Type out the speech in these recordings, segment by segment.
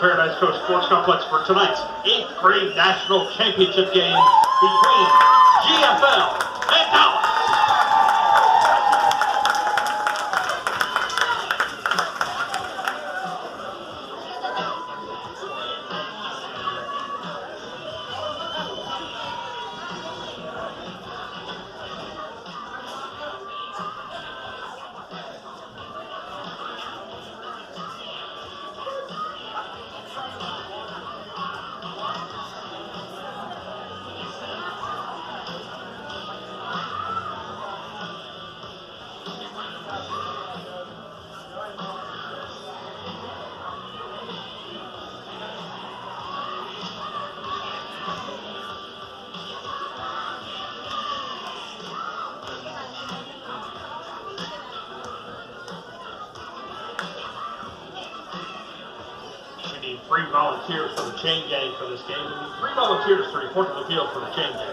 Paradise Coast Sports Complex for tonight's 8th grade national championship game between GFL and Dallas. Three volunteers for the chain gang for this game. We need 3 volunteers to report to the field for the chain gang.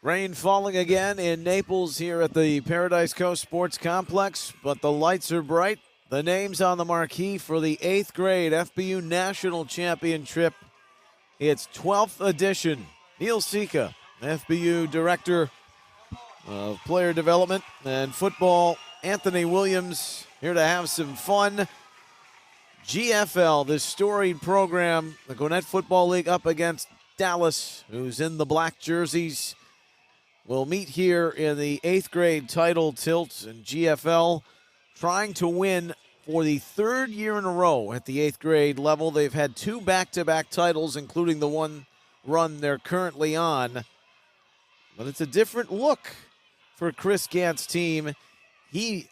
Rain falling again in Naples here at the Paradise Coast Sports Complex, but the lights are bright. The names on the marquee for the 8th grade FBU National Championship. It's 12th edition. Neil Sika, FBU Director of Player Development and Football. Anthony Williams here to have some fun. GFL, this storied program, the Gwinnett Football League up against Dallas, who's in the black jerseys. We'll meet here in the 8th grade title tilt, and GFL trying to win for the 3rd year in a row at the 8th grade level. They've had 2 back-to-back titles, including the one run they're currently on. But it's a different look for Chris Gant's team. He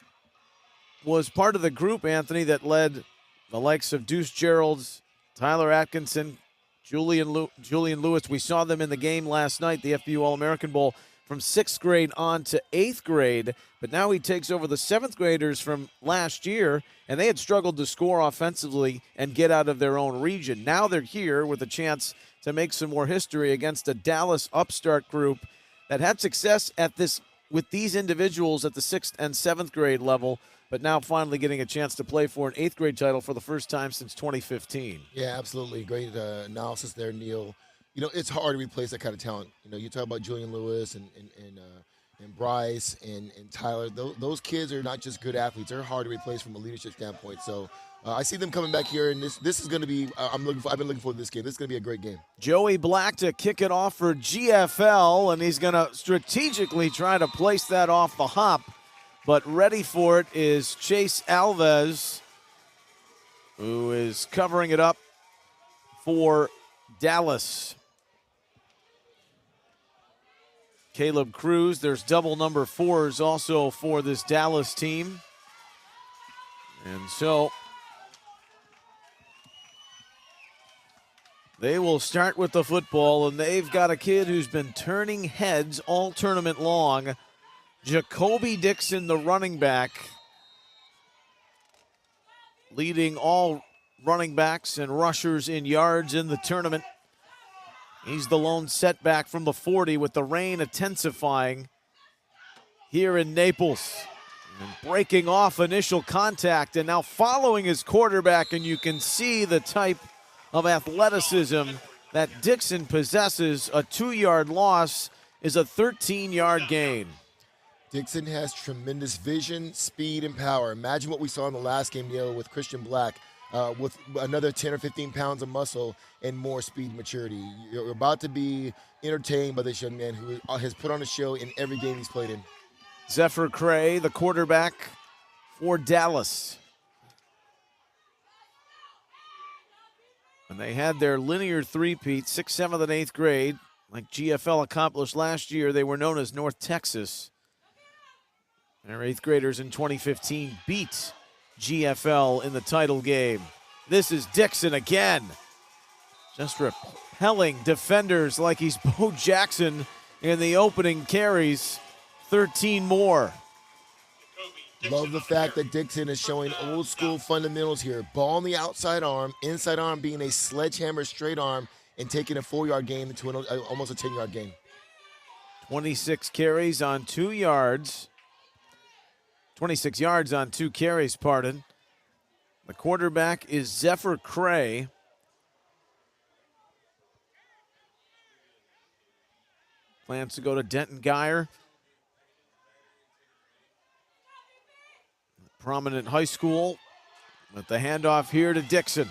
was part of the group, Anthony, that led the likes of Deuce Geralds, Tyler Atkinson, Julian Lewis. We saw them in the game last night, the FBU All-American Bowl, from 6th grade on to 8th grade, but now he takes over the 7th graders from last year, and they had struggled to score offensively and get out of their own region. Now they're here with a chance to make some more history against a Dallas upstart group that had success with these individuals at the 6th and 7th grade level, but now finally getting a chance to play for an 8th grade title for the first time since 2015. Yeah, absolutely. Great analysis there, Neil. You know, it's hard to replace that kind of talent. You know, you talk about Julian Lewis and Bryce and Tyler. Those kids are not just good athletes. They're hard to replace from a leadership standpoint. So I see them coming back here, and this is going to be I've been looking forward to this game. This is going to be a great game. Joey Black to kick it off for GFL, and he's going to strategically try to place that off the hop. But ready for it is Chase Alves, who is covering it up for Dallas. Caleb Cruz, there's double number 4s also for this Dallas team. And so they will start with the football, and they've got a kid who's been turning heads all tournament long. Jacoby Dixon, the running back, leading all running backs and rushers in yards in the tournament. He's the lone setback from the 40 with the rain intensifying here in Naples. And breaking off initial contact and now following his quarterback, and you can see the type of athleticism that Dixon possesses. A 2-yard loss is a 13-yard gain. Dixon has tremendous vision, speed, and power. Imagine what we saw in the last game, Neil, with Christian Black, with another 10 or 15 pounds of muscle and more speed and maturity. You're about to be entertained by this young man who has put on a show in every game he's played in. Zephyr Cray, the quarterback for Dallas. And they had their linear three-peat, 6th, 7th, and 8th grade. Like GFL accomplished last year, they were known as North Texas. Their 8th graders in 2015 beat GFL in the title game. This is Dixon again. Just repelling defenders like he's Bo Jackson in the opening carries. 13 more. Love the fact that Dixon is showing old school fundamentals here. Ball on the outside arm, inside arm being a sledgehammer straight arm, and taking a 4-yard gain into almost a 10-yard gain. 26 carries on 2 yards. 26 yards on 2 carries, pardon. The quarterback is Zephyr Cray. Plans to go to Denton Geyer. Prominent high school. With the handoff here to Dixon.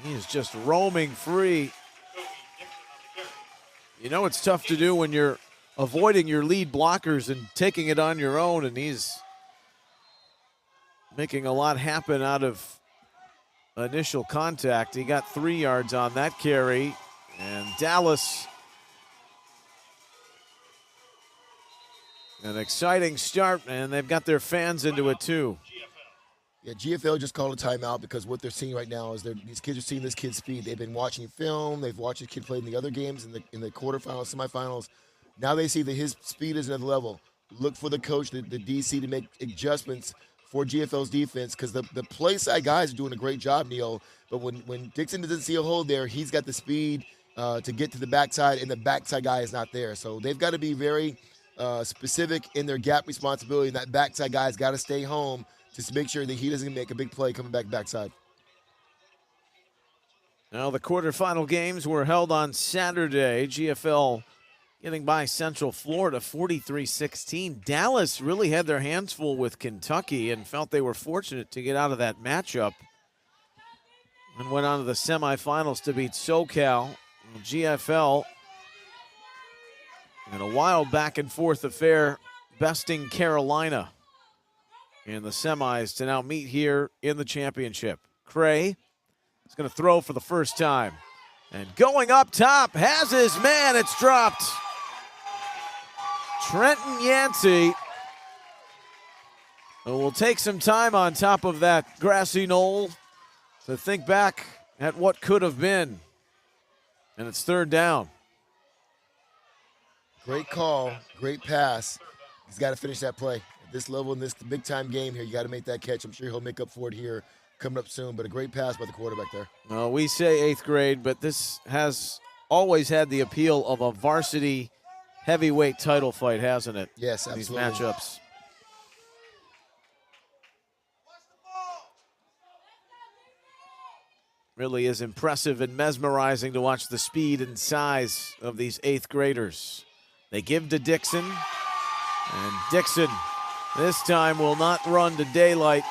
He is just roaming free. You know it's tough to do when you're avoiding your lead blockers and taking it on your own, and he's making a lot happen out of initial contact. He got 3 yards on that carry, and Dallas, an exciting start, and they've got their fans into it too. Yeah, GFL just called a timeout because what they're seeing right now is these kids are seeing this kid's speed. They've been watching film. They've watched this kid play in the other games, in the quarterfinals, semifinals. Now they see that his speed is another level. Look for the coach, the DC, to make adjustments for GFL's defense because the play side guys are doing a great job, Neil. But when Dixon doesn't see a hole there, he's got the speed to get to the backside, and the backside guy is not there. So they've got to be very specific in their gap responsibility, and that backside guy's got to stay home to make sure that he doesn't make a big play coming backside. Now the quarterfinal games were held on Saturday. GFL getting by Central Florida 43-16. Dallas really had their hands full with Kentucky and felt they were fortunate to get out of that matchup and went on to the semifinals to beat SoCal. GFL in a wild back and forth affair, besting Carolina in the semis to now meet here in the championship. Cray is going to throw for the first time. And going up top, has his man, it's dropped. Trenton Yancey will take some time on top of that grassy knoll to think back at what could have been. And it's 3rd down. Great call, great pass. He's got to finish that play. At this level, in this big-time game here, you got to make that catch. I'm sure he'll make up for it here coming up soon, but a great pass by the quarterback there. Well, we say 8th grade, but this has always had the appeal of a varsity heavyweight title fight, hasn't it? Yes, absolutely. These matchups. Really is impressive and mesmerizing to watch the speed and size of these 8th graders. They give to Dixon, and Dixon this time will not run to daylight.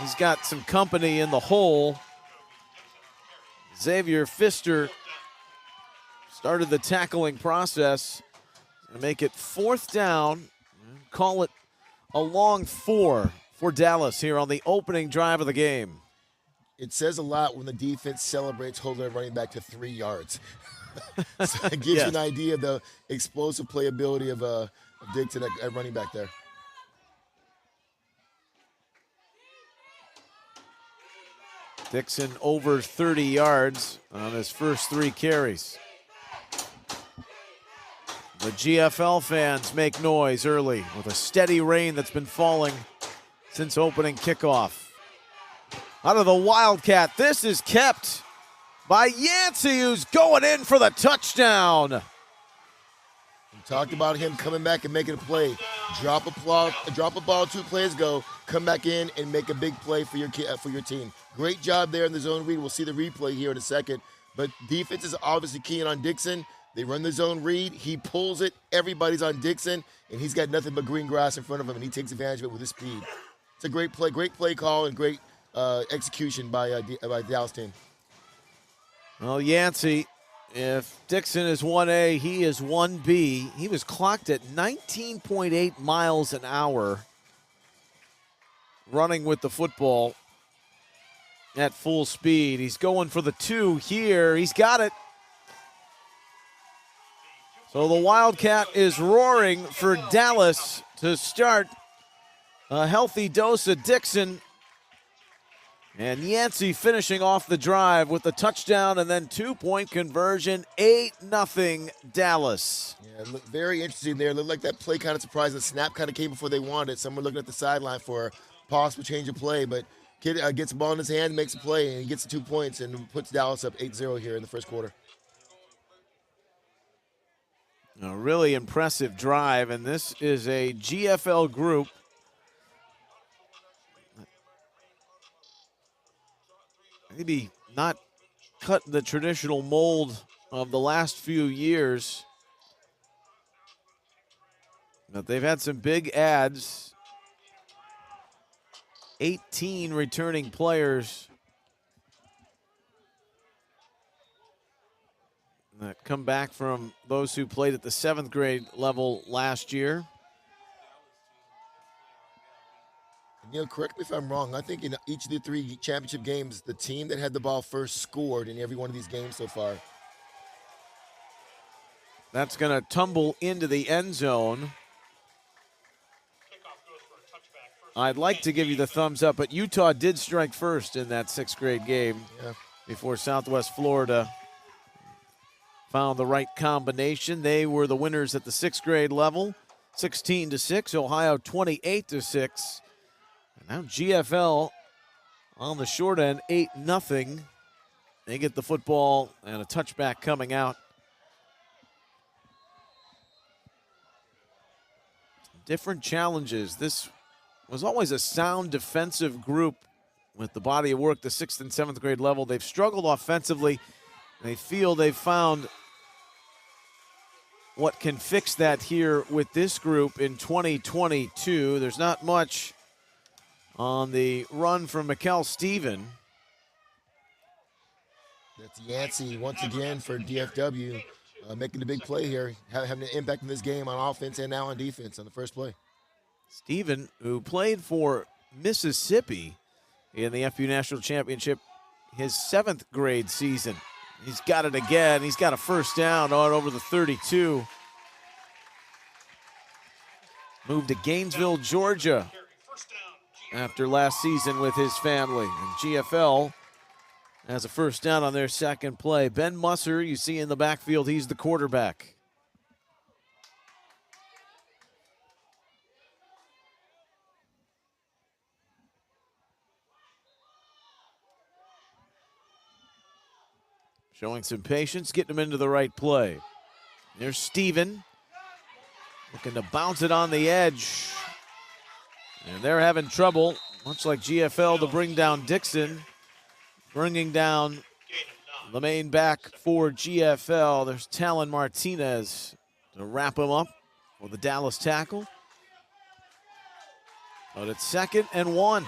He's got some company in the hole. Xavier Pfister started the tackling process to make it 4th down. Call it a long 4 for Dallas here on the opening drive of the game. It says a lot when the defense celebrates holding a running back to 3 yards. So it gives you an idea of the explosive playability of Dixon at running back there. Dixon over 30 yards on his first 3 carries. The GFL fans make noise early with a steady rain that's been falling since opening kickoff. Out of the Wildcat, this is kept by Yancey, who's going in for the touchdown. We talked about him coming back and making a play. Drop a ball 2 plays ago, come back in and make a big play for your team. Great job there in the zone read. We'll see the replay here in a second. But defense is obviously keying on Dixon. They run the zone read. He pulls it. Everybody's on Dixon, and he's got nothing but green grass in front of him, and he takes advantage of it with his speed. It's a great play call, and great execution by Dallas team. Well, Yancey, if Dixon is 1A, he is 1B. He was clocked at 19.8 miles an hour running with the football at full speed. He's going for the 2 here. He's got it. So the Wildcat is roaring for Dallas to start. A healthy dose of Dixon. And Yancey finishing off the drive with the touchdown and then 2-point conversion. 8-0 Dallas. Yeah, it looked very interesting there. It looked like that play kind of surprised. The snap kind of came before they wanted it. Someone looking at the sideline for a possible change of play. But kid gets the ball in his hand, makes a play, and he gets the 2 points and puts Dallas up 8-0 here in the first quarter. A really impressive drive, and this is a GFL group. Maybe not cut the traditional mold of the last few years, but they've had some big adds. 18 returning players that come back from those who played at the 7th grade level last year. Neil, correct me if I'm wrong. I think in each of the 3 championship games, the team that had the ball first scored in every one of these games so far. That's going to tumble into the end zone. I'd like to give you the thumbs up, but Utah did strike first in that 6th grade game before Southwest Florida found the right combination. They were the winners at the 6th grade level, 16-6. Ohio 28-6. Now GFL on the short end, 8-0. They get the football and a touchback coming out. Different challenges. This was always a sound defensive group with the body of work, the 6th and 7th grade level. They've struggled offensively. They feel they've found what can fix that here with this group in 2022. There's not much on the run from Mikel Stephen. That's Yancey once again for DFW, making the big play here, having an impact in this game on offense and now on defense on the first play. Stephen, who played for Mississippi in the FBU National Championship his 7th grade season. He's got it again. He's got a first down on over the 32. Moved to Gainesville, Georgia after last season with his family. And GFL has a first down on their second play. Ben Musser, you see in the backfield, he's the quarterback. Showing some patience, getting him into the right play. There's Steven, looking to bounce it on the edge. And they're having trouble, much like GFL, to bring down Dixon. Bringing down the main back for GFL. There's Talon Martinez to wrap him up for the Dallas tackle. But it's 2nd and 1.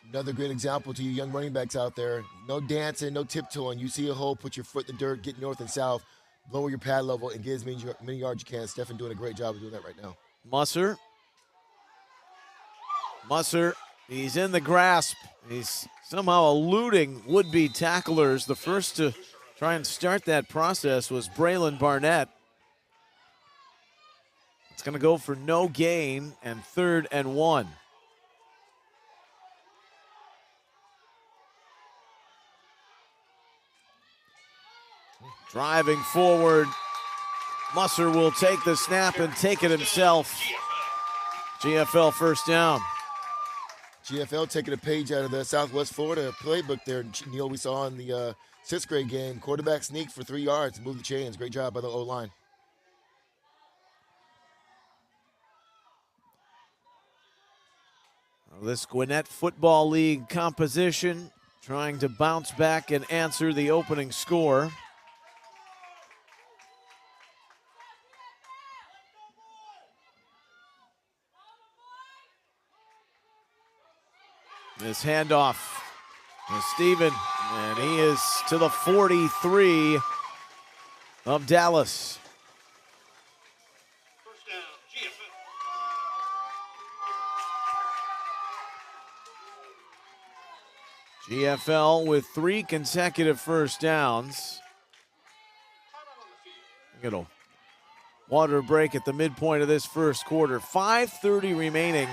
Another great example to you young running backs out there. No dancing, no tiptoeing. You see a hole, put your foot in the dirt, get north and south, lower your pad level, and get as many yards you can. Stephen doing a great job of doing that right now. Musser, he's in the grasp. He's somehow eluding would-be tacklers. The first to try and start that process was Braylon Barnett. It's going to go for no gain and 3rd and 1. Driving forward, Musser will take the snap and take it himself. GFL first down. GFL taking a page out of the Southwest Florida playbook there. Neil, we saw in the 6th grade game. Quarterback sneak for 3 yards, move the chains. Great job by the O-line. This Gwinnett Football League composition trying to bounce back and answer the opening score. This handoff to Steven, and he is to the 43 of Dallas. First down, GFL. GFL with 3 consecutive first downs. Get a water break at the midpoint of this first quarter. 5:30 remaining.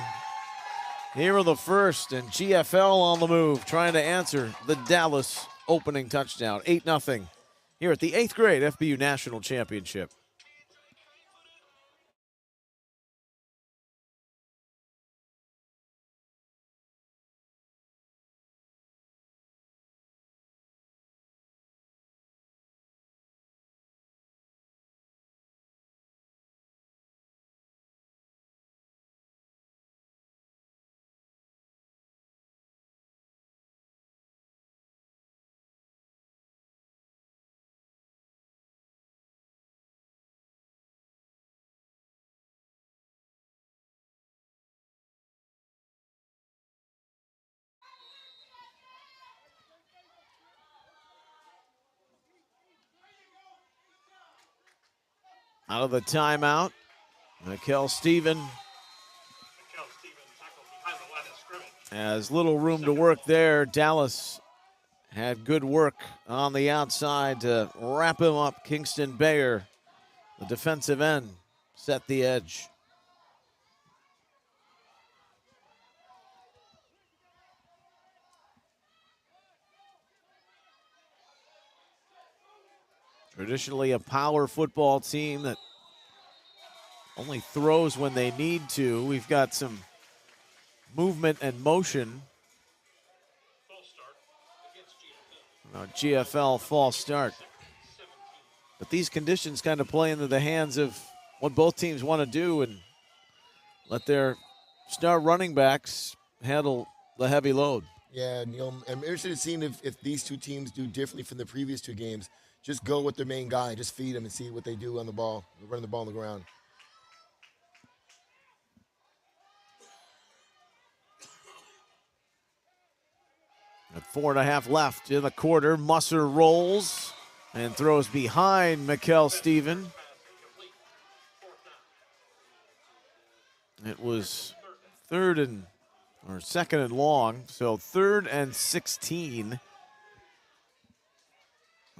Here are the first, and GFL on the move, trying to answer the Dallas opening touchdown. 8-0 here at the 8th grade FBU National Championship. Out of the timeout, Mikel Steven Tackled behind the line of scrimmage. has little room to work there. Dallas had good work on the outside to wrap him up. Kingston Bayer, the defensive end, set the edge. Traditionally a power football team that only throws when they need to. We've got some movement and motion. False start against GFL. GFL false start. But these conditions kind of play into the hands of what both teams want to do and let their star running backs handle the heavy load. Yeah, Neil, I'm interested in seeing if these two teams do differently from the previous two games. Just go with their main guy, just feed him and see what they do on the ball, running the ball on the ground. At 4.5 left in the quarter, Musser rolls and throws behind Mikel Steven. It was second and long, so 3rd and 16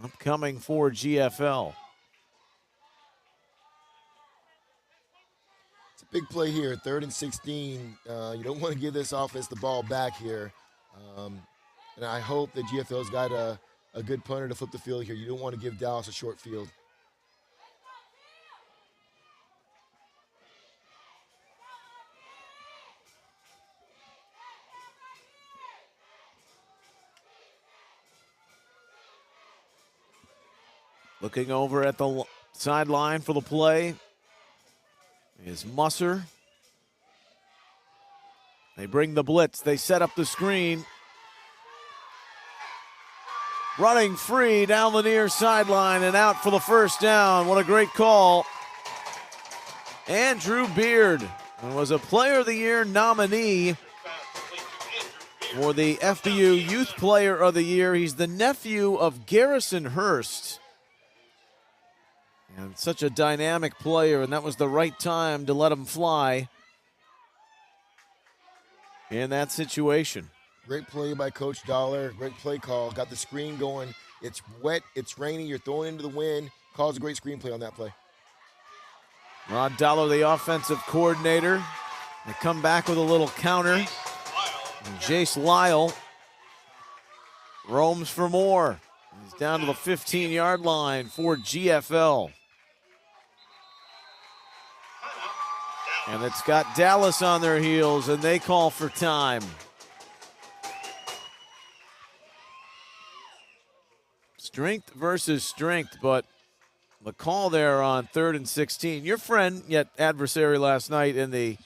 upcoming for GFL. It's a big play here, 3rd and 16. You don't want to give this offense the ball back here. And I hope that GFL's got a good punter to flip the field here. You don't want to give Dallas a short field. Looking over at the sideline for the play is Musser. They bring the blitz. They set up the screen. Running free down the near sideline and out for the first down. What a great call. Andrew Beard was a Player of the Year nominee for the FBU Youth Player of the Year. He's the nephew of Garrison Hurst. And such a dynamic player, and that was the right time to let him fly in that situation. Great play by Coach Dollar. Great play call. Got the screen going. It's wet. It's raining. You're throwing into the wind. Calls a great screenplay on that play. Rod Dollar, the offensive coordinator. They come back with a little counter. And Jace Lyle roams for more. He's down to the 15-yard line for GFL. And it's got Dallas on their heels, and they call for time. Strength versus strength, but the call there on 3rd and 16. Your friend, yet adversary last night in the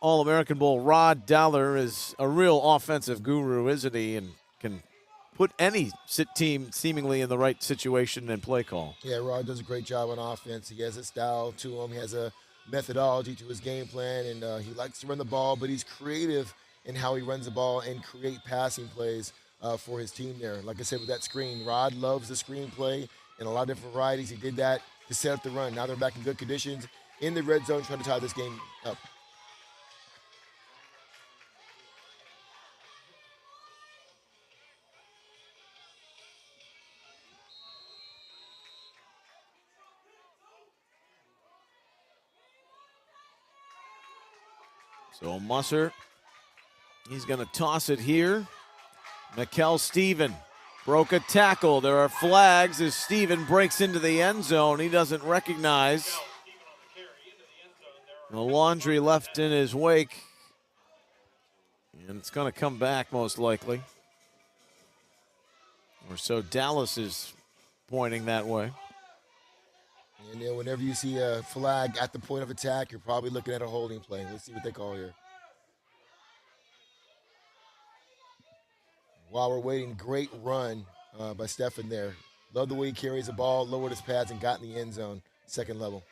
All-American Bowl, Rod Dollar, is a real offensive guru, isn't he? And can put any team seemingly in the right situation and play call. Yeah, Rod does a great job on offense. He has a style to him. He has a methodology to his game plan, and he likes to run the ball, but he's creative in how he runs the ball and create passing plays for his team there. Like I said, with that screen, Rod loves the screen play in a lot of different varieties. He did that to set up the run. Now they're back in good conditions in the red zone trying to tie this game up. So Musser, he's going to toss it here. Mikel Steven broke a tackle. There are flags as Steven breaks into the end zone. He doesn't recognize the laundry left in his wake. And it's going to come back most likely. Or so Dallas is pointing that way. And then whenever you see a flag at the point of attack, you're probably looking at a holding play. Let's see what they call here. While we're waiting, great run by Stefan there. Love the way he carries the ball, lowered his pads, and got in the end zone, second level.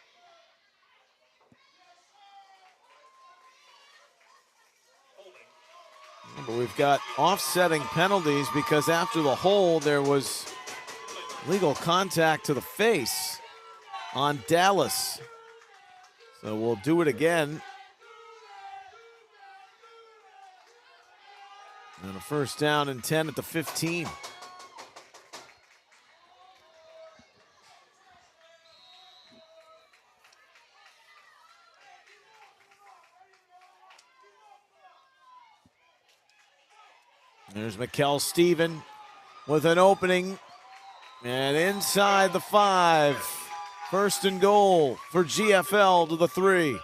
But we've got offsetting penalties because after the hold, there was legal contact to the face on Dallas. So we'll do it again. And a first down and 10 at the 15. There's Mikel Steven with an opening. And inside the 5. First and goal for GFL to the 3.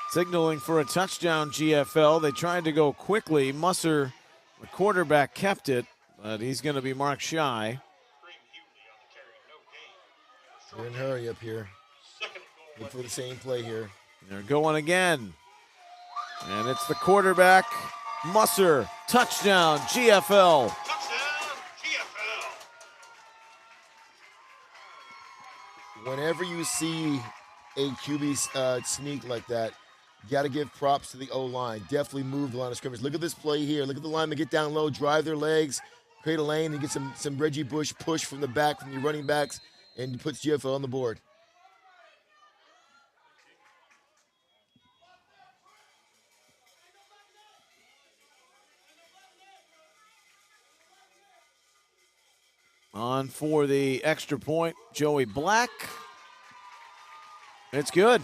Signaling for a touchdown, GFL. They tried to go quickly. Musser, the quarterback, kept it, but he's going to be marked shy. They're in a hurry up here. Look for the same play here. They're going again. And it's the quarterback, Musser. Touchdown, GFL. Touchdown, GFL. Whenever you see a QB sneak like that, you got to give props to the O-line. Definitely move the line of scrimmage. Look at this play here. Look at the linemen get down low, drive their legs, create a lane, and get some Reggie Bush push from the back from your running backs, and puts GFL on the board. On for the extra point, Joey Black. It's good.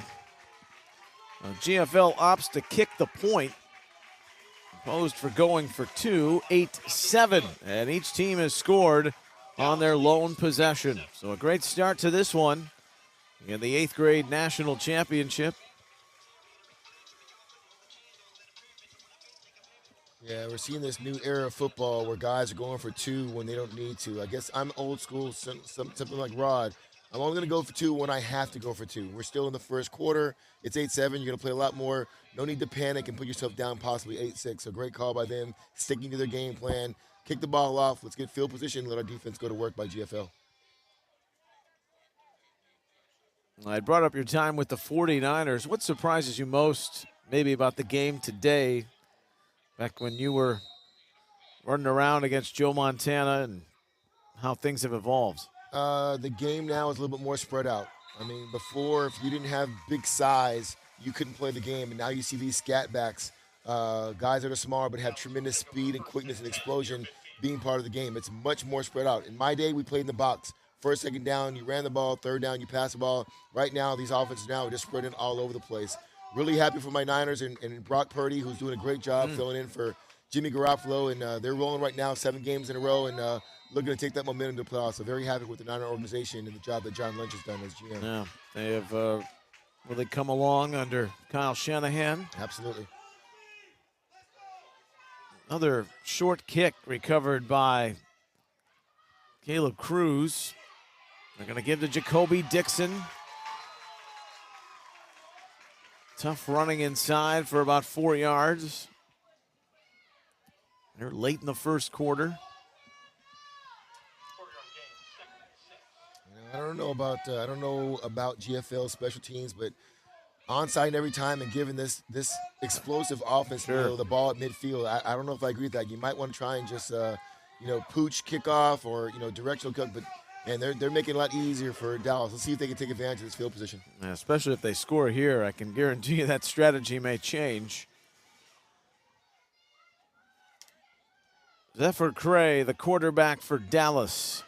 GFL opts to kick the point. Opposed for going for 2, 8-7. And each team has scored on their lone possession. So a great start to this one in the 8th grade national championship. Yeah, we're seeing this new era of football where guys are going for 2 when they don't need to. I guess I'm old school, something like Rod. I'm only going to go for 2 when I have to go for 2. We're still in the first quarter. It's 8-7. You're going to play a lot more. No need to panic and put yourself down possibly 8-6. So great call by them, sticking to their game plan. Kick the ball off. Let's get field position. Let our defense go to work by GFL. I brought up your time with the 49ers. What surprises you most maybe about the game today, back when you were running around against Joe Montana, and how things have evolved? The game now is a little bit more spread out. I mean, before, if you didn't have big size, you couldn't play the game. And now you see these scat backs, guys that are smaller but have tremendous speed and quickness and explosion being part of the game. It's much more spread out. In my day, we played in the box. First, second down, you ran the ball. Third down, you passed the ball. Right now, these offenses now are just spreading all over the place. Really happy for my Niners and Brock Purdy, who's doing a great job filling in for Jimmy Garoppolo. And they're rolling right now 7 games in a row and looking to take that momentum to the playoffs. So very happy with the Niner organization and the job that John Lynch has done as GM. Yeah, they have really come along under Kyle Shanahan. Absolutely. Another short kick recovered by Caleb Cruz. They're going to give to Jacoby Dixon. Tough running inside for about 4 yards. They're late in the first quarter. I don't know about GFL special teams, but onside every time and giving this explosive offense, Sure. the ball at midfield. I don't know if I agree with that. You might want to try and just pooch kickoff or directional kick, but and they're making it a lot easier for Dallas. Let's see if they can take advantage of this field position. Yeah, especially if they score here, I can guarantee you that strategy may change. Zephyr Cray, the quarterback for Dallas.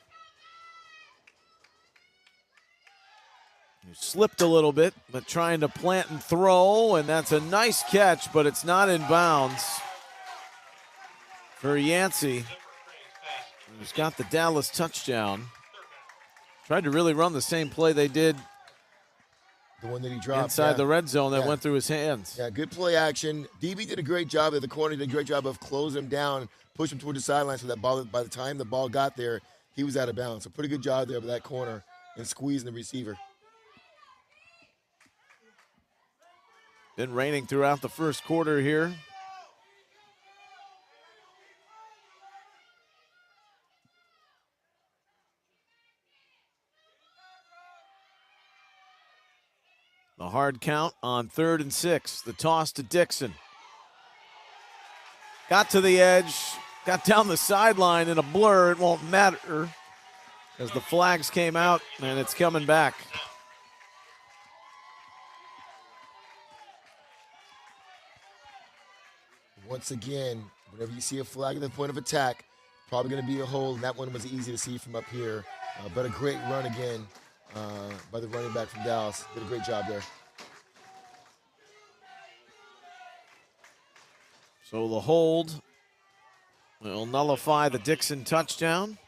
He slipped a little bit, but trying to plant and throw, and that's a nice catch, but it's not in bounds for Yancey, who's got the Dallas touchdown. Tried to really run the same play they did the one that he dropped inside the red zone that went through his hands. Yeah, good play action. DB did a great job at the corner, did a great job of closing him down, pushing him toward the sideline so that ball, by the time the ball got there, he was out of bounds. So pretty good job there by that corner and squeezing the receiver. Been raining throughout the first quarter here. The hard count on 3rd and 6. The toss to Dixon. Got to the edge, got down the sideline in a blur. It won't matter as the flags came out and it's coming back. Once again, whenever you see a flag at the point of attack, probably going to be a hold, and that one was easy to see from up here. But a great run again by the running back from Dallas. Did a great job there. So the hold will nullify the Dixon touchdown.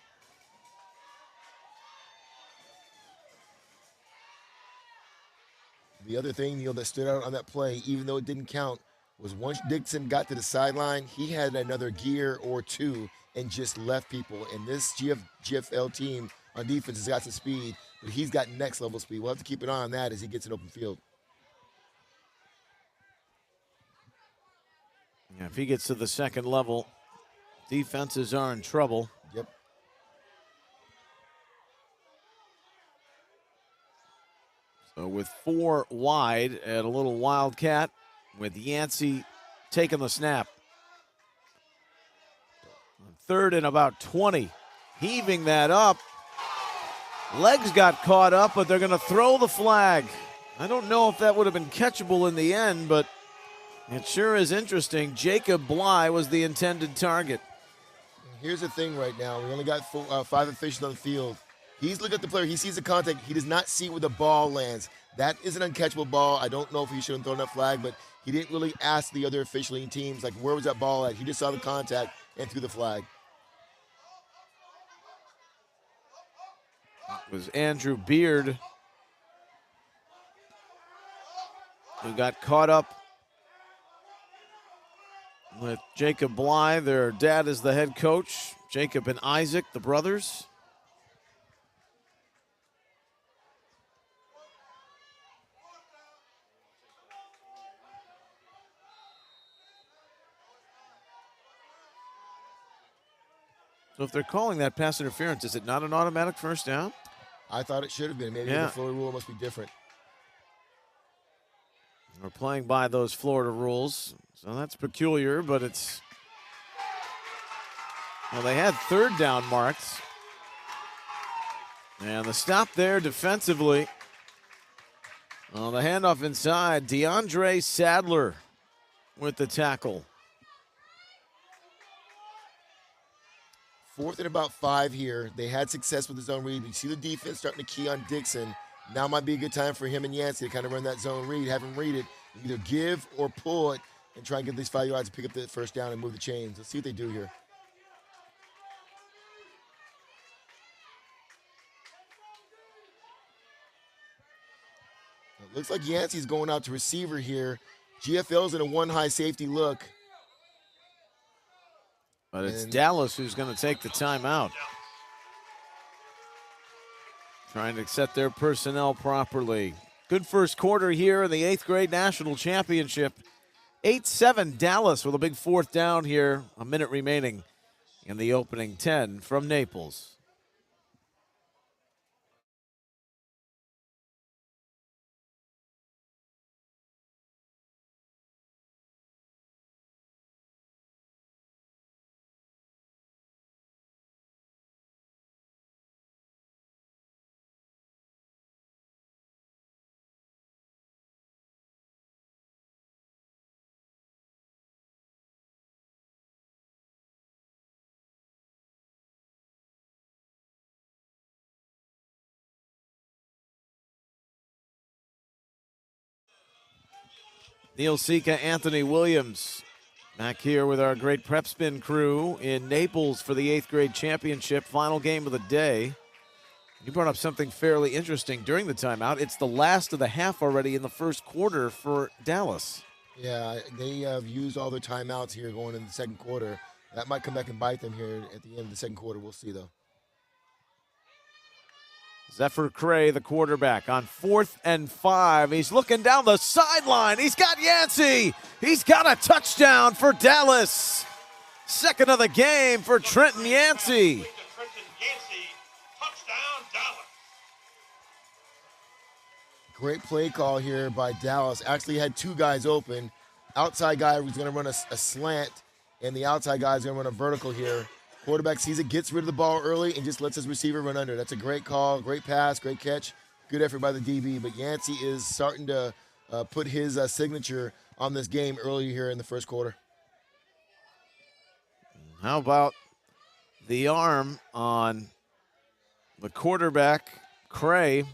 The other thing, that stood out on that play, even though it didn't count, was once Dixon got to the sideline, he had another gear or two and just left people. And this GFL team on defense has got some speed, but he's got next level speed. We'll have to keep an eye on that as he gets in open field. Yeah, if he gets to the second level, defenses are in trouble. Yep. So with 4 wide at a little wildcat, with Yancey taking the snap. 3rd and about 20. Heaving that up. Legs got caught up, but they're going to throw the flag. I don't know if that would have been catchable in the end, but it sure is interesting. Jacob Bly was the intended target. Here's the thing right now. We only got 5 officials on the field. He's looking at the player. He sees the contact. He does not see where the ball lands. That is an uncatchable ball. I don't know if he should have thrown that flag, but he didn't really ask the other officiating teams, like, where was that ball at? He just saw the contact and threw the flag. It was Andrew Beard who got caught up with Jacob Bly. Their dad is the head coach. Jacob and Isaac, the brothers. So if they're calling that pass interference, is it not an automatic first down? I thought it should have been. Maybe the Florida rule must be different. We're playing by those Florida rules, so that's peculiar, but it's... Well, they had 3rd down marked. And the stop there defensively. On the handoff inside, DeAndre Sadler with the tackle. 4th and about 5 here. They had success with the zone read. You see the defense starting to key on Dixon. Now might be a good time for him and Yancey to kind of run that zone read, have him read it, either give or pull it, and try and get these 5 yards to pick up the first down and move the chains. Let's see what they do here. It looks like Yancey's going out to receiver here. GFL's in a 1 high safety look. But it's Dallas who's going to take the timeout. Trying to set their personnel properly. Good first quarter here in the 8th grade national championship. 8-7 Dallas with a big fourth down here. A minute remaining in the opening 10 from Naples. Neil Sika, Anthony Williams, back here with our great prep spin crew in Naples for the 8th grade championship, final game of the day. You brought up something fairly interesting during the timeout. It's the last of the half already in the first quarter for Dallas. Yeah, they have used all their timeouts here going in the second quarter. That might come back and bite them here at the end of the second quarter. We'll see, though. Zephyr Cray, the quarterback, on 4th and 5. He's looking down the sideline. He's got Yancey. He's got a touchdown for Dallas. Second of the game for Trenton Yancey. Great play call here by Dallas. Actually had two guys open. Outside guy was going to run a slant, and the outside guy is going to run a vertical here. Quarterback sees it, gets rid of the ball early, and just lets his receiver run under. That's a great call, great pass, great catch. Good effort by the DB, but Yancey is starting to put his signature on this game early here in the first quarter. How about the arm on the quarterback, Cray?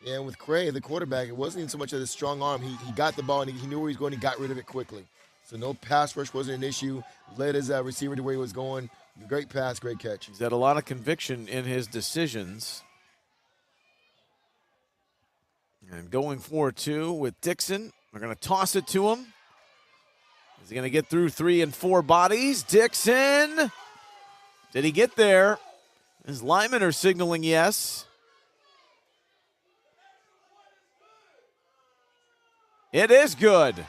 Yeah, and with Cray, the quarterback, it wasn't even so much of a strong arm. He got the ball, and he knew where he was going. He got rid of it quickly. So no pass rush wasn't an issue. Led his receiver to where he was going. Great pass, great catch. He's had a lot of conviction in his decisions. And going for two with Dixon. They're going to toss it to him. Is he going to get through 3 and 4 bodies? Dixon! Did he get there? His linemen are signaling yes. It is good.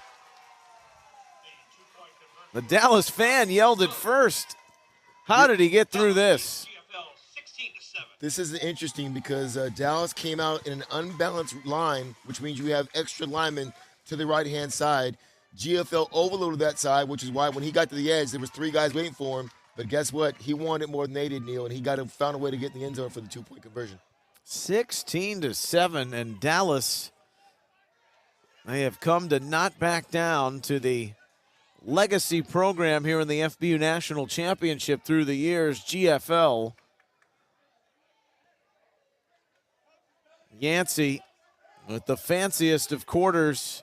The Dallas fan yelled it first. How did he get through this? This is interesting because Dallas came out in an unbalanced line, which means you have extra linemen to the right-hand side. GFL overloaded that side, which is why when he got to the edge, there was 3 guys waiting for him. But guess what? He wanted it more than they did, Neil, and he found a way to get in the end zone for the 2-point conversion. 16-7, and Dallas, they have come to not back down to the legacy program here in the FBU National Championship through the years, GFL. Yancey with the fanciest of quarters.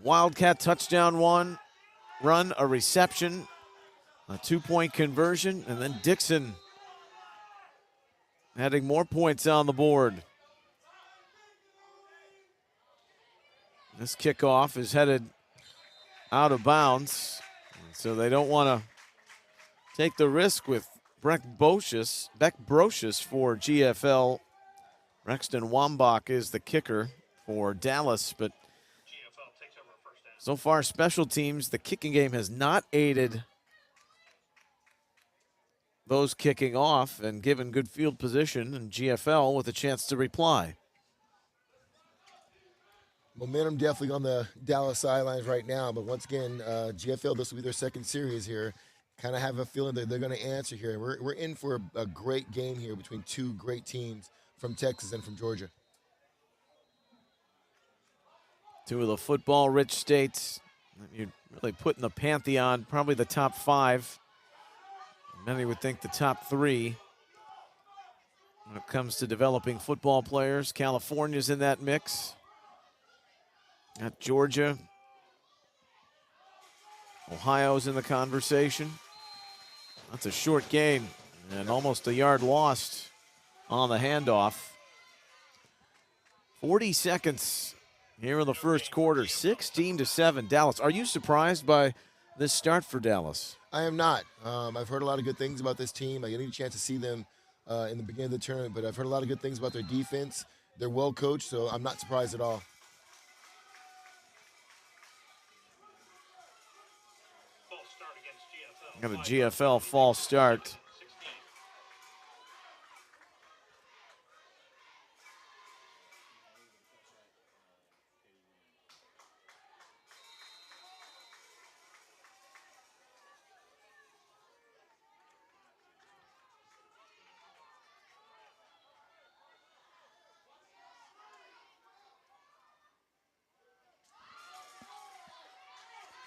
Wildcat touchdown run, a reception, a 2-point conversion, and then Dixon adding more points on the board. This kickoff is headed out of bounds, so they don't want to take the risk with Beck Brocious for GFL. Rexton Wambach is the kicker for Dallas, but so far special teams, the kicking game has not aided those kicking off and given good field position, and GFL with a chance to reply. Momentum definitely on the Dallas sidelines right now, but once again, GFL, this will be their second series here. Kind of have a feeling that they're going to answer here. We're in for a great game here between 2 great teams from Texas and from Georgia. 2 of the football-rich states. You're really putting the pantheon, probably the top 5. Many would think the top 3 when it comes to developing football players. California's in that mix. Got Georgia. Ohio's in the conversation. That's a short gain and almost a yard lost on the handoff. 40 seconds here in the first quarter, 16-7 Dallas. Are you surprised by this start for Dallas? I am not. I've heard a lot of good things about this team. I didn't get a chance to see them in the beginning of the tournament, but I've heard a lot of good things about their defense. They're well coached, so I'm not surprised at all. Got a GFL false start.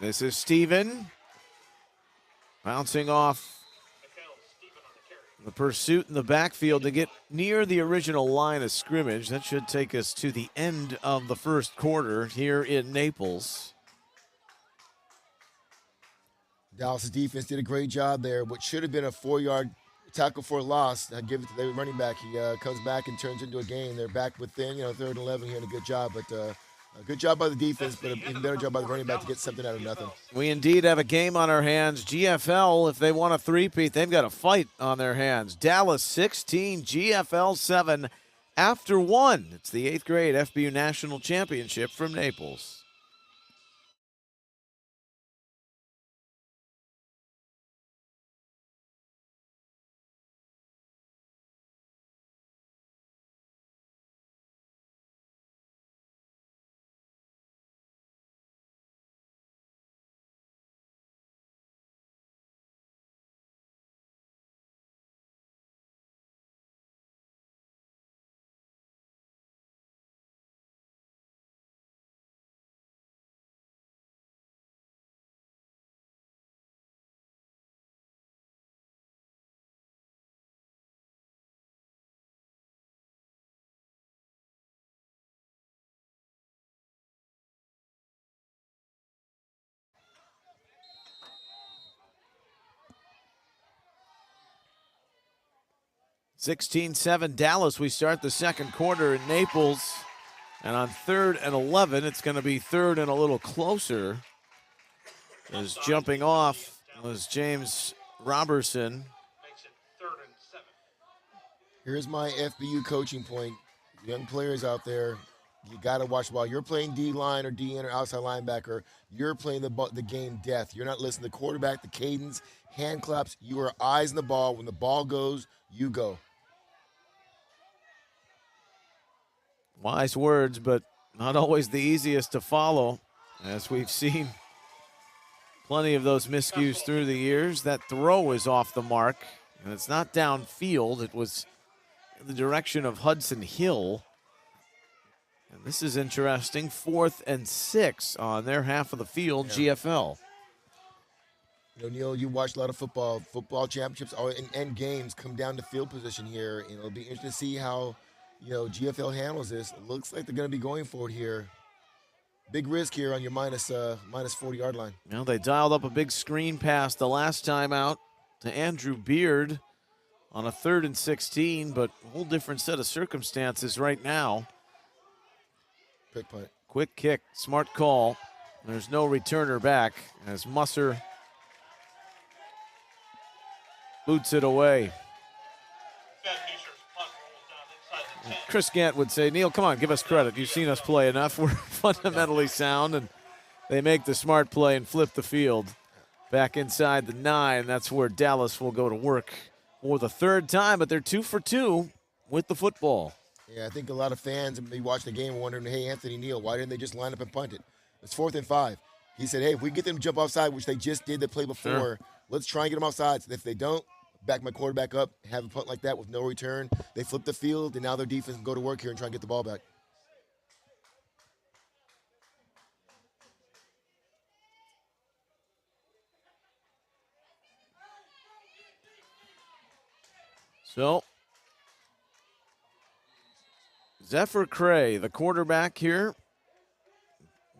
This is Steven bouncing off the pursuit in the backfield to get near the original line of scrimmage. That should take us to the end of the first quarter here in Naples. Dallas' defense did a great job there. What should have been a 4-yard tackle for a loss, I give it to the running back. He comes back and turns into a gain. They're back within, 3rd and 11 here, and a good job. But a good job by the defense, but an even better job by the running back to get something out of nothing. We indeed have a game on our hands. GFL, if they want a three-peat, they've got a fight on their hands. Dallas 16, GFL 7 after 1. It's the 8th grade FBU National Championship from Naples. (16-7) Dallas. We start the second quarter in Naples. And on 3rd and 11, it's going to be 3rd and a little closer. As jumping off was James Robertson. Here's my FBU coaching point. Young players out there, you got to watch the ball. You're playing D-line or DN or outside linebacker. You're playing the game death. You're not listening to the quarterback, the cadence, hand claps. You are eyes on the ball. When the ball goes, you go. Wise words, but not always the easiest to follow, as we've seen plenty of those miscues through the years. That throw is off the mark, and it's not downfield. It was in the direction of Hudson Hill. And this is interesting. 4th and 6 on their half of the field, GFL. Neil, you watch a lot of football championships and games come down to field position here. And it'll be interesting to see how GFL handles this. It looks like they're going to be going for it here. Big risk here on your minus 40-yard line. Well, they dialed up a big screen pass the last time out to Andrew Beard on a 3rd and 16, but a whole different set of circumstances right now. Quick punt. Quick kick, smart call. There's no returner back as Musser boots it away. Chris Gant would say, Neil, come on, give us credit. You've seen us play enough. We're fundamentally sound, and they make the smart play and flip the field. Back inside the 9, that's where Dallas will go to work for the 3rd time, but they're 2 for 2 with the football. Yeah, I think a lot of fans may watch the game wondering, hey, Anthony Neal, why didn't they just line up and punt it? It's 4th and 5. He said, hey, if we get them to jump offside, which they just did the play before, let's try and get them offside. If they don't, back my quarterback up, have a punt like that with no return. They flip the field, and now their defense can go to work here and try and get the ball back. So, Zephyr Cray, the quarterback here,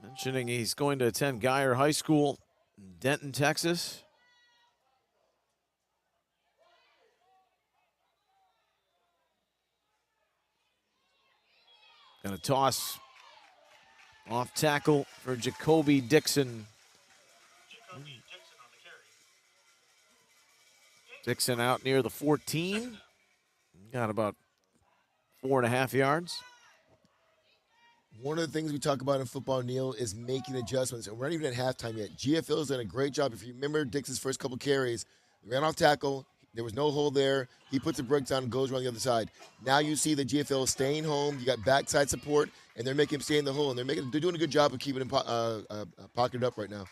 mentioning he's going to attend Geyer High School in Denton, Texas. Going to toss off tackle for Jacoby Dixon. Dixon out near the 14. Got about 4.5 yards. One of the things we talk about in football, Neil, is making adjustments. And we're not even at halftime yet. GFL has done a great job. If you remember Dix's first couple carries, he ran off tackle. There was no hole there. He puts the brakes down and goes around the other side. Now you see the GFL staying home. You got backside support, and they're making him stay in the hole. And they're doing a good job of keeping him pocketed up right now.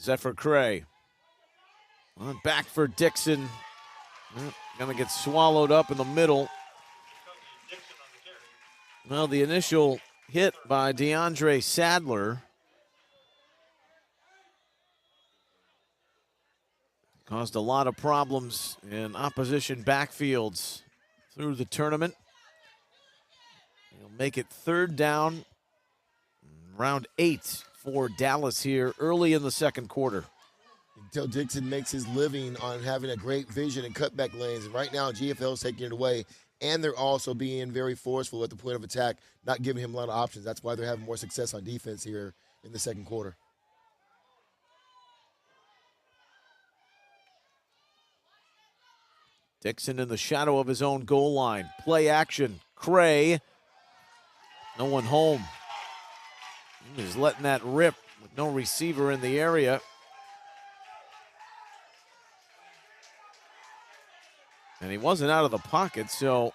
Zephyr Cray. Back for Dixon. Gonna get swallowed up in the middle. Well, the initial hit by DeAndre Sadler caused a lot of problems in opposition backfields through the tournament. He'll make it 3rd down, round 8 for Dallas here early in the second quarter. Until Dixon makes his living on having a great vision and cutback lanes. And right now, GFL is taking it away, and they're also being very forceful at the point of attack, not giving him a lot of options. That's why they're having more success on defense here in the second quarter. Dixon in the shadow of his own goal line. Play action. Cray. No one home. He's letting that rip with no receiver in the area. And he wasn't out of the pocket, so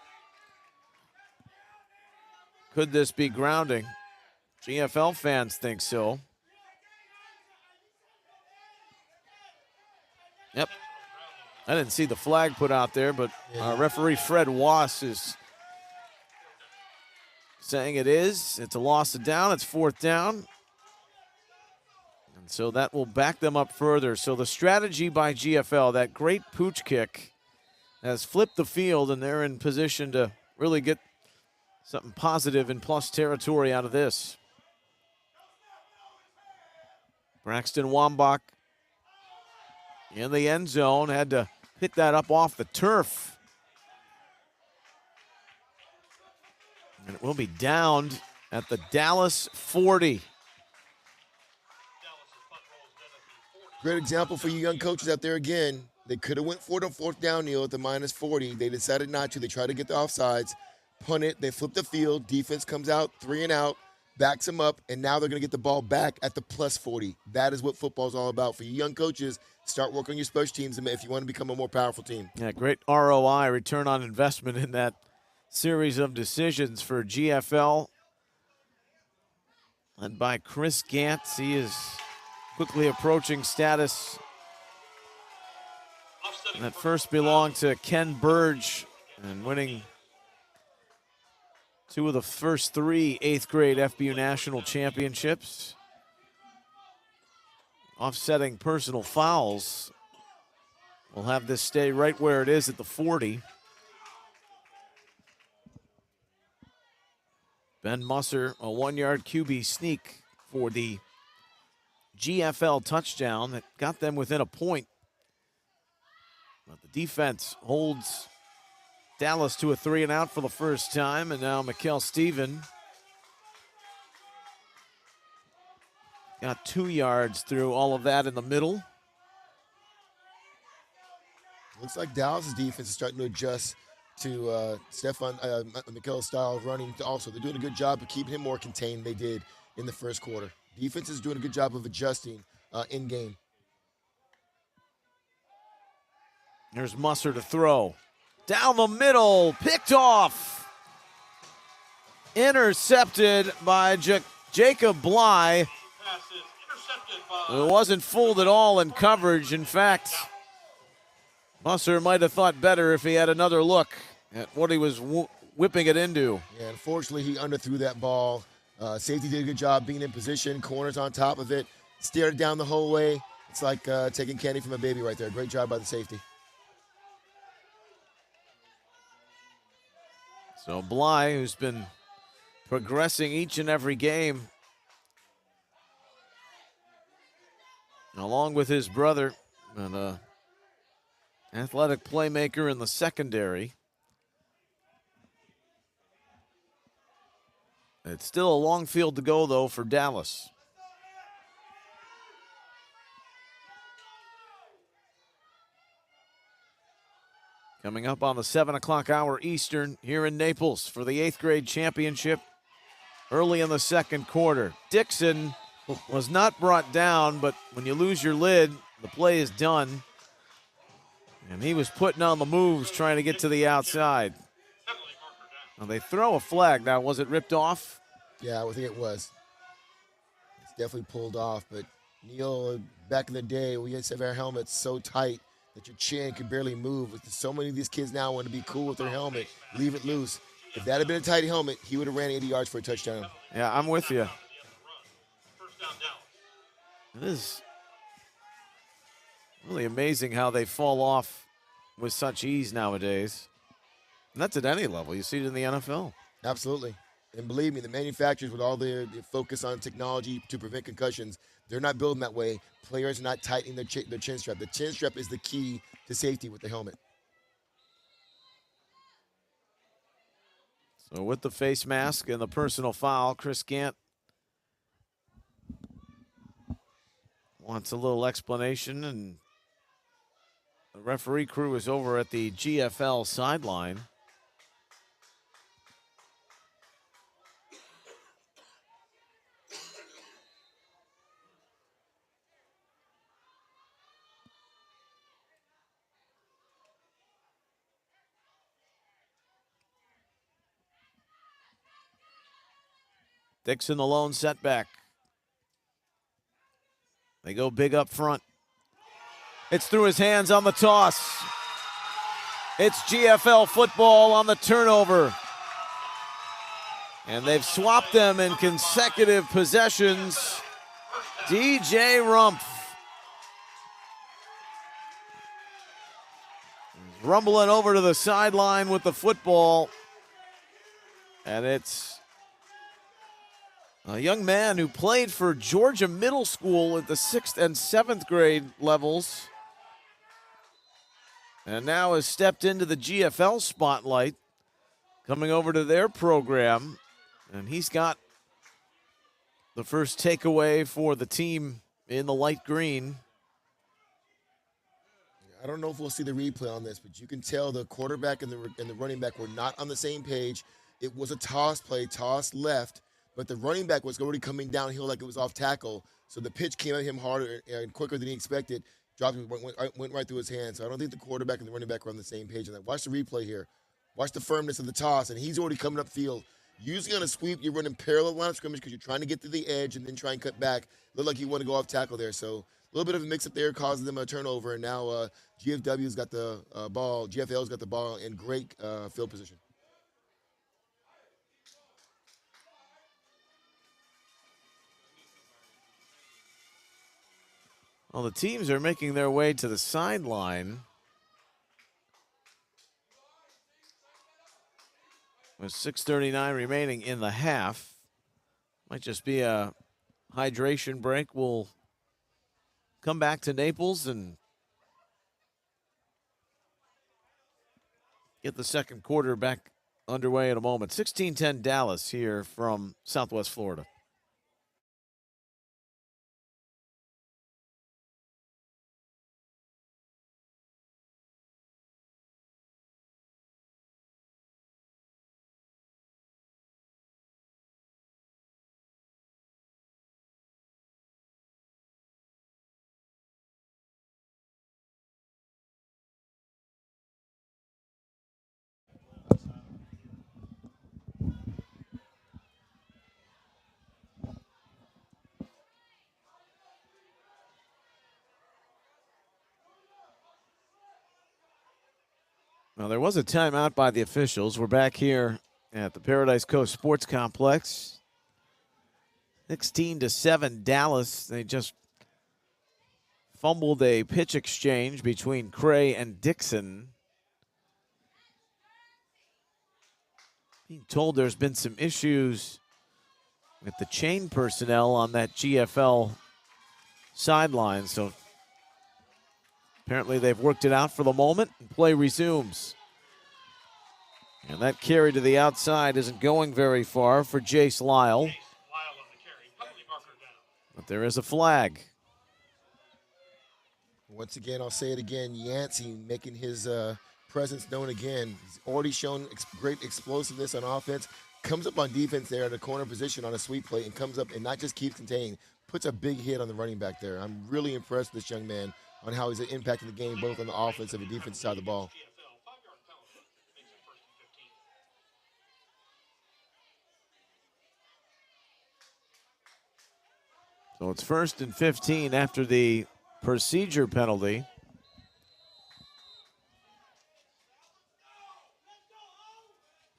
could this be grounding? GFL fans think so. Yep. I didn't see the flag put out there, but referee Fred Wass is saying it is. It's a loss of down. It's 4th down. And so that will back them up further. So the strategy by GFL, that great pooch kick, has flipped the field, and they're in position to really get something positive in plus territory out of this. Braxton Wambach in the end zone, had to hit that up off the turf. And it will be downed at the Dallas 40. Great example for you young coaches out there again. They could have went for it on 4th down, Neil, at the minus 40. They decided not to. They tried to get the offsides, punt it. They flip the field. Defense comes out, 3 and out, backs them up, and now they're going to get the ball back at the plus 40. That is what football is all about. For you young coaches, start working on your special teams if you want to become a more powerful team. Yeah, great ROI, return on investment in that series of decisions for GFL. Led by Chris Gantz. He is quickly approaching status. And that first belonged to Ken Burge, and winning 2 of the first 3 8th grade FBU national championships. Offsetting personal fouls. We'll have this stay right where it is at the 40. Ben Musser, a 1-yard QB sneak for the GFL touchdown that got them within a point. But the defense holds Dallas to a 3 and out for the first time, and now Mikkel Steven got 2 yards through all of that in the middle. Looks like Dallas' defense is starting to adjust to Mikkel's style of running. Also, they're doing a good job of keeping him more contained than they did in the first quarter. Defense is doing a good job of adjusting in game. There's Musser to throw. Down the middle, picked off. Intercepted by Jacob Bly. It wasn't fooled at all in coverage. In fact, Musser might have thought better if he had another look at what he was whipping it into. Yeah, unfortunately, he underthrew that ball. Safety did a good job being in position. Corners on top of it. Stared down the whole way. It's like taking candy from a baby right there. Great job by the safety. So Bly, who's been progressing each and every game, along with his brother, and athletic playmaker in the secondary. It's still a long field to go, though, for Dallas. Coming up on the 7 o'clock hour Eastern here in Naples for the 8th grade championship early in the second quarter. Dixon was not brought down, but when you lose your lid, the play is done. And he was putting on the moves trying to get to the outside. Now they throw a flag. Now, was it ripped off? Yeah, I think it was. It's definitely pulled off. But Neil, back in the day, we used to have our helmets so tight that your chin could barely move. So many of these kids now want to be cool with their helmet, leave it loose. If that had been a tight helmet, he would have ran 80 yards for a touchdown. Yeah, I'm with you. It is really amazing how they fall off with such ease nowadays. And that's at any level. You see it in the NFL. Absolutely. And believe me, the manufacturers, with all their focus on technology to prevent concussions, they're not building that way. Players are not tightening their chin strap. The chin strap is the key to safety with the helmet. So with the face mask and the personal foul, Chris Gant wants a little explanation, and the referee crew is over at the GFL sideline. Dixon the lone setback. They go big up front. It's through his hands on the toss. It's GFL football on the turnover. And they've swapped them in consecutive possessions. DJ Rumpf rumbling over to the sideline with the football. And it's a young man who played for Georgia Middle School at the 6th and 7th grade levels, and now has stepped into the GFL spotlight, coming over to their program, and he's got the first takeaway for the team in the light green. I don't know if we'll see the replay on this, but you can tell the quarterback and the running back were not on the same page. It was a toss play, toss left, but the running back was already coming downhill like it was off tackle, so the pitch came at him harder and quicker than he expected. Went right through his hands. So I don't think the quarterback and the running back were on the same page. And watch the replay here. Watch the firmness of the toss, and he's already coming upfield. Usually on a sweep, you're running parallel line of scrimmage because you're trying to get to the edge and then try and cut back. Looked like you want to go off tackle there. So a little bit of a mix-up there causes them a turnover, and now GFW's got the ball. GFL's got the ball in great field position. Well, the teams are making their way to the sideline with 6:39 remaining in the half. Might just be a hydration break. We'll come back to Naples and get the second quarter back underway in a moment. 16-10 Dallas here from Southwest Florida. Now, there was a timeout by the officials. We're back here at the Paradise Coast Sports Complex. 16-7 Dallas. They just fumbled a pitch exchange between Cray and Dixon. Being told there's been some issues with the chain personnel on that GFL sideline, so apparently they've worked it out for the moment, and play resumes. And that carry to the outside isn't going very far for Jace Lyle. But there is a flag. Once again, I'll say it again, Yancey making his presence known again. He's already shown great explosiveness on offense. Comes up on defense there at a corner position on a sweep play and comes up and not just keeps contained, puts a big hit on the running back there. I'm really impressed with this young man on how he's impacting the game both on the offensive and defensive side of the ball. So it's 1st and 15 after the procedure penalty.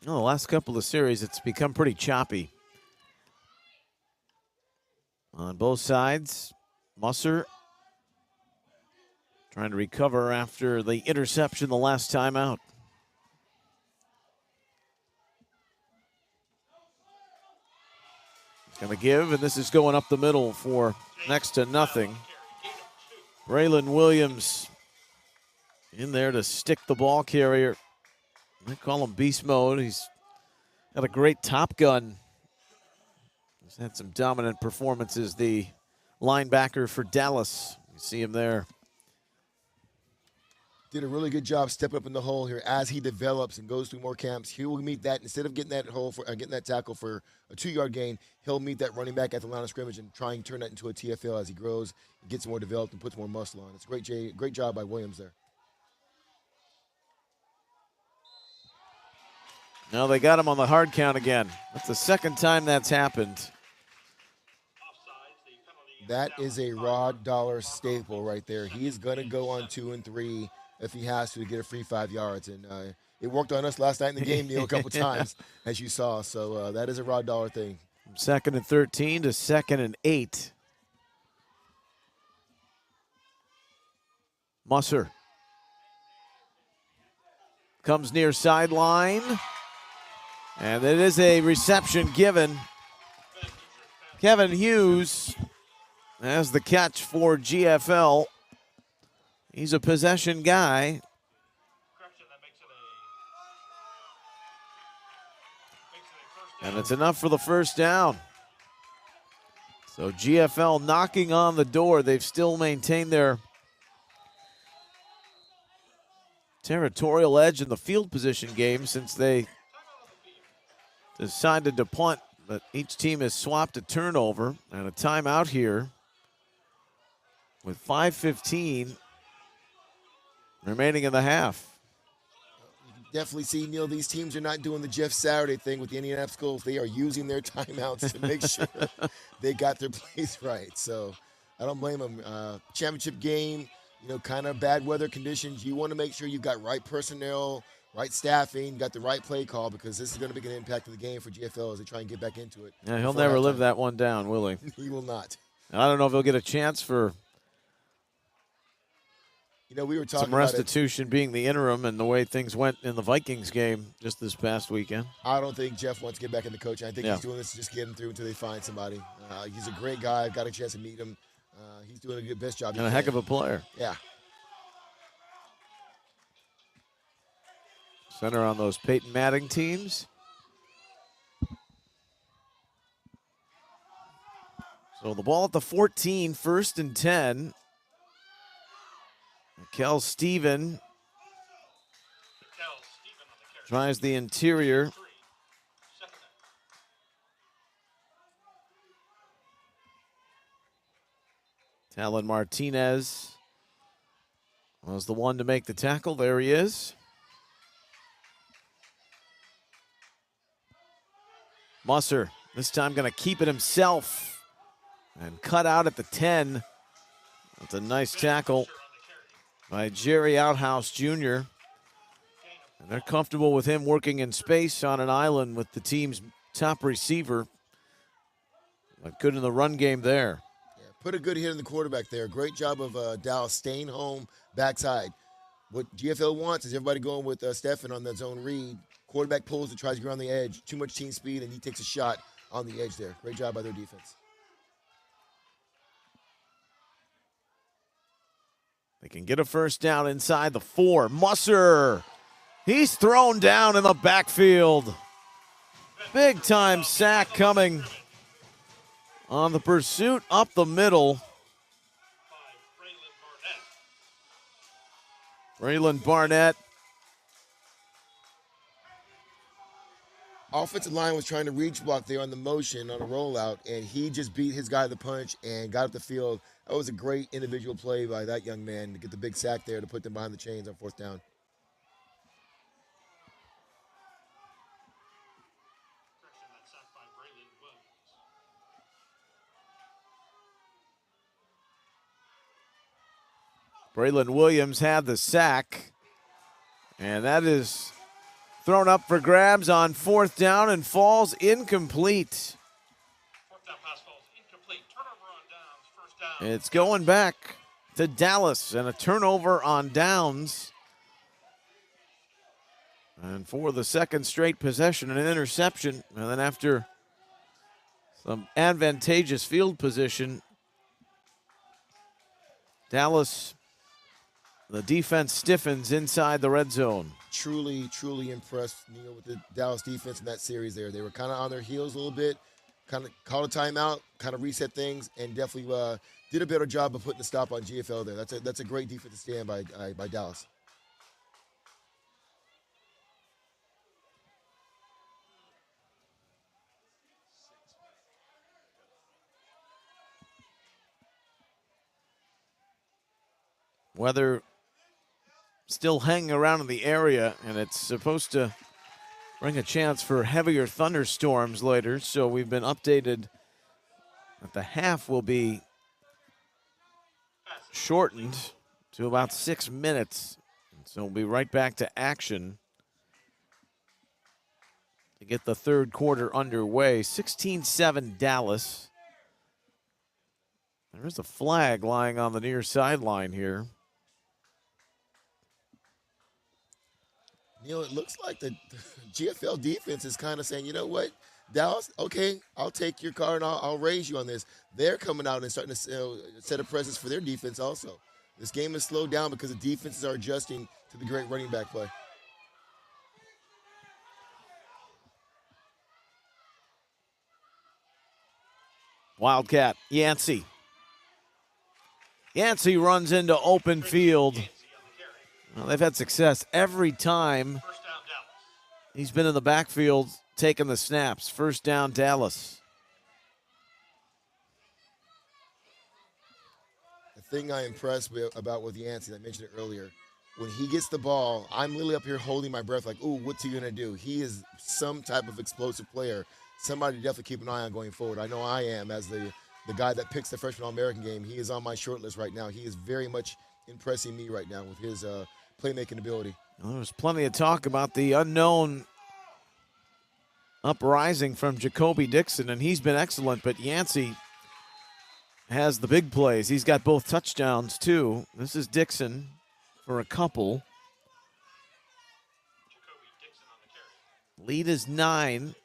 Well, the last couple of series, it's become pretty choppy. On both sides, Musser trying to recover after the interception the last time out. Going to give, and this is going up the middle for next to nothing. Braylon Williams in there to stick the ball carrier. They call him beast mode. He's got a great Top Gun. He's had some dominant performances, the linebacker for Dallas. You see him there. Did a really good job stepping up in the hole here as he develops and goes through more camps. He will meet that instead of getting that hole for getting that tackle for a 2-yard gain. He'll meet that running back at the line of scrimmage and try and turn that into a TFL as he grows, and gets more developed, and puts more muscle on. It's a great job by Williams there. Now they got him on the hard count again. That's the second time that's happened. That is a Rod Dollar staple right there. He is going to go on 2 and 3 if he has to get a free 5 yards. And it worked on us last night in the game, Neil, a couple times, as you saw. So that is a Rod Dollar thing. From 2nd and 13 to 2nd and 8. Musser comes near sideline. And it is a reception given. Kevin Hughes has the catch for GFL. He's a possession guy. And it's enough for the first down. So GFL knocking on the door. They've still maintained their territorial edge in the field position game since they decided to punt, but each team has swapped a turnover and a timeout here with 5:15 remaining in the half. You can definitely see, Neil, these teams are not doing the Jeff Saturday thing with the Indianapolis Colts. They are using their timeouts to make sure they got their plays right. So I don't blame them. Championship game, kind of bad weather conditions. You want to make sure you've got right personnel, right staffing, got the right play call, because this is going to make an impact in the game for GFL as they try and get back into it. Yeah, he'll never live that one down, will he? He will not. I don't know if he'll get a chance for we were talking some restitution being the interim and the way things went in the Vikings game just this past weekend. I don't think Jeff wants to get back into coaching. I think he's doing this to just get him through until they find somebody. He's a great guy. I've got a chance to meet him. He's doing a good best job. And a heck of a player. Yeah. Center on those Peyton Manning teams. So the ball at the 14, 1st and 10. Kel Steven tries the interior. Talon Martinez was the one to make the tackle. There he is. Musser, this time going to keep it himself and cut out at the 10. That's a nice tackle by Jerry Outhouse Jr. And they're comfortable with him working in space on an island with the team's top receiver. But good in the run game there. Yeah, put a good hit on the quarterback there. Great job of Dallas staying home backside. What GFL wants is everybody going with Stephen on that zone read. Quarterback pulls and tries to get on the edge. Too much team speed, and he takes a shot on the edge there. Great job by their defense. They can get a first down inside the 4. Musser, he's thrown down in the backfield. Big time sack coming on the pursuit up the middle. Braylon Barnett offensive line was trying to reach block there on the motion on a rollout, and he just beat his guy to the punch and got up the field. That was a great individual play by that young man to get the big sack there to put them behind the chains on 4th down. Braylon Williams had the sack, and that is thrown up for grabs on 4th down and falls incomplete. 4th down pass falls incomplete. Turnover on downs. 1st down. It's going back to Dallas and a turnover on downs. And for the second straight possession, an interception. And then after some advantageous field position, Dallas, the defense stiffens inside the red zone. Truly, truly impressed, Neil, with the Dallas defense in that series there. They were kind of on their heels a little bit, kind of called a timeout, kind of reset things, and definitely did a better job of putting a stop on GFL there. That's a great defensive stand by Dallas. Weather still hanging around in the area, and it's supposed to bring a chance for heavier thunderstorms later, so we've been updated that the half will be shortened to about 6 minutes. So we'll be right back to action to get the third quarter underway. 16-7 Dallas. There's a flag lying on the near sideline here. Neil, it looks like the GFL defense is kind of saying, you know what, Dallas, okay, I'll take your car and I'll raise you on this. They're coming out and starting to set a presence for their defense also. This game is slowed down because the defenses are adjusting to the great running back play. Wildcat, Yancey. Yancey runs into open field. Well, they've had success every time he's been in the backfield taking the snaps. 1st down, Dallas. The thing I'm impressed about with Yancey, I mentioned it earlier, when he gets the ball, I'm literally up here holding my breath like, ooh, what's he going to do? He is some type of explosive player. Somebody to definitely keep an eye on going forward. I know I am as the guy that picks the freshman All-American game. He is on my short list right now. He is very much impressing me right now with his playmaking ability. Well, there's plenty of talk about the unknown uprising from Jacoby Dixon, and he's been excellent, but Yancey has the big plays. He's got both touchdowns, too. This is Dixon for a couple. Lead is 9.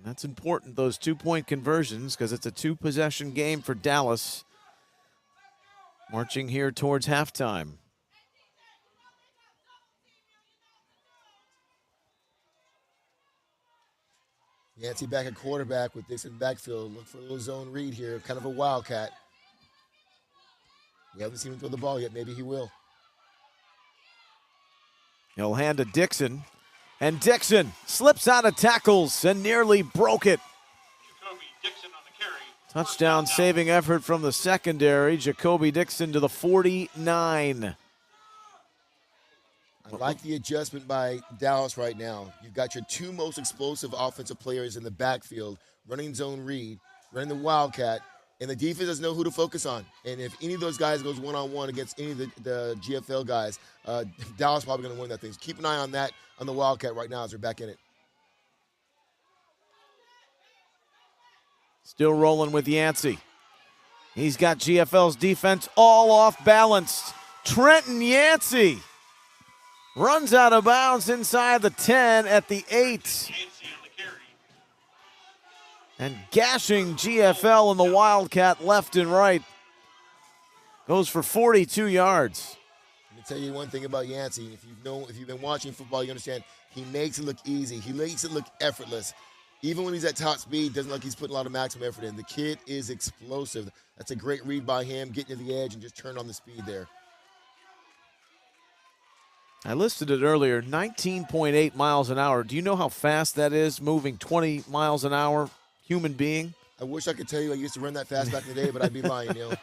That's important, those 2-point conversions, because it's a 2-possession game for Dallas. Marching here towards halftime. Yancey back at quarterback with Dixon backfield. Look for a little zone read here, kind of a wildcat. We haven't seen him throw the ball yet. Maybe he will. He'll hand to Dixon. And Dixon slips out of tackles and nearly broke it. Jacoby Dixon on the carry. Touchdown saving effort from the secondary. Jacoby Dixon to the 49. I like the adjustment by Dallas right now. You've got your 2 most explosive offensive players in the backfield, running zone read, running the wildcat, and the defense doesn't know who to focus on. And if any of those guys goes one-on-one against any of the GFL guys, Dallas probably going to win that thing. So keep an eye on that on the wildcat right now as they're back in it. Still rolling with Yancey. He's got GFL's defense all off balance. Trenton Yancey runs out of bounds inside the 10 at the 8. And gashing GFL in the Wildcat left and right. Goes for 42 yards. Let me tell you one thing about Yancey. If you've been watching football, you understand he makes it look easy. He makes it look effortless. Even when he's at top speed, doesn't look like he's putting a lot of maximum effort in. The kid is explosive. That's a great read by him, getting to the edge and just turn on the speed there. I listed it earlier, 19.8 miles an hour. Do you know how fast that is, moving 20 miles an hour, human being? I wish I could tell you I used to run that fast back in the day, but I'd be lying, Neil.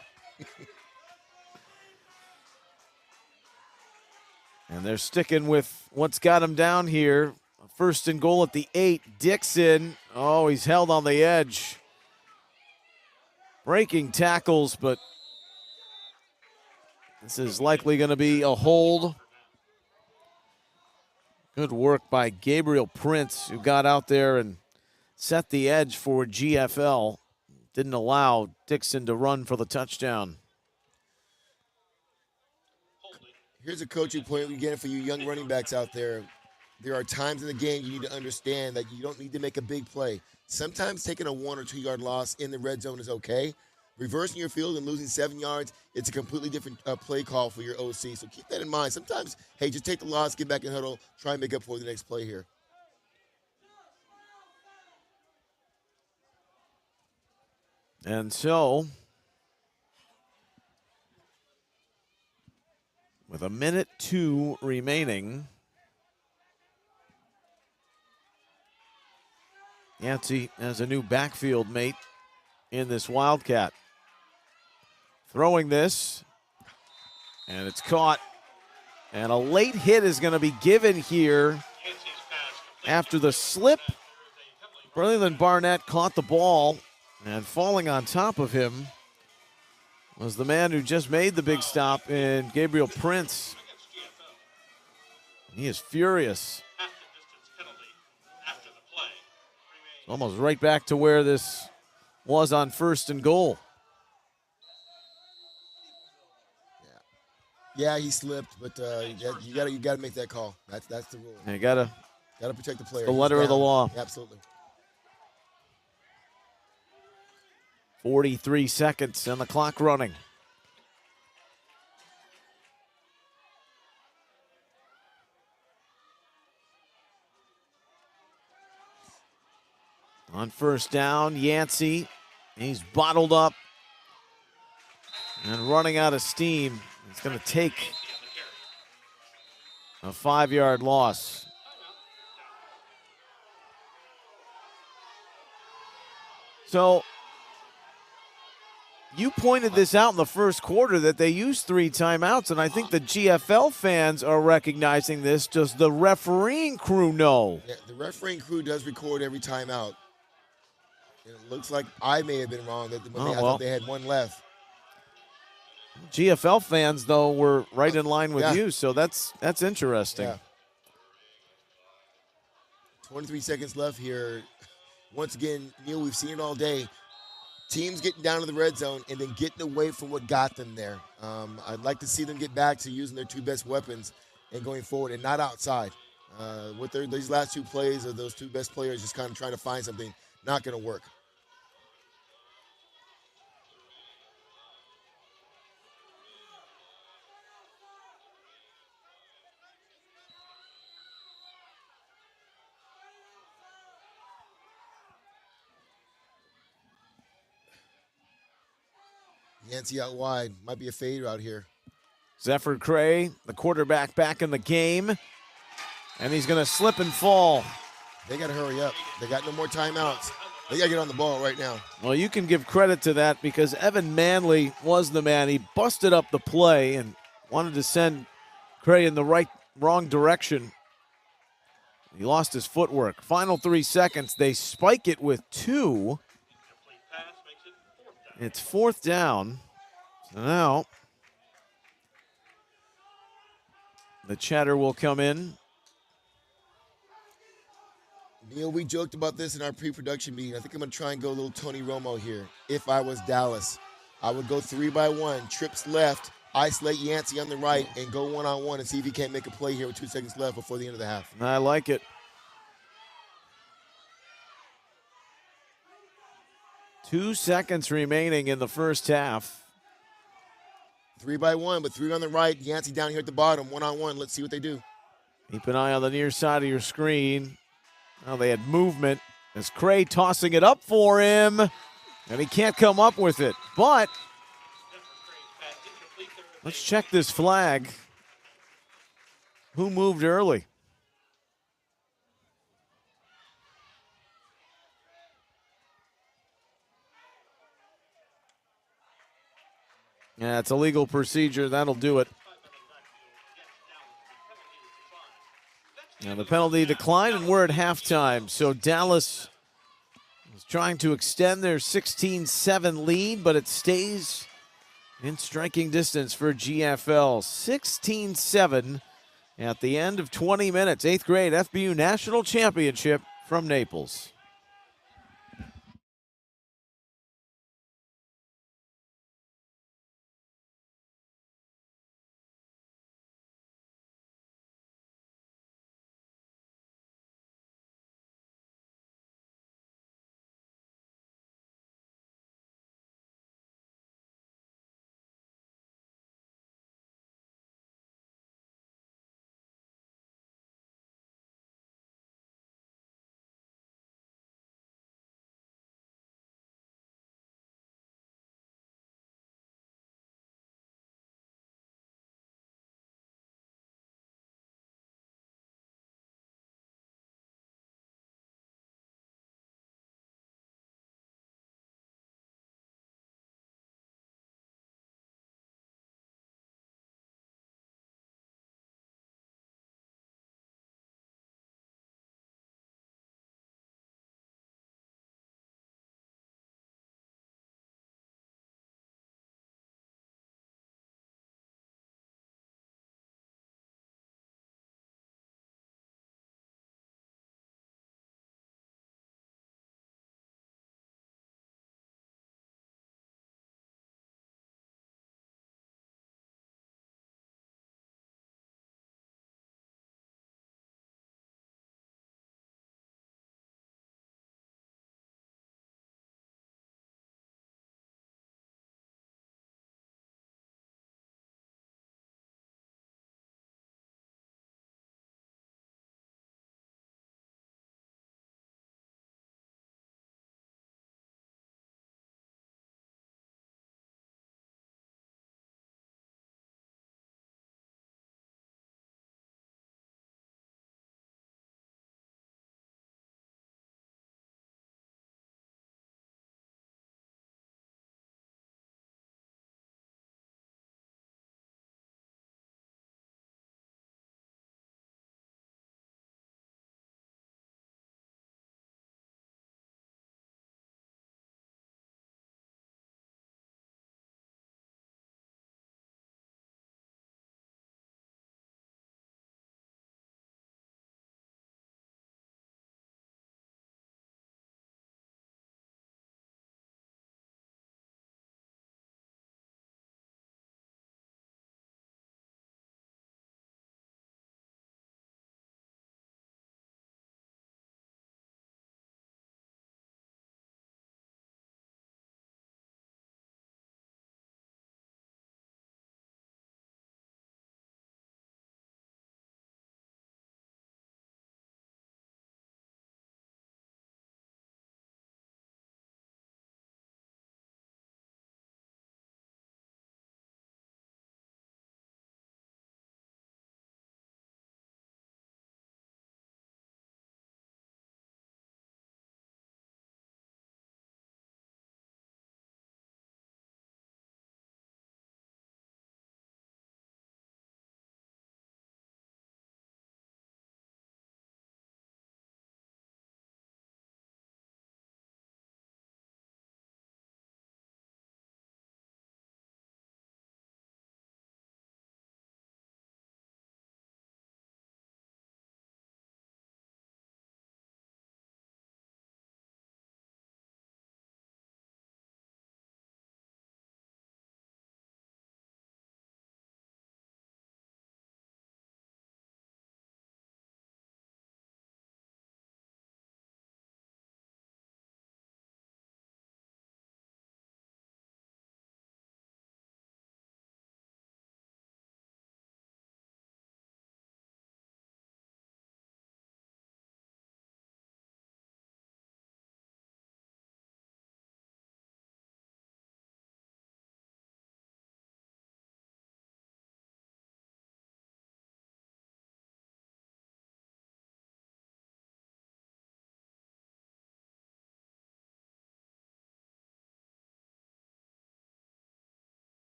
And they're sticking with what's got him down here. First and goal at the 8. Dixon, oh, he's held on the edge. Breaking tackles, but this is likely going to be a hold. Good work by Gabriel Prince, who got out there and set the edge for GFL. Didn't allow Dixon to run for the touchdown. Here's a coaching point we get for you young running backs out there. There are times in the game you need to understand that you don't need to make a big play. Sometimes taking a 1 or 2 yard loss in the red zone is okay. Reversing your field and losing 7 yards, it's a completely different play call for your OC. So keep that in mind. Sometimes, hey, just take the loss, get back in huddle, try and make up for the next play here. And so, with 1:02 remaining, Yancey has a new backfield mate in this Wildcat. Throwing this, and it's caught. And a late hit is going to be given here after the slip. Braylon Barnett caught the ball, and falling on top of him was the man who just made the big stop in Gabriel Prince. He is furious. Almost right back to where this was on first and goal. Yeah, he slipped, but you got to make that call. That's the rule. You gotta protect the player. The letter of the law. Absolutely. 43 seconds and the clock running. On first down, Yancey, he's bottled up and running out of steam. It's going to take a 5-yard loss. So you pointed this out in the first quarter that they used 3 timeouts, and I think the GFL fans are recognizing this. Does the refereeing crew know? Yeah, the refereeing crew does record every timeout. And it looks like I may have been wrong that I thought they had 1 left. GFL fans, though, were right in line with you, so that's interesting. Yeah. 23 seconds left here. Once again, Neil, we've seen it all day. Teams getting down to the red zone and then getting away from what got them there. I'd like to see them get back to using their 2 best weapons and going forward and not outside. With these last 2 plays of those 2 best players just kind of trying to find something, not going to work. Yancey out wide. Might be a fade route here. Zephyr Cray, the quarterback, back in the game. And he's going to slip and fall. They got to hurry up. They got no more timeouts. They got to get on the ball right now. Well, you can give credit to that because Evan Manley was the man. He busted up the play and wanted to send Cray in the wrong direction. He lost his footwork. Final 3 seconds. They spike it with 2. It's 4th down. So now the chatter will come in. Neil, we joked about this in our pre-production meeting. I think I'm going to try and go a little Tony Romo here. If I was Dallas, I would go 3 by 1, trips left, isolate Yancey on the right, and go 1-on-1 and see if he can't make a play here with 2 seconds left before the end of the half. I like it. 2 seconds remaining in the first half. 3 by 1, but 3 on the right. Yancey down here at the bottom, 1-on-1. Let's see what they do. Keep an eye on the near side of your screen. Now they had movement as Cray tossing it up for him, and he can't come up with it. But let's check this flag. Who moved early? Yeah, it's a legal procedure. That'll do it. Now the penalty declined, and we're at halftime. So Dallas is trying to extend their 16-7 lead, but it stays in striking distance for GFL. 16-7 at the end of 20 minutes. 8th grade FBU National Championship from Naples.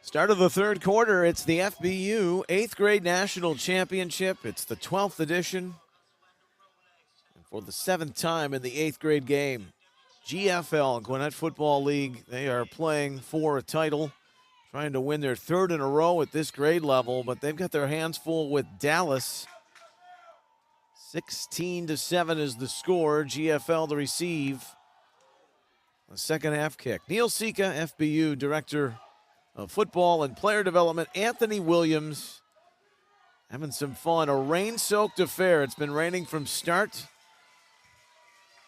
Start of the third quarter. It's the FBU 8th grade national championship. It's the 12th edition. And for the 7th time in the 8th grade game, GFL, Gwinnett Football League, they are playing for a title, trying to win their 3rd in a row at this grade level, but they've got their hands full with Dallas. 16-7 is the score. GFL to receive a second half kick. Neil Sika, FBU Director of Football and Player Development. Anthony Williams having some fun. A rain-soaked affair. It's been raining from start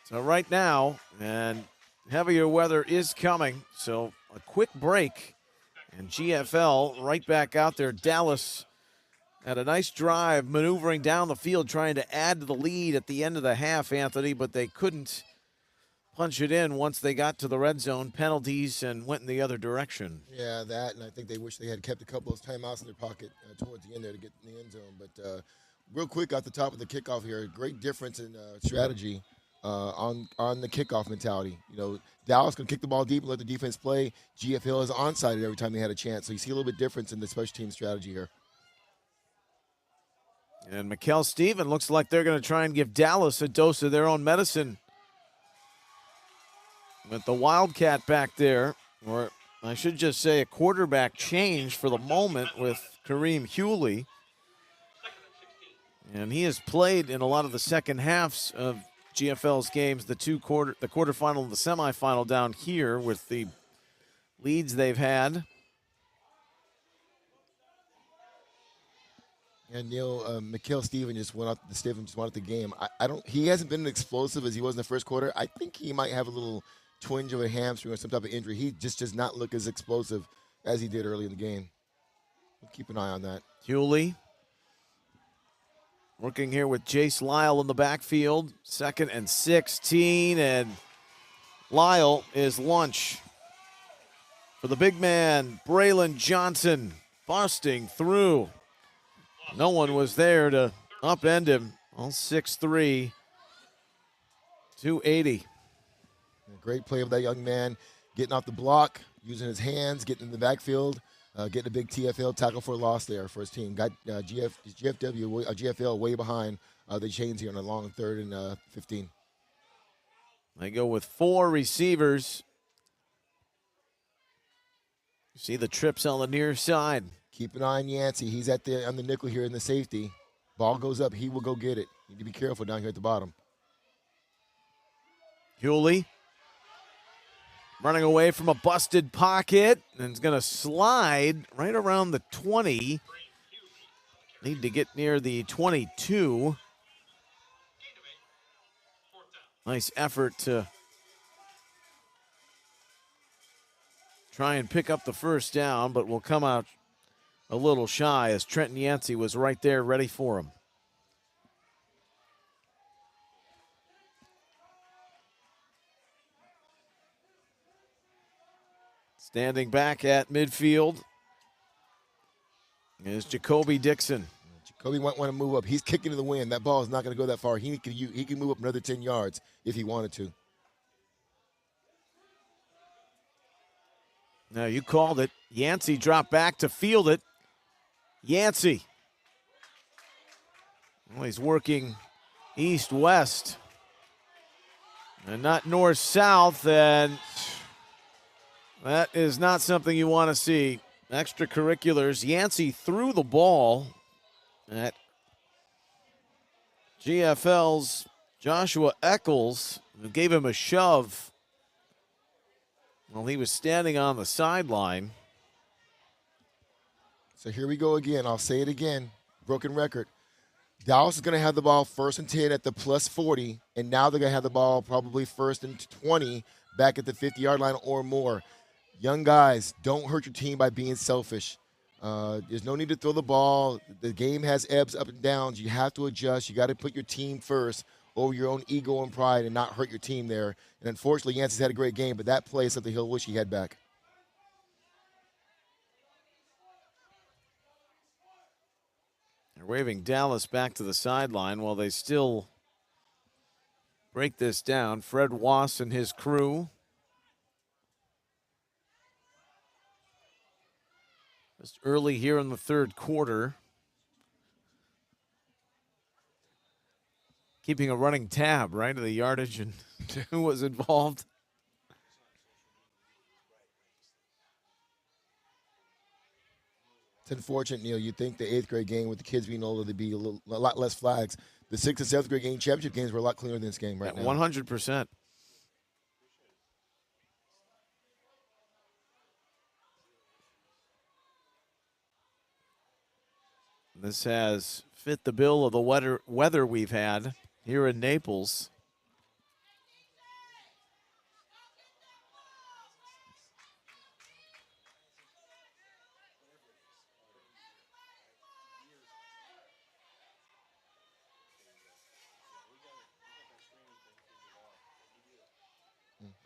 to right now, and heavier weather is coming. So a quick break, and GFL right back out there. Dallas had a nice drive, maneuvering down the field, trying to add to the lead at the end of the half, Anthony, but they couldn't punch it in once they got to the red zone. Penalties and went in the other direction. Yeah, that, and I think they wish they had kept a couple of timeouts in their pocket towards the end there to get in the end zone. But real quick, at the top of the kickoff here, great difference in strategy on the kickoff mentality. You know, Dallas can kick the ball deep and let the defense play. GFL is onside every time they had a chance. So you see a little bit difference in the special team strategy here. And Mikkel Steven looks like they're going to try and give Dallas a dose of their own medicine. With the Wildcat back there, or I should just say a quarterback change for the moment with Kareem Hewley. And he has played in a lot of the second halves of GFL's games, the quarterfinal and the semifinal down here with the leads they've had. And Neil, Mikkel Steven just went out the game. He hasn't been as explosive as he was in the first quarter. I think he might have a little twinge of a hamstring or some type of injury. He just does not look as explosive as he did early in the game. We'll keep an eye on that. Hewley working here with Jace Lyle in the backfield. 2nd and 16, and Lyle is lunch for the big man, Braylon Johnson, busting through. No one was there to upend him. All 6'3", 280. Great play of that young man, getting off the block, using his hands, getting in the backfield, getting a big TFL tackle for a loss there for his team. Got GFL way behind the chains here on a long 3rd and 15. They go with 4 receivers. You see the trips on the near side. Keep an eye on Yancey. He's on the nickel here in the safety. Ball goes up, he will go get it. You need to be careful down here at the bottom. Hewley running away from a busted pocket, and is going to slide right around the 20. Need to get near the 22. Nice effort to try and pick up the first down, but will come out a little shy as Trenton Yancey was right there ready for him. Standing back at midfield is Jacoby Dixon. Jacoby might want to move up. He's kicking to the wind. That ball is not going to go that far. He can move up another 10 yards if he wanted to. Now you called it. Yancey dropped back to field it. Yancey. Well, he's working east-west and not north-south, and that is not something you want to see. Extracurriculars. Yancey threw the ball at GFL's Joshua Eccles, who gave him a shove while he was standing on the sideline. So here we go again. I'll say it again. Broken record. Dallas is going to have the ball 1st and 10 at the plus 40, and now they're going to have the ball probably 1st and 20 back at the 50-yard line or more. Young guys, don't hurt your team by being selfish. There's no need to throw the ball. The game has ebbs, up and downs. You have to adjust. You got to put your team first over your own ego and pride and not hurt your team there. And unfortunately, Yancey's had a great game, but that play is something he'll wish he had back. They're waving Dallas back to the sideline while they still break this down. Fred Wass and his crew. Just early here in the third quarter. Keeping a running tab, right, of the yardage and who was involved. It's unfortunate, Neil. You'd think the 8th grade game with the kids being older, there'd be a lot less flags. The 6th and 7th grade game championship games were a lot cleaner than this game right now. 100%. This has fit the bill of the weather we've had here in Naples.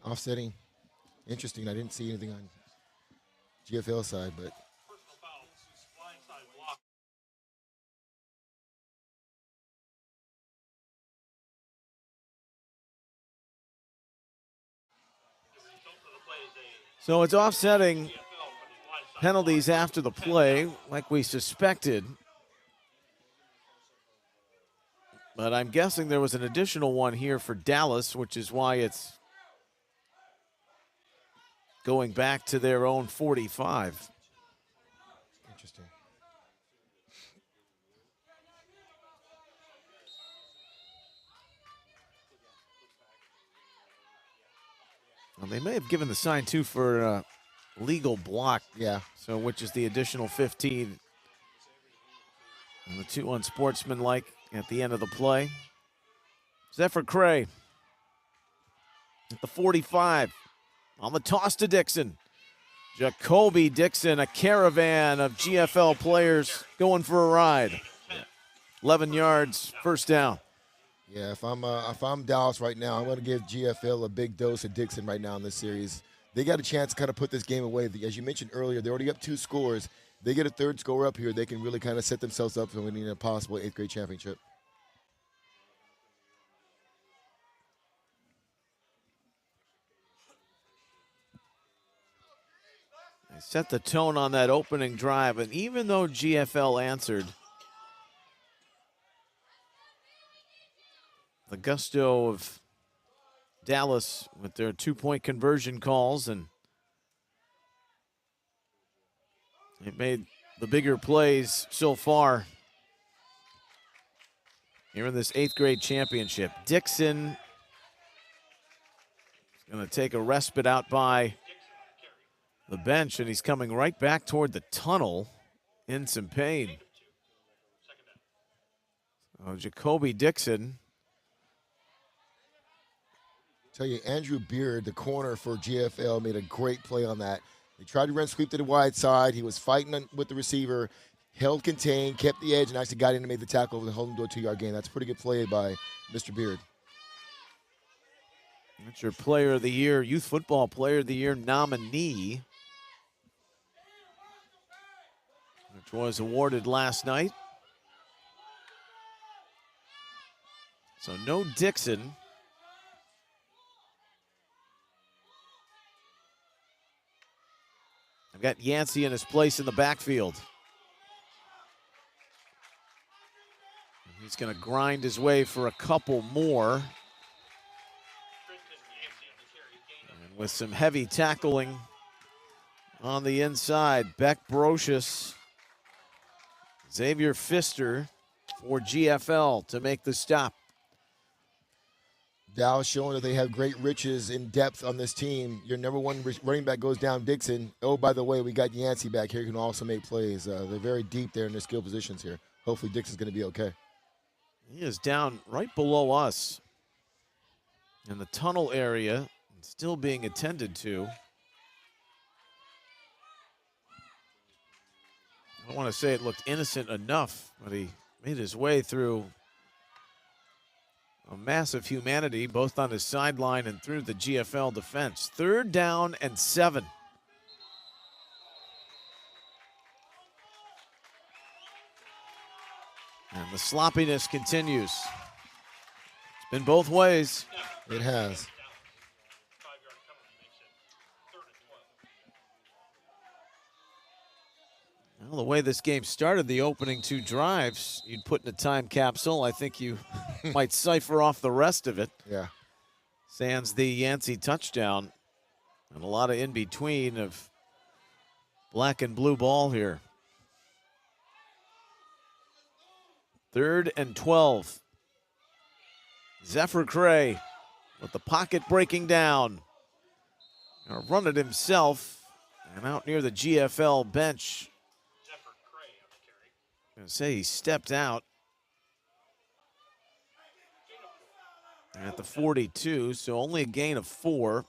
Offsetting. Interesting. I didn't see anything on GFL side, but so it's offsetting penalties after the play, like we suspected. But I'm guessing there was an additional one here for Dallas, which is why it's going back to their own 45. interesting. Well, they may have given the sign, too, for legal block. Yeah. So, which is the additional 15. And the 2 unsportsmanlike at the end of the play. Zephyr Cray at the 45 on the toss to Dixon. Jacoby Dixon, a caravan of GFL players going for a ride. 11 yards, first down. Yeah, if I'm Dallas right now, I'm going to give GFL a big dose of Dixon right now in this series. They got a chance to kind of put this game away. As you mentioned earlier, they're already up 2 scores. They get a 3rd score up here, they can really kind of set themselves up for winning a possible 8th grade championship. They set the tone on that opening drive, and even though GFL answered, the gusto of Dallas with their 2-point conversion calls, and it made the bigger plays so far here in this 8th grade championship. Dixon is going to take a respite out by the bench, and he's coming right back toward the tunnel in some pain. Oh, Jacoby Dixon. Tell you, Andrew Beard, the corner for GFL, made a great play on that. They tried to run sweep to the wide side. He was fighting with the receiver, held contained, kept the edge, and actually got in and made the tackle and held him to a 2-yard gain. That's a pretty good play by Mr. Beard. That's your player of the year, youth football player of the year nominee, which was awarded last night. So no Dixon. I've got Yancey in his place in the backfield. He's going to grind his way for a couple more. And with some heavy tackling on the inside, Beck Brocious, Xavier Pfister for GFL to make the stop. Dallas showing that they have great riches in depth on this team. Your number 1 running back goes down, Dixon. Oh, by the way, we got Yancey back here who can also make plays. They're very deep there in their skill positions here. Hopefully Dixon's going to be okay. He is down right below us in the tunnel area, still being attended to. I don't want to say it looked innocent enough, but he made his way through a massive humanity, both on his sideline and through the GFL defense. 3rd down and 7. And the sloppiness continues. It's been both ways. It has. Well, the way this game started, the opening 2 drives, you'd put in a time capsule. I think you might cipher off the rest of it. Yeah. Sans the Yancey touchdown. And a lot of in between of black and blue ball here. 3rd and 12. Zephyr Cray with the pocket breaking down. Gonna run it himself. And out near the GFL bench. I'm gonna say he stepped out at the 42, so only a gain of 4.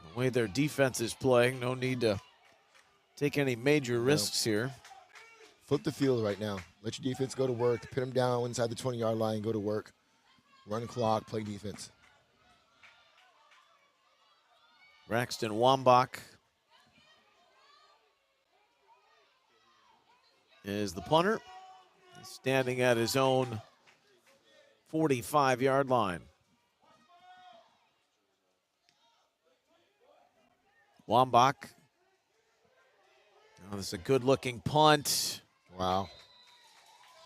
The way their defense is playing, no need to take any major risks here. Flip the field right now. Let your defense go to work. Pin them down inside the 20-yard line, go to work. Run clock, play defense. Braxton Wambach is the punter. He's standing at his own 45-yard line. Wambach. Oh, this is a good-looking punt. Wow.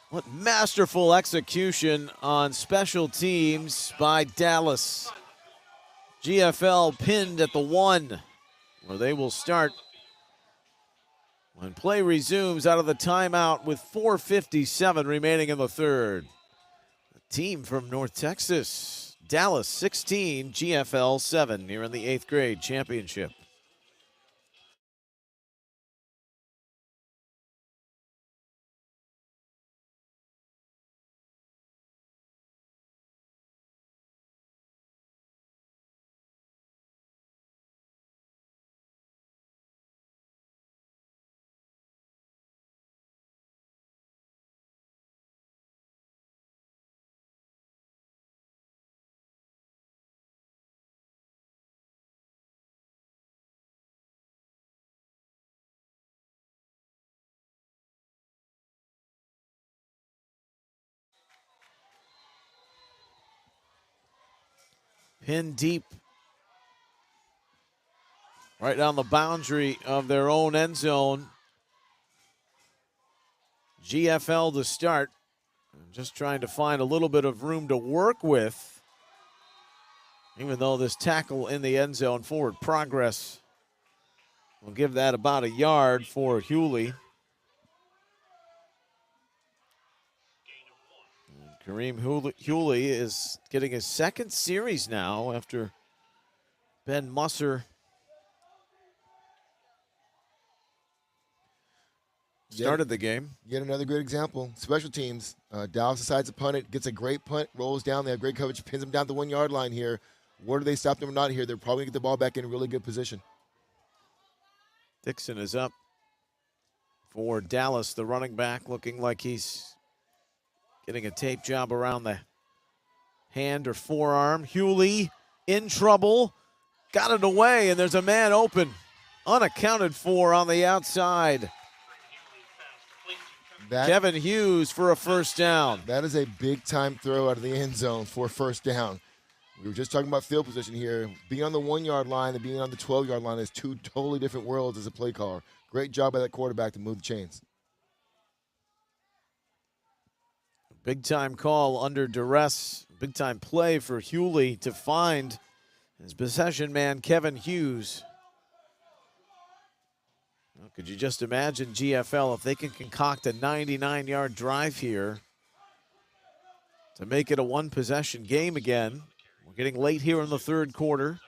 What masterful execution on special teams by Dallas. GFL pinned at the 1, where they will start when play resumes out of the timeout with 4:57 remaining in the 3rd. A team from North Texas, Dallas 16, GFL 7 here in the 8th grade championship. Pinned deep right down the boundary of their own end zone. GFL to start. Just trying to find a little bit of room to work with. Even though this tackle in the end zone, forward progress will give that about a yard for Hewley. Kareem Hewley is getting his 2nd series now after Ben Musser started the game. Yet another good example. Special teams. Dallas decides to punt it, gets a great punt, rolls down. They have great coverage, pins them down the 1-yard line here. Where do they stop them or not here? They're probably going to get the ball back in a really good position. Dixon is up for Dallas, the running back, looking like he's getting a tape job around the hand or forearm. Hewley in trouble. Got it away, and there's a man open. Unaccounted for on the outside. Kevin Hughes for a 1st down. That is a big-time throw out of the end zone for a 1st down. We were just talking about field position here. Being on the 1-yard line and being on the 12-yard line is 2 totally different worlds as a play caller. Great job by that quarterback to move the chains. Big-time call under duress. Big-time play for Hewley to find his possession man, Kevin Hughes. Well, could you just imagine GFL if they can concoct a 99-yard drive here to make it a 1-possession game again? We're getting late here in the 3rd quarter.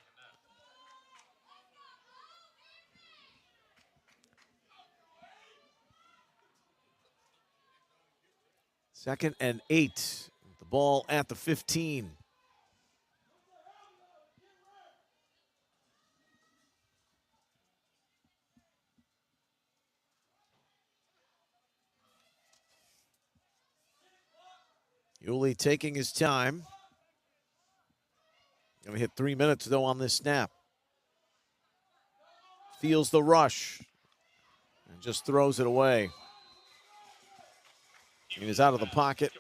Second and 8. The ball at the 15. Hewley taking his time. Going to hit 3 minutes, though, on this snap. Feels the rush and just throws it away. He is out of the pocket.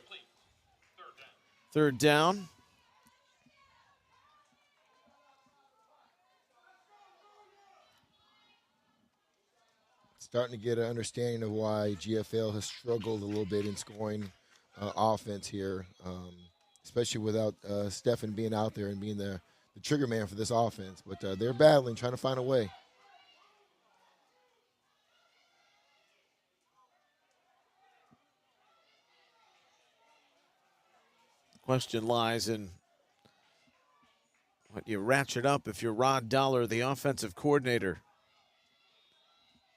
3rd down. starting to get an understanding of why GFL has struggled a little bit in scoring offense here, especially without Stephen being out there and being the trigger man for this offense. But they're battling, trying to find a way. Question lies in what you ratchet up if you're Rod Dollar, the offensive coordinator.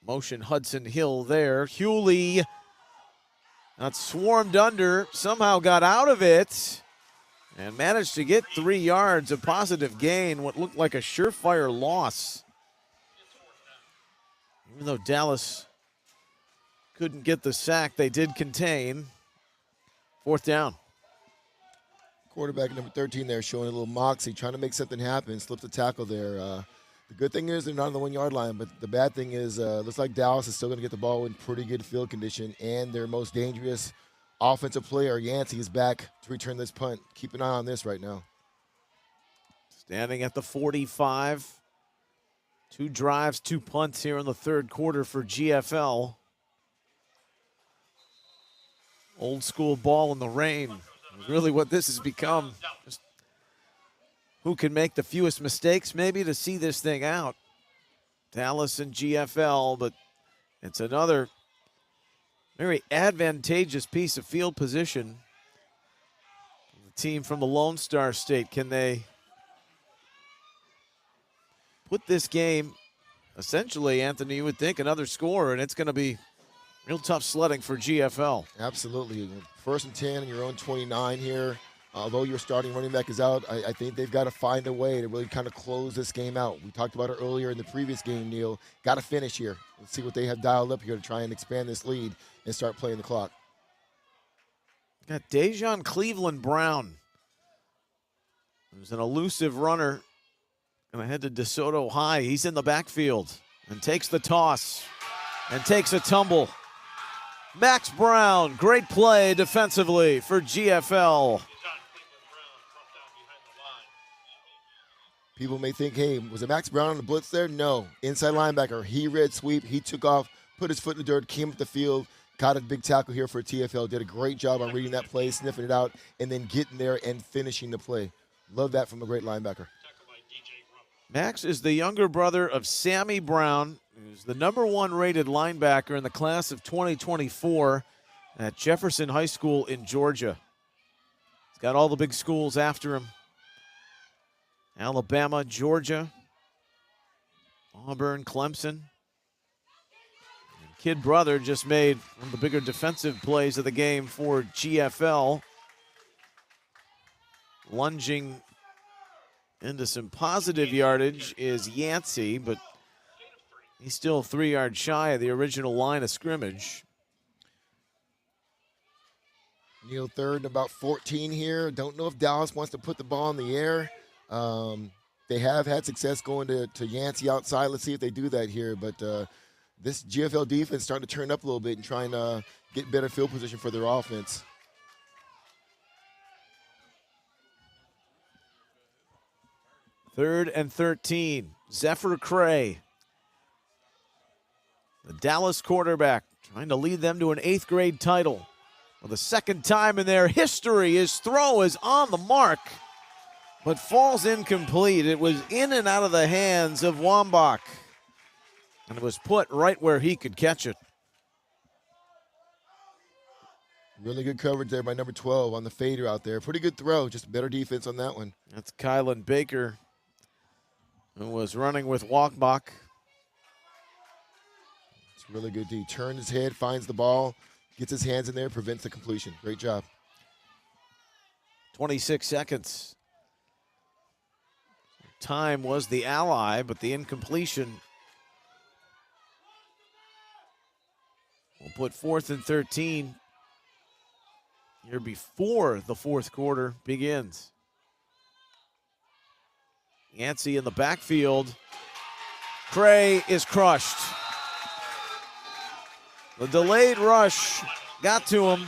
Motion Hudson Hill there. Hewley got swarmed under, somehow got out of it, and managed to get 3 yards, a positive gain, what looked like a surefire loss. Even though Dallas couldn't get the sack, they did contain. 4th down. Quarterback number 13 there showing a little moxie, trying to make something happen, slipped a tackle there. The good thing is they're not on the 1 yard line, but the bad thing is looks like Dallas is still going to get the ball in pretty good field condition, and their most dangerous offensive player, Yancey, is back to return this punt. Keep an eye on this right now. Standing at the 45. 2 drives, 2 punts here in the 3rd quarter for GFL. Old school ball in the rain is really what this has become. Just who can make the fewest mistakes maybe to see this thing out. Dallas and GFL, but it's another very advantageous piece of field position. The team from the Lone Star State, can they put this game, essentially, Anthony, you would think another score, and it's going to be real tough sledding for GFL. Absolutely. 1st and 10 on your own 29 here. Although your starting running back is out, I think they've got to find a way to really kind of close this game out. We talked about it earlier in the previous game, Neil. Got to finish here. Let's see what they have dialed up here to try and expand this lead and start playing the clock. Got Dejon Cleveland Brown, who's an elusive runner. Going to head to DeSoto High. He's in the backfield and takes the toss and takes a tumble. Max Brown, great play defensively for GFL. People may think, hey, was it Max Brown on the blitz there? No. Inside linebacker. He read sweep. He took off, put his foot in the dirt, came up the field, got a big tackle here for TFL. Did a great job on reading that play, sniffing it out, and then getting there and finishing the play. Love that from a great linebacker. Max is the younger brother of Sammy Brown, who's the #1 rated linebacker in the class of 2024 at Jefferson High School in Georgia. He's got all the big schools after him. Alabama, Georgia, Auburn, Clemson. And kid brother just made one of the bigger defensive plays of the game for GFL. Lunging into some positive yardage is Yancey, but he's still 3 yards shy of the original line of scrimmage. Neil, 3rd and about 14 here. Don't know if Dallas wants to put the ball in the air. They have had success going to Yancey outside. Let's see if they do that here. But this GFL defense starting to turn up a little bit and trying to get better field position for their offense. Third and 13. Zephyr Cray, the Dallas quarterback, trying to lead them to an 8th grade title. For the 2nd time in their history, his throw is on the mark, but falls incomplete. It was in and out of the hands of Wambach, and it was put right where he could catch it. Really good coverage there by number 12 on the fader out there. Pretty good throw, just better defense on that one. That's Kylan Baker, who was running with Wambach. It's really good. He turns his head, finds the ball, gets his hands in there, prevents the completion. Great job. 26 seconds. Time was the ally, but the incompletion will put 4th and 13 here before the 4th quarter begins. Yancey in the backfield. Cray is crushed. The delayed rush got to him.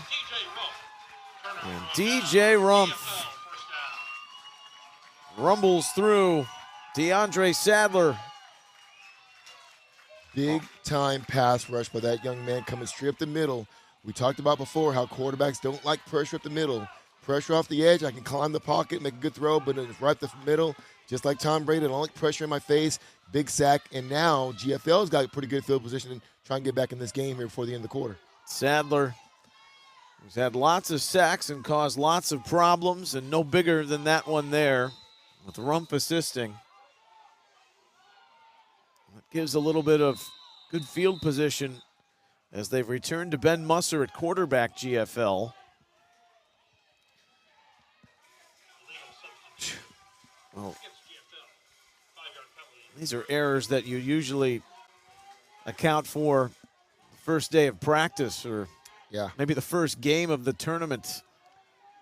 And DJ Rumpf rumbles through. DeAndre Sadler Big time pass rush by that young man coming straight up the middle. We talked about before how quarterbacks don't like pressure up the middle. Pressure off the edge, I can climb the pocket, make a good throw, but it's right up the middle, just like Tom Brady. I don't like pressure in my face, big sack, and now GFL's got a pretty good field position and trying to get back in this game here before the end of the quarter. Sadler, who's had lots of sacks and caused lots of problems, and no bigger than that one there, with Rumpf assisting. That gives a little bit of good field position as they've returned to Ben Musser at quarterback, GFL. Well, these are errors that you usually account for the first day of practice or maybe the first game of the tournament.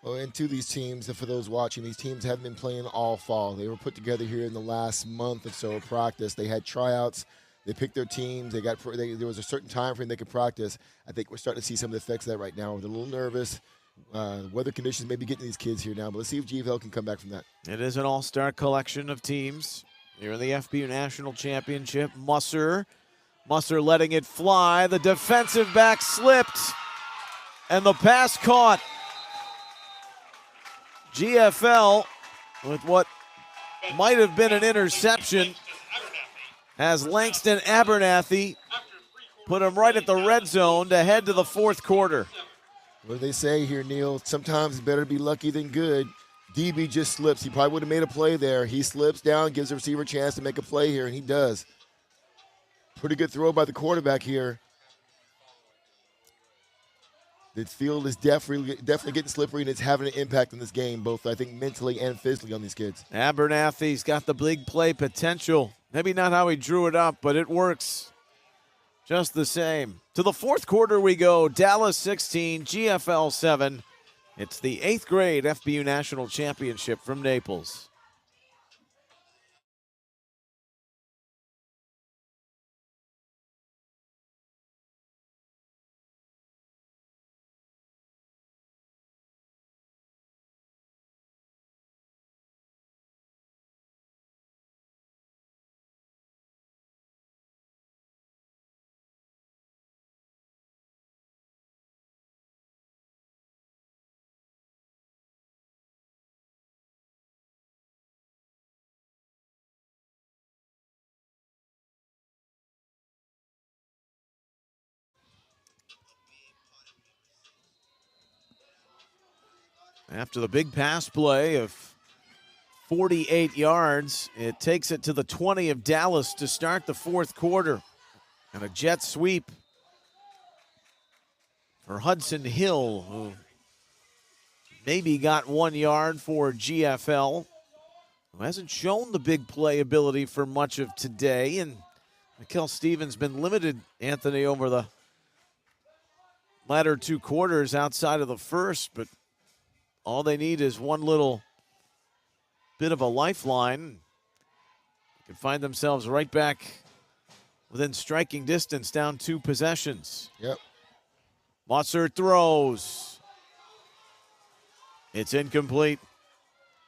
Well, and to these teams, and for those watching, these teams haven't been playing all fall. They were put together here in the last month or so of practice. They had tryouts. They picked their teams. There was a certain time frame they could practice. I think we're starting to see some of the effects of that right now. They're a little nervous. Weather conditions may be getting these kids here now, but let's see if GFL can come back from that. It is an all-star collection of teams here in the FBU National Championship. Musser letting it fly. The defensive back slipped, and the pass caught. GFL, with what might have been an interception, has Langston Abernathy put him right at the red zone to head to the fourth quarter. What do they say here, Neil? Sometimes it's better to be lucky than good. DB just slips. He probably would have made a play there. He slips down, gives the receiver a chance to make a play here, and he does. Pretty good throw by the quarterback here. The field is definitely getting slippery, and it's having an impact on this game, both, I think, mentally and physically on these kids. Abernathy's got the big play potential. Maybe not how he drew it up, but it works just the same. To the fourth quarter we go. Dallas 16, GFL 7. It's the 8th grade FBU National Championship from Naples. After the big pass play of 48 yards, it takes it to the 20 of Dallas to start the fourth quarter. And a jet sweep for Hudson Hill, who maybe got 1 yard for GFL, who hasn't shown the big play ability for much of today. And Mikel Stevens been limited, Anthony, over the latter two quarters outside of the first, but all they need is one little bit of a lifeline. They can find themselves right back within striking distance, down 2 possessions. Yep. Musser throws. It's incomplete.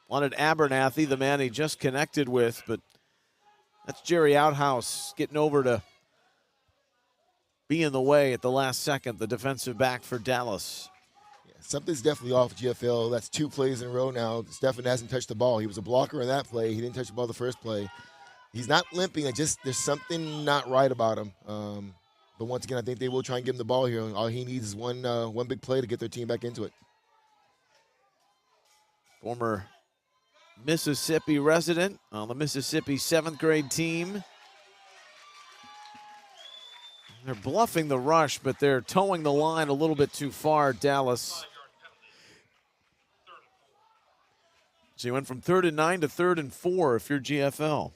Wanted Abernathy, the man he just connected with, but that's Jerry Outhouse getting over to be in the way at the last second, the defensive back for Dallas. Something's definitely off GFL. That's 2 plays in a row now. Stephan hasn't touched the ball. He was a blocker in that play. He didn't touch the ball the first play. He's not limping. There's something not right about him. But once again, I think they will try and give him the ball here. All he needs is one big play to get their team back into it. Former Mississippi resident on the Mississippi 7th grade team. They're bluffing the rush, but they're towing the line a little bit too far, Dallas. So you went from 3rd and 9 to 3rd and 4 if you're GFL.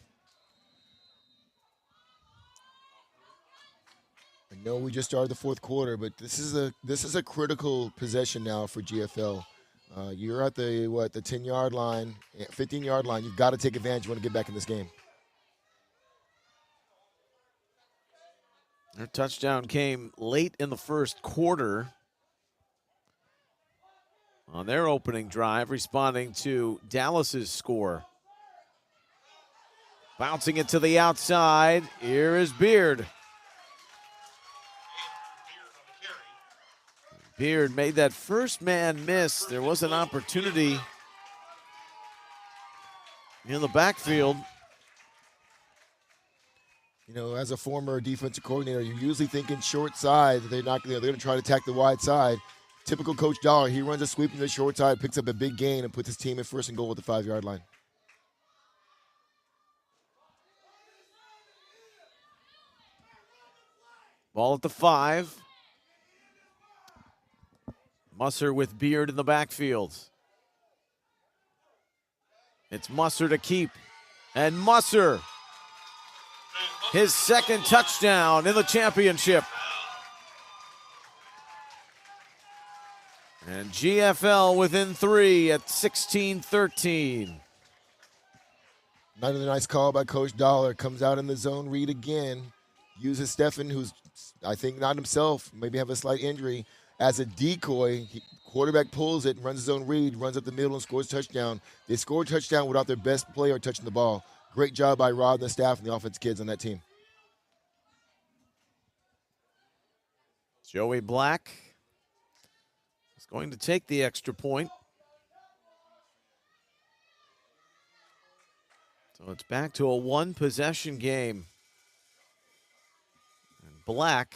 I know we just started the fourth quarter, but this is a critical possession now for GFL. You're at the 10-yard line, 15-yard line. You've got to take advantage. You want to get back in this game. Their touchdown came late in the first quarter on their opening drive, responding to Dallas's score. Bouncing it to the outside. Here is Beard. Beard made that first man miss. There was an opportunity in the backfield. You know, as a former defensive coordinator, you're usually thinking short side. They're not. They're going to try to attack the wide side. Typical Coach Dollar. He runs a sweep from the short side, picks up a big gain, and puts his team in first and goal at the 5-yard line. Ball at the 5. Musser with Beard in the backfield. It's Musser to keep. And Musser, his second touchdown in the championship. And GFL within 3 at 16-13. Another nice call by Coach Dollar. Comes out in the zone read again. Uses Stephen, who's, I think, not himself, maybe have a slight injury, as a decoy. Quarterback pulls it, runs his own read, runs up the middle, and scores a touchdown. They scored a touchdown without their best player touching the ball. Great job by Rod and the staff and the offense kids on that team. Joey Black is going to take the extra point. So it's back to a one-possession game. And Black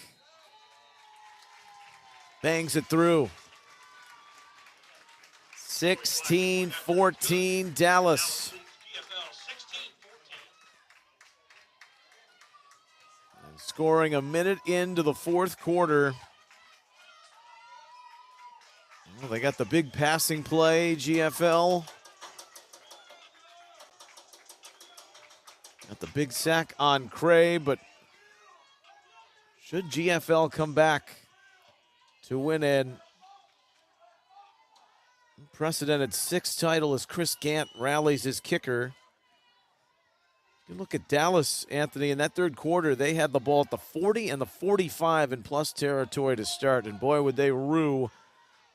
bangs it through. 16-14 Dallas. And scoring a minute into the fourth quarter. Well, they got the big passing play, GFL. Got the big sack on Cray, but should GFL come back to win an unprecedented 6th title as Chris Gant rallies his kicker. You look at Dallas, Anthony, in that third quarter, they had the ball at the 40 and the 45 in plus territory to start, and boy, would they rue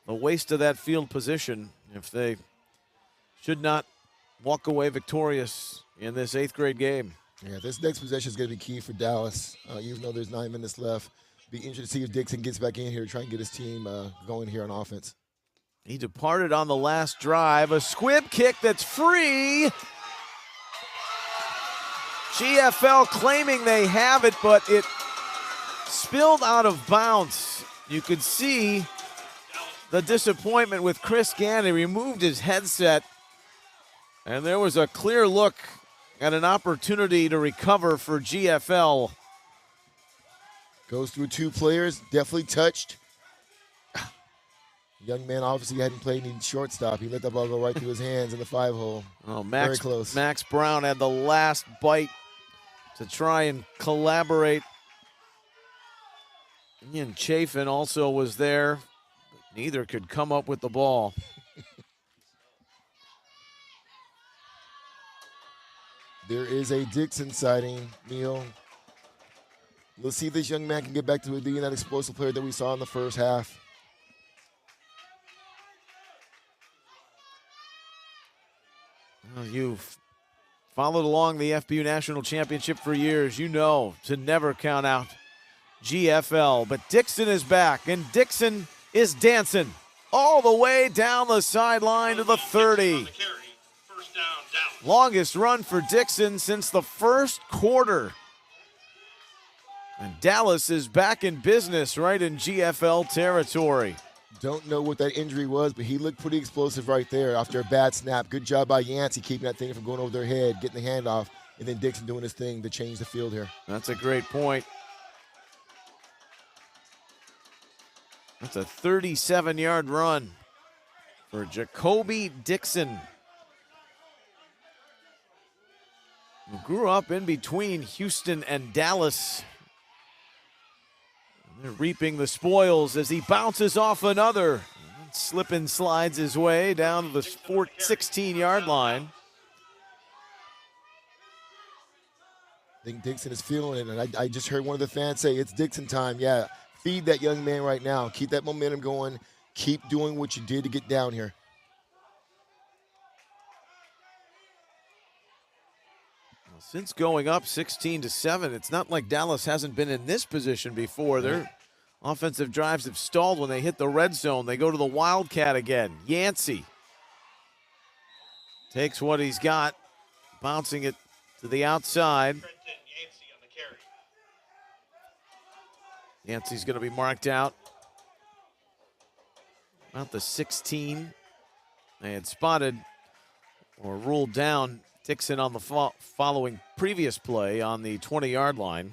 the waste of that field position if they should not walk away victorious in this 8th grade game. Yeah, this next possession is going to be key for Dallas, even though there's 9 minutes left. Be interested to see if Dixon gets back in here to try and get his team going here on offense. He departed on the last drive. A squib kick that's free. GFL claiming they have it, but it spilled out of bounds. You could see the disappointment with Chris Gann. He removed his headset, and there was a clear look at an opportunity to recover for GFL. Goes through 2 players, definitely touched. Young man obviously hadn't played any shortstop. He let the ball go right through his hands in the 5-hole. Oh, very close. Max Brown had the last bite to try and collaborate. Ian Chafin also was there, but neither could come up with the ball. There is a Dixon sighting, Neil. Let's see if this young man can get back to being that explosive player that we saw in the first half. Well, you've followed along the FBU National Championship for years. You know to never count out GFL. But Dixon is back, and Dixon is dancing all the way down the sideline to the 30. Longest run for Dixon since the first quarter. And Dallas is back in business right in GFL territory. Don't know what that injury was, but he looked pretty explosive right there after a bad snap. Good job by Yancey keeping that thing from going over their head, getting the handoff, and then Dixon doing his thing to change the field here. That's a great point. That's a 37-yard run for Jacoby Dixon, who grew up in between Houston and Dallas. They're reaping the spoils as he bounces off another. Slip and slides his way down to the 16-yard line. I think Dixon is feeling it, and I just heard one of the fans say, it's Dixon time. Yeah, feed that young man right now. Keep that momentum going. Keep doing what you did to get down here. Since going up 16-7, it's not like Dallas hasn't been in this position before. They're offensive drives have stalled when they hit the red zone. They go to the Wildcat again. Yancey takes what he's got, bouncing it to the outside. Yancey's going to be marked out about the 16. They had spotted or ruled down Dixon on the following previous play on the 20-yard line.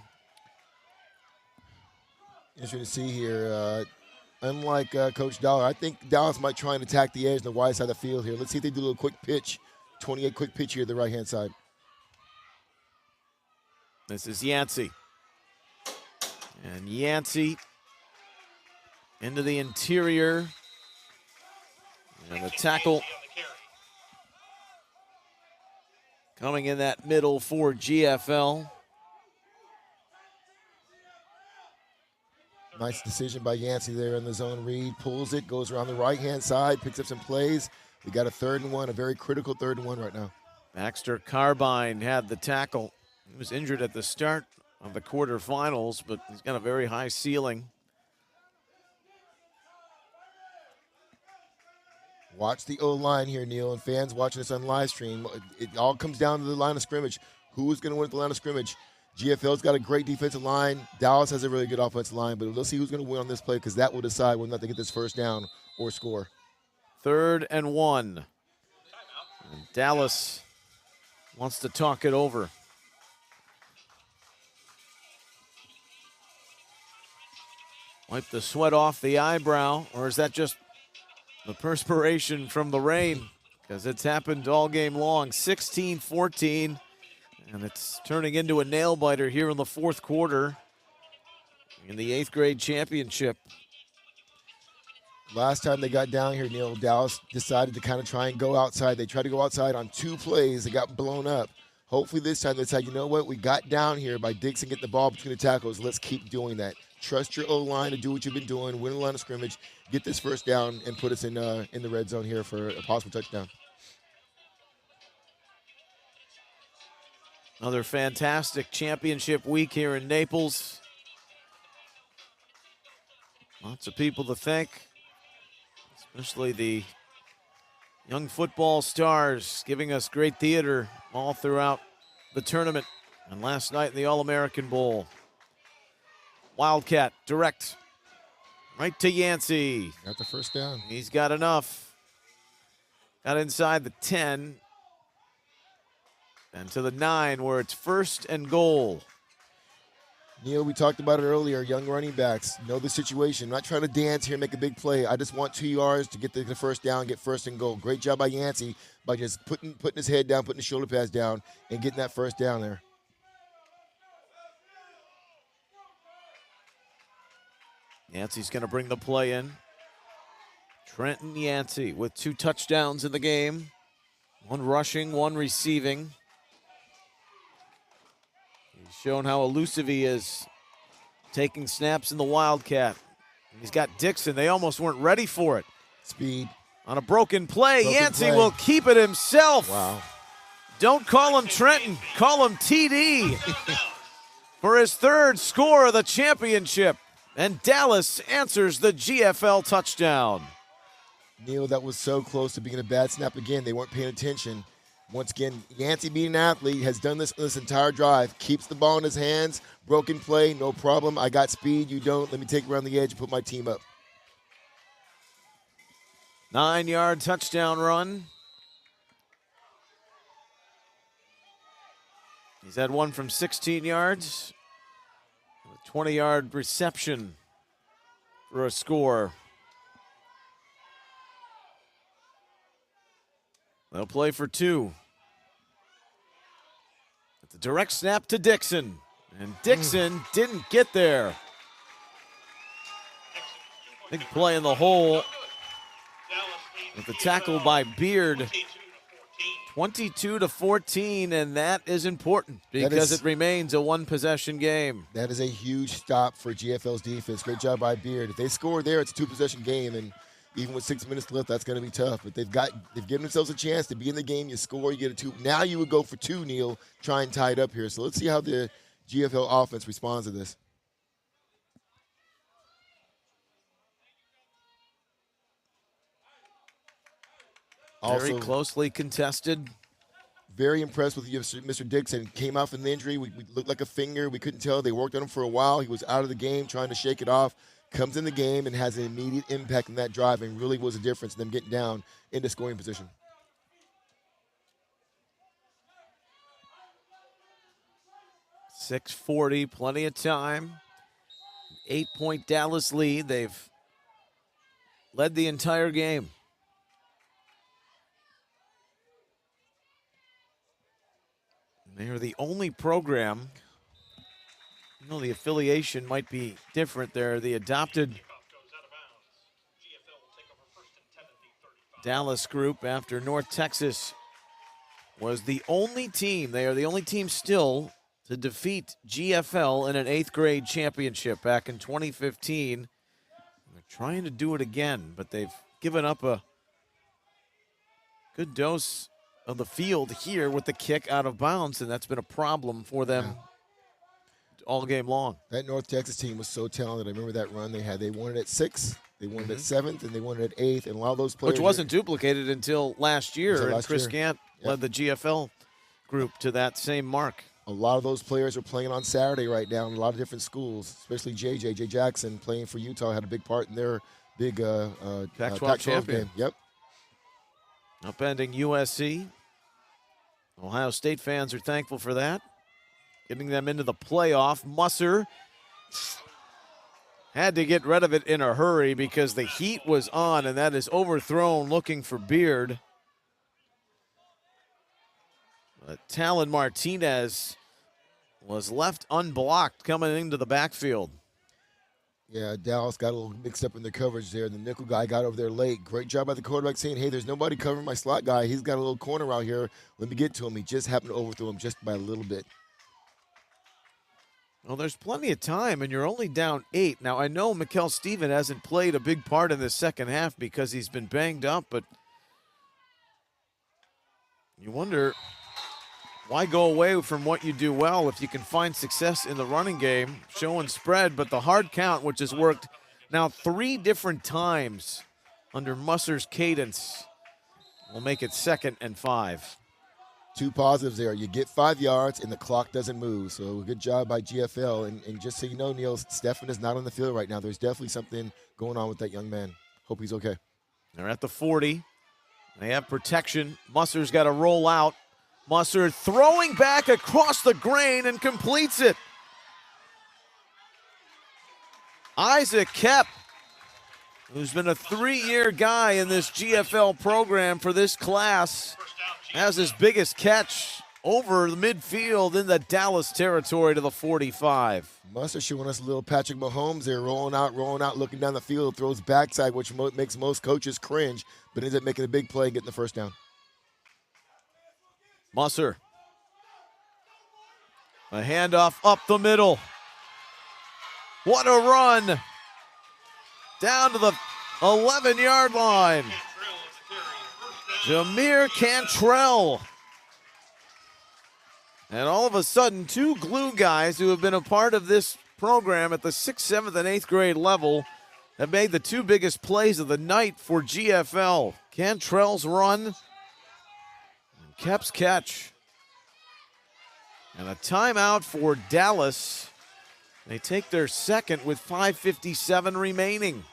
Interesting to see here. Unlike Coach Dollar, I think Dallas might try and attack the edge, the wide side of the field here. Let's see if they do a little quick pitch. 28 quick pitch here to the right-hand side. This is Yancey. And Yancey into the interior. And the tackle coming in that middle for GFL. Nice decision by Yancey there in the zone read. Pulls it, goes around the right-hand side, picks up some plays. We got a 3rd and 1, a very critical 3rd and 1 right now. Baxter Carbine had the tackle. He was injured at the start of the quarterfinals, but he's got a very high ceiling. Watch the O-line here, Neil, and fans watching this on live stream. It all comes down to the line of scrimmage. Who's going to win at the line of scrimmage? GFL's got a great defensive line. Dallas has a really good offensive line, but let's see who's going to win on this play because that will decide whether or not they get this first down or score. 3rd and 1. And Dallas wants to talk it over. Wipe the sweat off the eyebrow, or is that just the perspiration from the rain? Because it's happened all game long. 16-14, and it's turning into a nail-biter here in the 4th quarter in the 8th grade championship. Last time they got down here, Neil, Dallas decided to kind of try and go outside. They tried to go outside on 2 plays. They got blown up. Hopefully this time they said, you know what, we got down here by Dixon getting the ball between the tackles. Let's keep doing that. Trust your O-line to do what you've been doing, win the line of scrimmage, get this first down, and put us in the red zone here for a possible touchdown. Another fantastic championship week here in Naples. Lots of people to thank, especially the young football stars giving us great theater all throughout the tournament and last night in the All-American Bowl. Wildcat direct right to Yancey. Got the first down. He's got enough. Got inside the 10 and to the 9 where it's 1st and goal. Neil, we talked about it earlier. Young running backs know the situation. I'm not trying to dance here and make a big play. I just want 2 yards to get the first down, get 1st and goal. Great job by Yancey by just putting his head down, putting his shoulder pads down, and getting that first down there. Yancey's going to bring the play in. Trenton Yancey with 2 touchdowns in the game. 1 rushing, 1 receiving. He's shown how elusive he is, taking snaps in the Wildcat. And he's got Dixon. They almost weren't ready for it. Speed. On a broken play, Yancey will keep it himself. Wow. Don't call him Trenton. Call him TD for his 3rd score of the championship. And Dallas answers the GFL touchdown. Neil, that was so close to being a bad snap again. They weren't paying attention. Once again, Yancey being an athlete, has done this entire drive. Keeps the ball in his hands. Broken play, no problem. I got speed, you don't. Let me take around the edge and put my team up. 9-yard touchdown run. He's had 1 from 16 yards. A 20-yard reception for a score. They'll play for 2. It's a direct snap to Dixon. And Dixon didn't get there. Big play in the hole with the tackle by Beard. 22-14, and that is important because it remains a 1-possession game. That is a huge stop for GFL's defense. Great job by Beard. If they score there, it's a 2-possession game, and even with 6 minutes left, that's going to be tough. But they've given themselves a chance to be in the game. You score, you get a 2. Now you would go for 2, Neil, try and tie it up here. So let's see how the GFL offense responds to this. Very closely contested. Very impressed with Mr. Dixon. Came out from the injury. We looked like a finger. We couldn't tell. They worked on him for a while. He was out of the game trying to shake it off. Comes in the game and has an immediate impact in that drive and really was a difference in them getting down into scoring position. 6:40, plenty of time. 8-point Dallas lead. They've led the entire game. They are the only program, the affiliation might be different. They're the adopted Dallas group after North Texas was the only team. They are the only team still to defeat GFL in an 8th grade championship back in 2015. They're trying to do it again, but they've given up a good dose of the field here with the kick out of bounds, and that's been a problem for them all game long. That North Texas team was so talented. I remember that run they had. They won it at 6th, they won it at 7th, and they won it at 8th, and a lot of those players— Which wasn't duplicated until last year, and Chris Gant led the GFL group to that same mark. A lot of those players are playing on Saturday right now in a lot of different schools, especially Jay Jackson playing for Utah had a big part in their big Pac-12 champion game. Yep. Upending USC. Ohio State fans are thankful for that. Getting them into the playoff. Musser had to get rid of it in a hurry because the heat was on, and that is overthrown looking for Beard. But Talon Martinez was left unblocked coming into the backfield. Yeah, Dallas got a little mixed up in the coverage there. The nickel guy got over there late. Great job by the quarterback saying, hey, there's nobody covering my slot guy. He's got a little corner out here. Let me get to him. He just happened to overthrow him just by a little bit. Well, there's plenty of time, and you're only down 8. Now, I know Mikel Steven hasn't played a big part in the second half because he's been banged up, but you wonder why go away from what you do well if you can find success in the running game, show and spread, but the hard count, which has worked now 3 different times under Musser's cadence, will make it 2nd and 5. 2 positives there. You get 5 yards, and the clock doesn't move. So good job by GFL. And just so you know, Neil, Stefan is not on the field right now. There's definitely something going on with that young man. Hope he's okay. They're at the 40. They have protection. Musser's got to roll out. Musser throwing back across the grain and completes it. Isaac Kep, who's been a 3-year guy in this GFL program for this class, has his biggest catch over the midfield in the Dallas territory to the 45. Musser showing us a little Patrick Mahomes there, rolling out, looking down the field, throws backside, which makes most coaches cringe, but ends up making a big play and getting the first down. Musser. A handoff up the middle. What a run. Down to the 11-yard line. Jameer Cantrell. And all of a sudden, 2 glue guys who have been a part of this program at the 6th, 7th, and 8th grade level have made the 2 biggest plays of the night for GFL. Cantrell's run, Kep's catch. And a timeout for Dallas. They take their second with 5:57 remaining.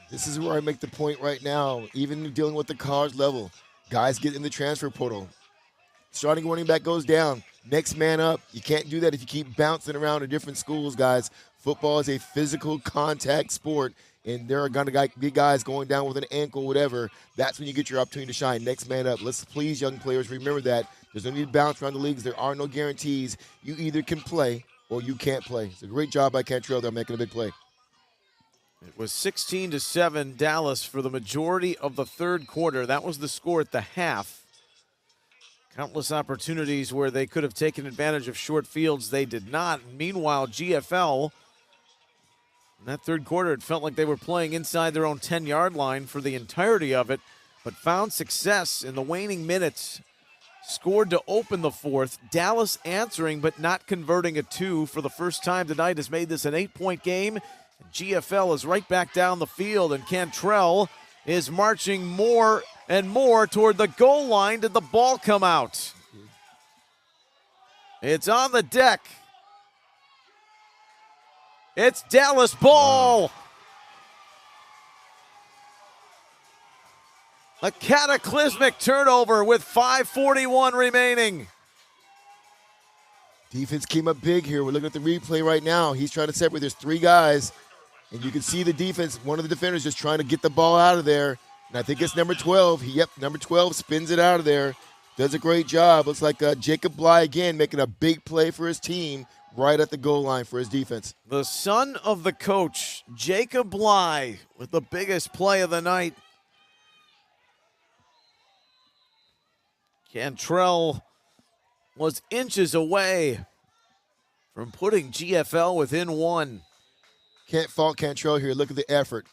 This is where I make the point right now, even dealing with the college level. Guys get in the transfer portal. Starting running back goes down. Next man up. You can't do that if you keep bouncing around to different schools, guys. Football is a physical contact sport, and there are going to be guys going down with an ankle, whatever. That's when you get your opportunity to shine. Next man up. Let's please, young players, remember that. There's no need to bounce around the leagues. There are no guarantees. You either can play or you can't play. It's a great job by Cantrell. They're making a big play. It was 16-7 Dallas for the majority of the third quarter. That was the score at the half. Countless opportunities where they could have taken advantage of short fields. They did not. Meanwhile, GFL, in that third quarter, it felt like they were playing inside their own 10-yard line for the entirety of it, but found success in the waning minutes. Scored to open the fourth. Dallas answering but not converting a 2 for the first time tonight has made this an 8-point game. GFL is right back down the field, and Cantrell is marching more and more toward the goal line. Did the ball come out? It's on the deck. It's Dallas ball. A cataclysmic turnover with 5:41 remaining. Defense came up big here. We're looking at the replay right now. He's trying to separate. There's 3 guys, and you can see the defense. One of the defenders just trying to get the ball out of there. And I think it's number 12. Number 12 spins it out of there. Does a great job. Looks like Jacob Bly again making a big play for his team right at the goal line for his defense. The son of the coach, Jacob Bly, with the biggest play of the night. Cantrell was inches away from putting GFL within 1. Can't fault Cantrell here. Look at the effort.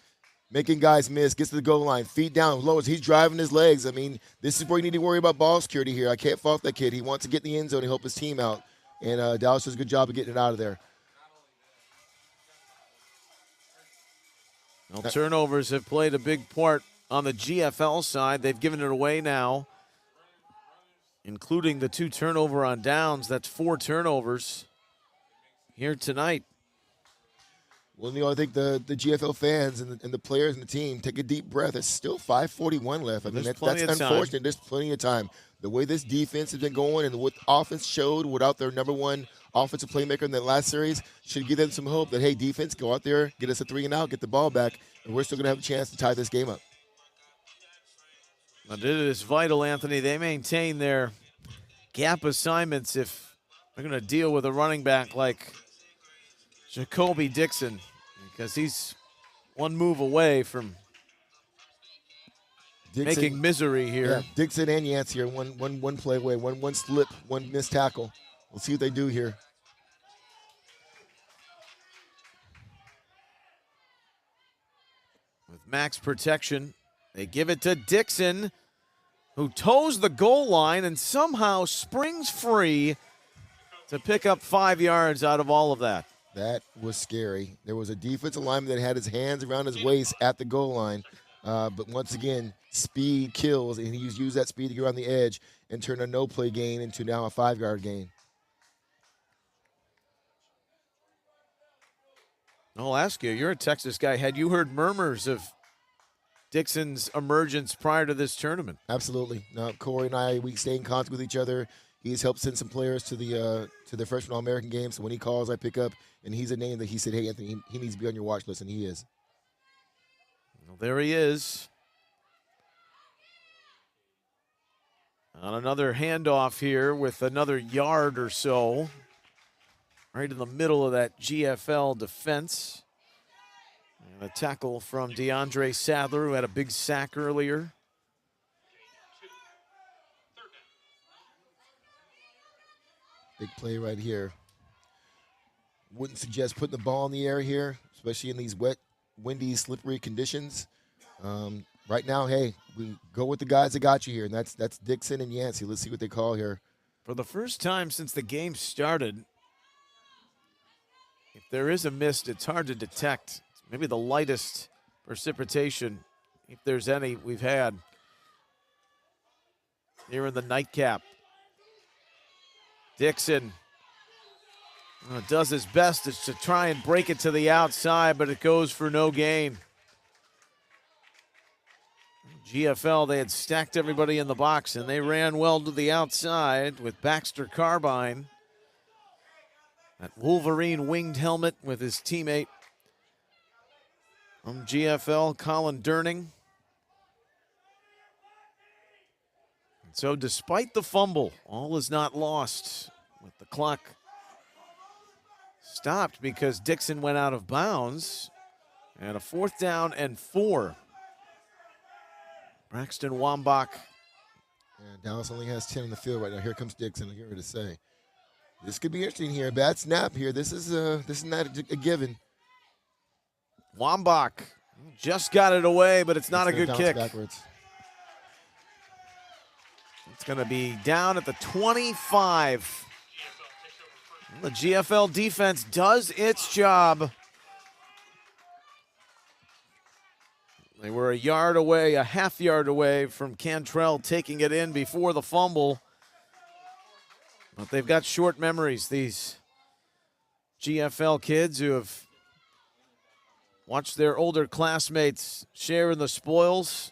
Making guys miss, gets to the goal line, feet down, lowers. He's driving his legs. I mean, this is where you need to worry about ball security here. I can't fault that kid. He wants to get in the end zone and help his team out. And Dallas does a good job of getting it out of there. Well, turnovers have played a big part on the GFL side. They've given it away now, including the 2 turnover on downs. That's 4 turnovers here tonight. Well, I think the GFL fans and the players and the team take a deep breath. It's still 5:41 left. I mean, that's unfortunate. There's plenty of time. The way this defense has been going and what offense showed without their number 1 offensive playmaker in that last series should give them some hope that, hey, defense, go out there, get us a 3 and out, get the ball back, and we're still going to have a chance to tie this game up. Now, it is vital, Anthony. They maintain their gap assignments if they're going to deal with a running back like Jacoby Dixon, because he's 1 move away from making misery here. Yeah, Dixon and Yancey are one play away, one slip, 1 missed tackle. We'll see what they do here. With max protection, they give it to Dixon, who toes the goal line and somehow springs free to pick up 5 yards out of all of that. That was scary. There was a defensive lineman that had his hands around his waist at the goal line. But once again, speed kills, and he's used that speed to get around the edge and turn a no-play gain into now a 5-yard gain. I'll ask you, you're a Texas guy. Had you heard murmurs of Dixon's emergence prior to this tournament? Absolutely. No, Corey and I, we stay in contact with each other. He's helped send some players to the freshman All-American game. So when he calls, I pick up, and he's a name that he said, hey, Anthony, he needs to be on your watch list, and he is. Well, there he is. On another handoff here with another yard or so. Right in the middle of that GFL defense. And a tackle from DeAndre Sadler, who had a big sack earlier. Big play right here. Wouldn't suggest putting the ball in the air here, especially in these wet, windy, slippery conditions. Right now, hey, we go with the guys that got you here, and that's Dixon and Yancey. Let's see what they call here. For the first time since the game started, if there is a mist, it's hard to detect. It's maybe the lightest precipitation, if there's any, we've had here in the nightcap. Dixon does his best to try and break it to the outside, but it goes for no gain. GFL, they had stacked everybody in the box, and they ran well to the outside with Baxter Carbine. That Wolverine winged helmet with his teammate from GFL, Colin Durning. And so despite the fumble, all is not lost with the clock stopped because Dixon went out of bounds. And a 4th down and 4. Braxton Wambach. And Dallas only has 10 on the field right now. Here comes Dixon. I'm here to say, this could be interesting here. Bad snap here. This is not a given. Wambach just got it away, but it's not a good kick. Backwards. It's going to be down at the 25. The GFL defense does its job. They were a yard away, a half yard away from Cantrell taking it in before the fumble. But they've got short memories, these GFL kids who have watched their older classmates share in the spoils.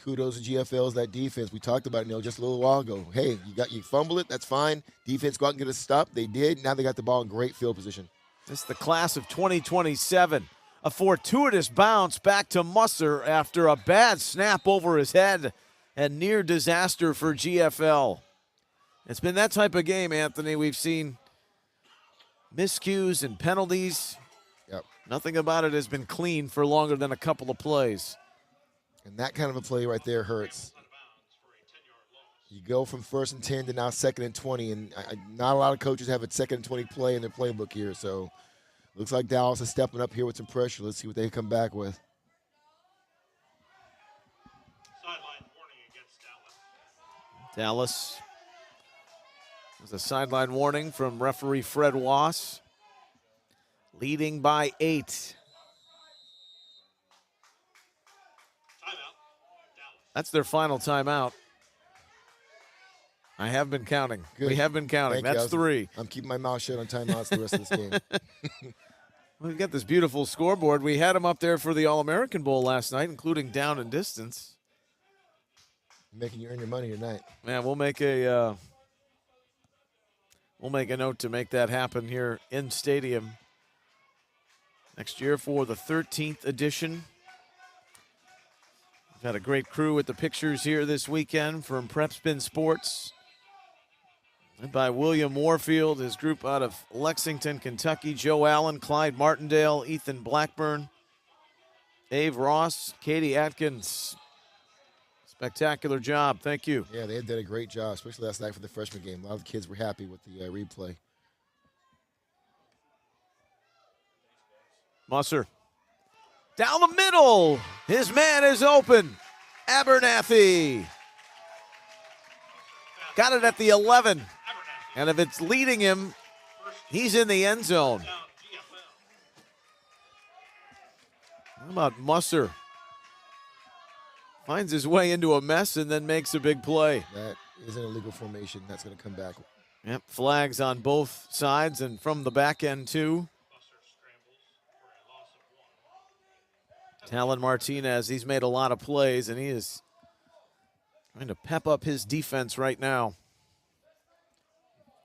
Kudos to GFL's that defense. We talked about it, just a little while ago. Hey, you fumble it, that's fine. Defense go out and get a stop. They did. Now they got the ball in great field position. This is the class of 2027. A fortuitous bounce back to Musser after a bad snap over his head and near disaster for GFL. It's been that type of game, Anthony. We've seen miscues and penalties. Yep. Nothing about it has been clean for longer than a couple of plays. And that kind of a play right there hurts. You go from 1st and 10 to now 2nd and 20, and not a lot of coaches have a 2nd and 20 play in their playbook here. So looks like Dallas is stepping up here with some pressure. Let's see what they come back with. Sideline warning against Dallas. Dallas. There's a sideline warning from referee Fred Wass. Leading by 8. That's their final timeout. I have been counting. Good. We have been counting. Thank That's 3. I'm keeping my mouth shut on timeouts the rest of this game. We've got this beautiful scoreboard. We had them up there for the All-American Bowl last night, including down and distance. Making you earn your money tonight. Man, we'll make a note to make that happen here in stadium next year for the 13th edition. We've had a great crew with the pictures here this weekend from Prep Spin Sports. Led by William Warfield, his group out of Lexington, Kentucky. Joe Allen, Clyde Martindale, Ethan Blackburn, Dave Ross, Katie Atkins. Spectacular job. Thank you. Yeah, they did a great job, especially last night for the freshman game. A lot of the kids were happy with the replay. Musser. Down the middle. His man is open. Abernathy. Got it at the 11. And if it's leading him, he's in the end zone. How about Musser? Finds his way into a mess and then makes a big play. That is an illegal formation. That's going to come back. Yep, flags on both sides and from the back end too. Talon Martinez, he's made a lot of plays, and he is trying to pep up his defense right now.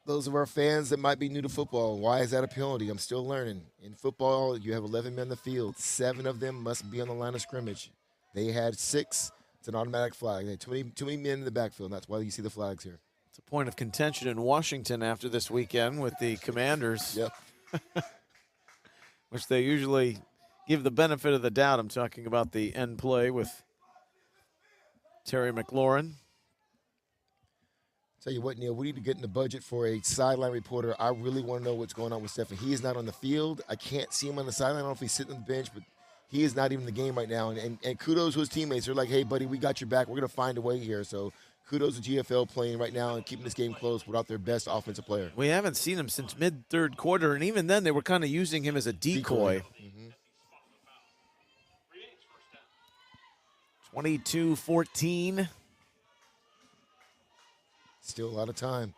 Those of our fans that might be new to football, why is that a penalty? I'm still learning. In football, you have 11 men in the field. 7 of them must be on the line of scrimmage. They had 6. It's an automatic flag. They had too many men in the backfield, and that's why you see the flags here. It's a point of contention in Washington after this weekend with the Commanders. Yep. Which they usually give the benefit of the doubt. I'm talking about the end play with Terry McLaurin. Tell you what, Neil, we need to get in the budget for a sideline reporter. I really want to know what's going on with Stephen. He is not on the field. I can't see him on the sideline. I don't know if he's sitting on the bench, but he is not even in the game right now. And kudos to his teammates. They're like, hey, buddy, we got your back. We're going to find a way here. So kudos to GFL playing right now and keeping this game close without their best offensive player. We haven't seen him since mid-third quarter, and even then they were kind of using him as a decoy. 22-14. Still a lot of time.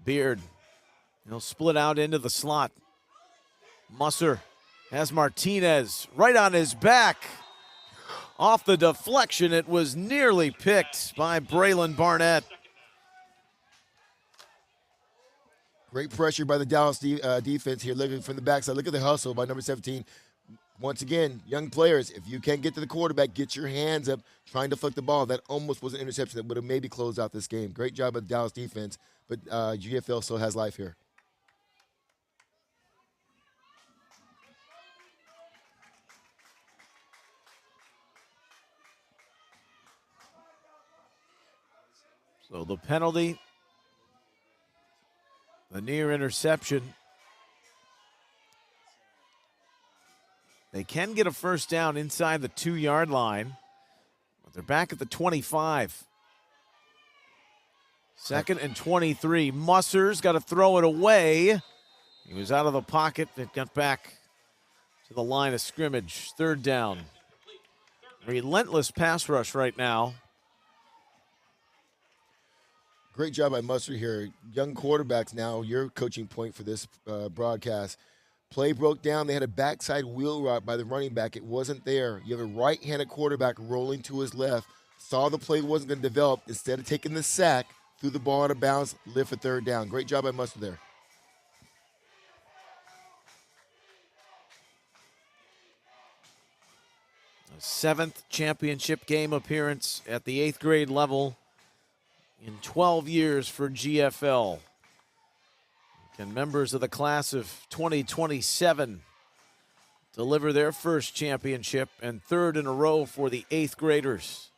Beard. He'll split out into the slot. Musser has Martinez right on his back. Off the deflection, it was nearly picked by Braylon Barnett. Great pressure by the Dallas defense here. Looking from the backside. Look at the hustle by number 17. Once again, young players, if you can't get to the quarterback, get your hands up trying to flick the ball. That almost was an interception that would have maybe closed out this game. Great job by the Dallas defense, but GFL still has life here. So the penalty, the near interception. They can get a first down inside the 2-yard line, but they're back at the 25. 2nd and 23. Musser's got to throw it away. He was out of the pocket. It got back to the line of scrimmage. 3rd down. Relentless pass rush right now. Great job by Musser here. Young quarterbacks now, your coaching point for this broadcast. Play broke down. They had a backside wheel route by the running back. It wasn't there. You have a right-handed quarterback rolling to his left. Saw the play wasn't going to develop. Instead of taking the sack, threw the ball out of bounds, lift for 3rd down. Great job by Musser there. A 7th championship game appearance at the 8th grade level in 12 years for GFL. Can members of the class of 2027 deliver their first championship and 3rd in a row for the 8th graders?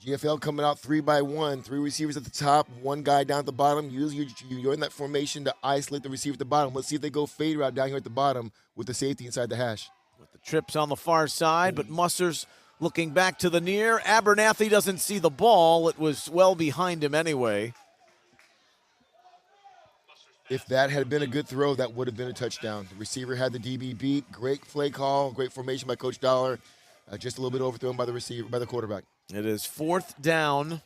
GFL coming out 3 by 1, 3 receivers at the top, 1 guy down at the bottom. Usually you're in that formation to isolate the receiver at the bottom. Let's see if they go fade route down here at the bottom with the safety inside the hash. With the trips on the far side, but Musser's looking back to the near. Abernathy doesn't see the ball. It was well behind him anyway. If that had been a good throw, that would have been a touchdown. The receiver had the DB beat. Great play call, great formation by Coach Dollar. Just a little bit overthrown by the receiver, by the quarterback. It is 4th down.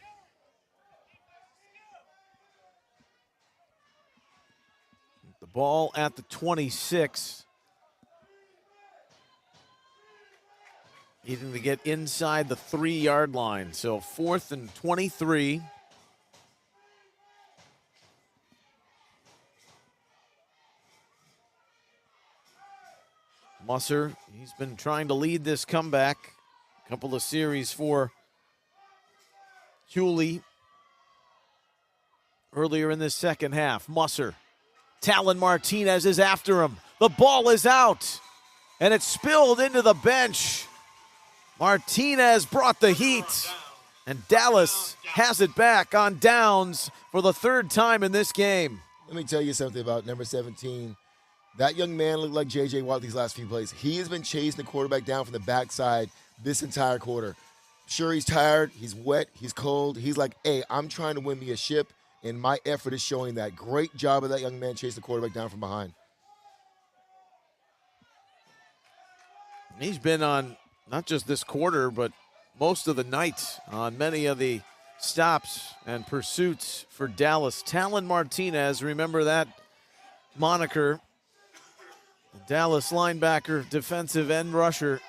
The ball at the 26. Needing to get inside the 3-yard line. So 4th and 23. Musser, he's been trying to lead this comeback. A couple of series for Hewley earlier in this second half. Musser. Talon Martinez is after him. The ball is out, and it's spilled into the bench. Martinez brought the heat, and Dallas has it back on downs for the 3rd time in this game. Let me tell you something about number 17. That young man looked like J.J. Watt these last few plays. He has been chasing the quarterback down from the backside this entire quarter. Sure, he's tired, he's wet, he's cold. He's like, hey, I'm trying to win me a ship, and my effort is showing that. Great job of that young man chasing the quarterback down from behind. He's been on not just this quarter, but most of the night on many of the stops and pursuits for Dallas. Talon Martinez, remember that moniker. The Dallas linebacker, defensive end rusher.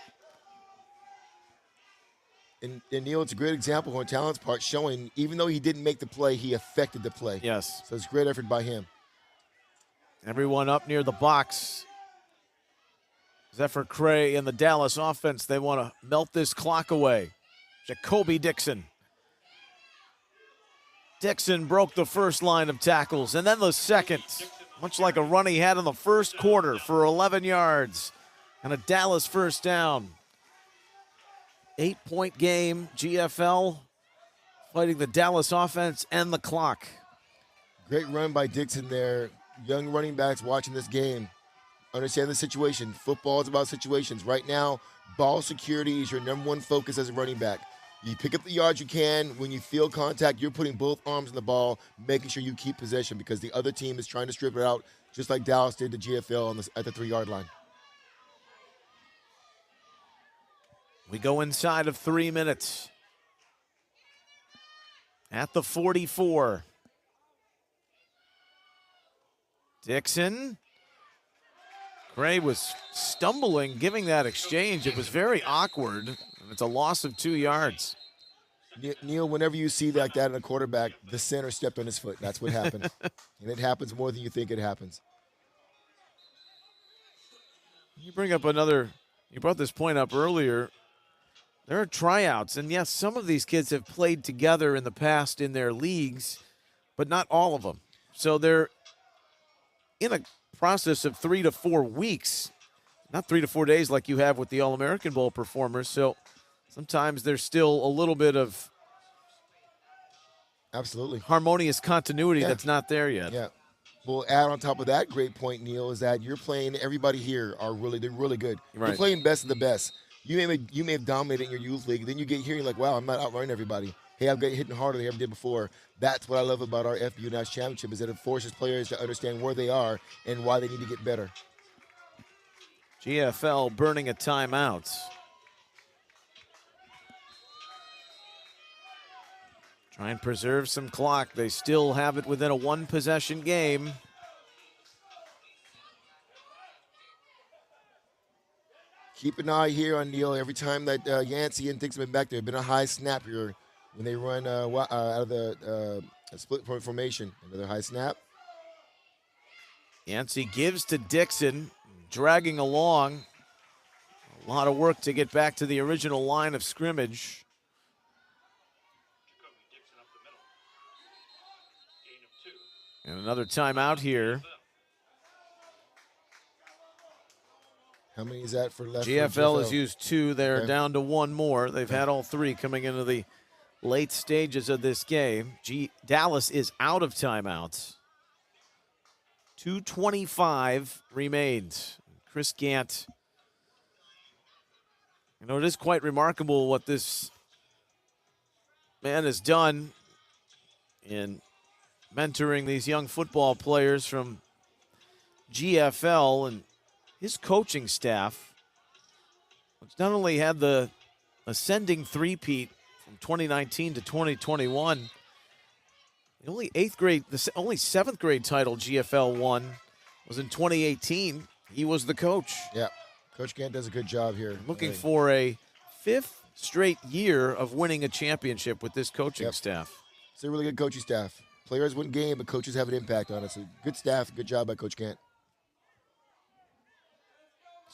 And Neil, it's a great example on Talon's part, showing even though he didn't make the play, he affected the play. Yes. So it's a great effort by him. Everyone up near the box. Zephyr Cray and the Dallas offense, they want to melt this clock away. Jacoby Dixon. Dixon broke the first line of tackles, and then the second, much like a run he had in the first quarter for 11 yards and a Dallas first down. 8-point game, GFL fighting the Dallas offense and the clock. Great run by Dixon there. Young running backs watching this game understand the situation. Football is about situations. Right now, ball security is your number one focus as a running back. You pick up the yards you can. When you feel contact, you're putting both arms on the ball, making sure you keep possession because the other team is trying to strip it out, just like Dallas did to GFL at the 3-yard line. We go inside of 3 minutes. At the 44. Dixon. Gray was stumbling, giving that exchange. It was very awkward, and it's a loss of 2 yards. Neil, whenever you see that in a quarterback, the center stepped on his foot. That's what happened. And it happens more than you think it happens. You brought this point up earlier. There are tryouts, and yes, some of these kids have played together in the past in their leagues, but not all of them. So they're in a process of 3 to 4 weeks, not 3 to 4 days like you have with the All-American Bowl performers. So sometimes there's still a little bit of absolutely harmonious continuity that's not there yet. Yeah. Well, add on top of that great point, Neil, is that you're playing, everybody here they're really good. Right. You're playing best of the best. You may have dominated in your youth league. Then you get here, you're like, wow, I'm not outrunning everybody. hey, I'm getting hitting harder than I ever did before. That's what I love about our FBU National Championship, is that it forces players to understand where they are and why they need to get better. GFL burning a timeout. Try and preserve some clock. They still have it within a one-possession game. Keep an eye here on Neil. Every time that Yancey and Dixon been back there, been a high snap here when they run out of the split point formation. Another high snap. Yancey gives to Dixon, dragging along. A lot of work to get back to the original line of scrimmage. And another timeout here. How many is that for left? GFL has used 2. They're Okay. down to 1 more. They've had all 3 coming into the late stages of this game. Dallas is out of timeouts. 2:25 remains. Chris Gant. You know, it is quite remarkable what this man has done in mentoring these young football players from GFL, and his coaching staff, which not only had the ascending three-peat from 2019 to 2021, the only only 7th grade title GFL won was in 2018. He was the coach. Yeah, Coach Gant does a good job here. Looking for a 5th straight year of winning a championship with this coaching staff. It's a really good coaching staff. Players win game, but coaches have an impact on it. So good staff, good job by Coach Gant.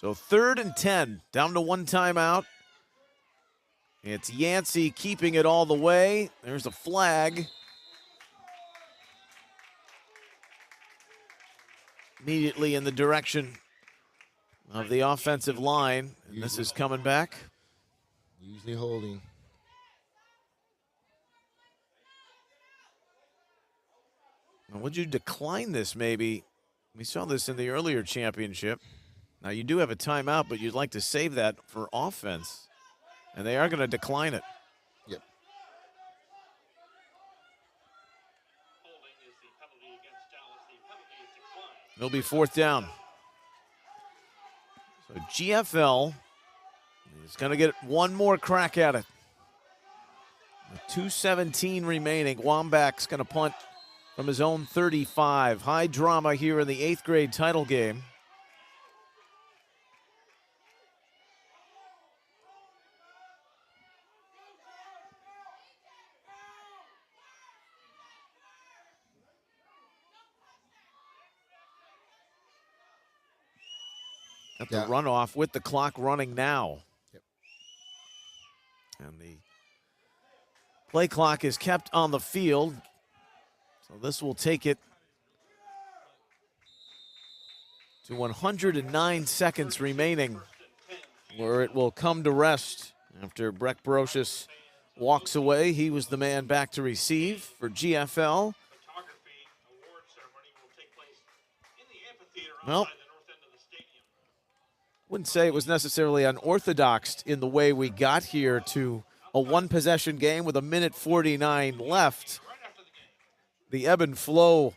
So 3rd and 10, down to 1 timeout. It's Yancey keeping it all the way. There's a flag. Immediately in the direction of the offensive line. And this is coming back. Usually holding. Now, would you decline this maybe? We saw this in the earlier championship. Now, you do have a timeout, but you'd like to save that for offense. And they are going to decline it. Yep. It'll be 4th down. So GFL is going to get 1 more crack at it. With 2:17 remaining, Wambach's going to punt from his own 35. High drama here in the 8th grade title game. At the runoff with the clock running now. Yep. And the play clock is kept on the field. So this will take it to 109 seconds remaining, where it will come to rest after Breck Brocious walks away. He was the man back to receive for GFL. Well, wouldn't say it was necessarily unorthodox in the way we got here to a 1-possession game with 1:49 left. The ebb and flow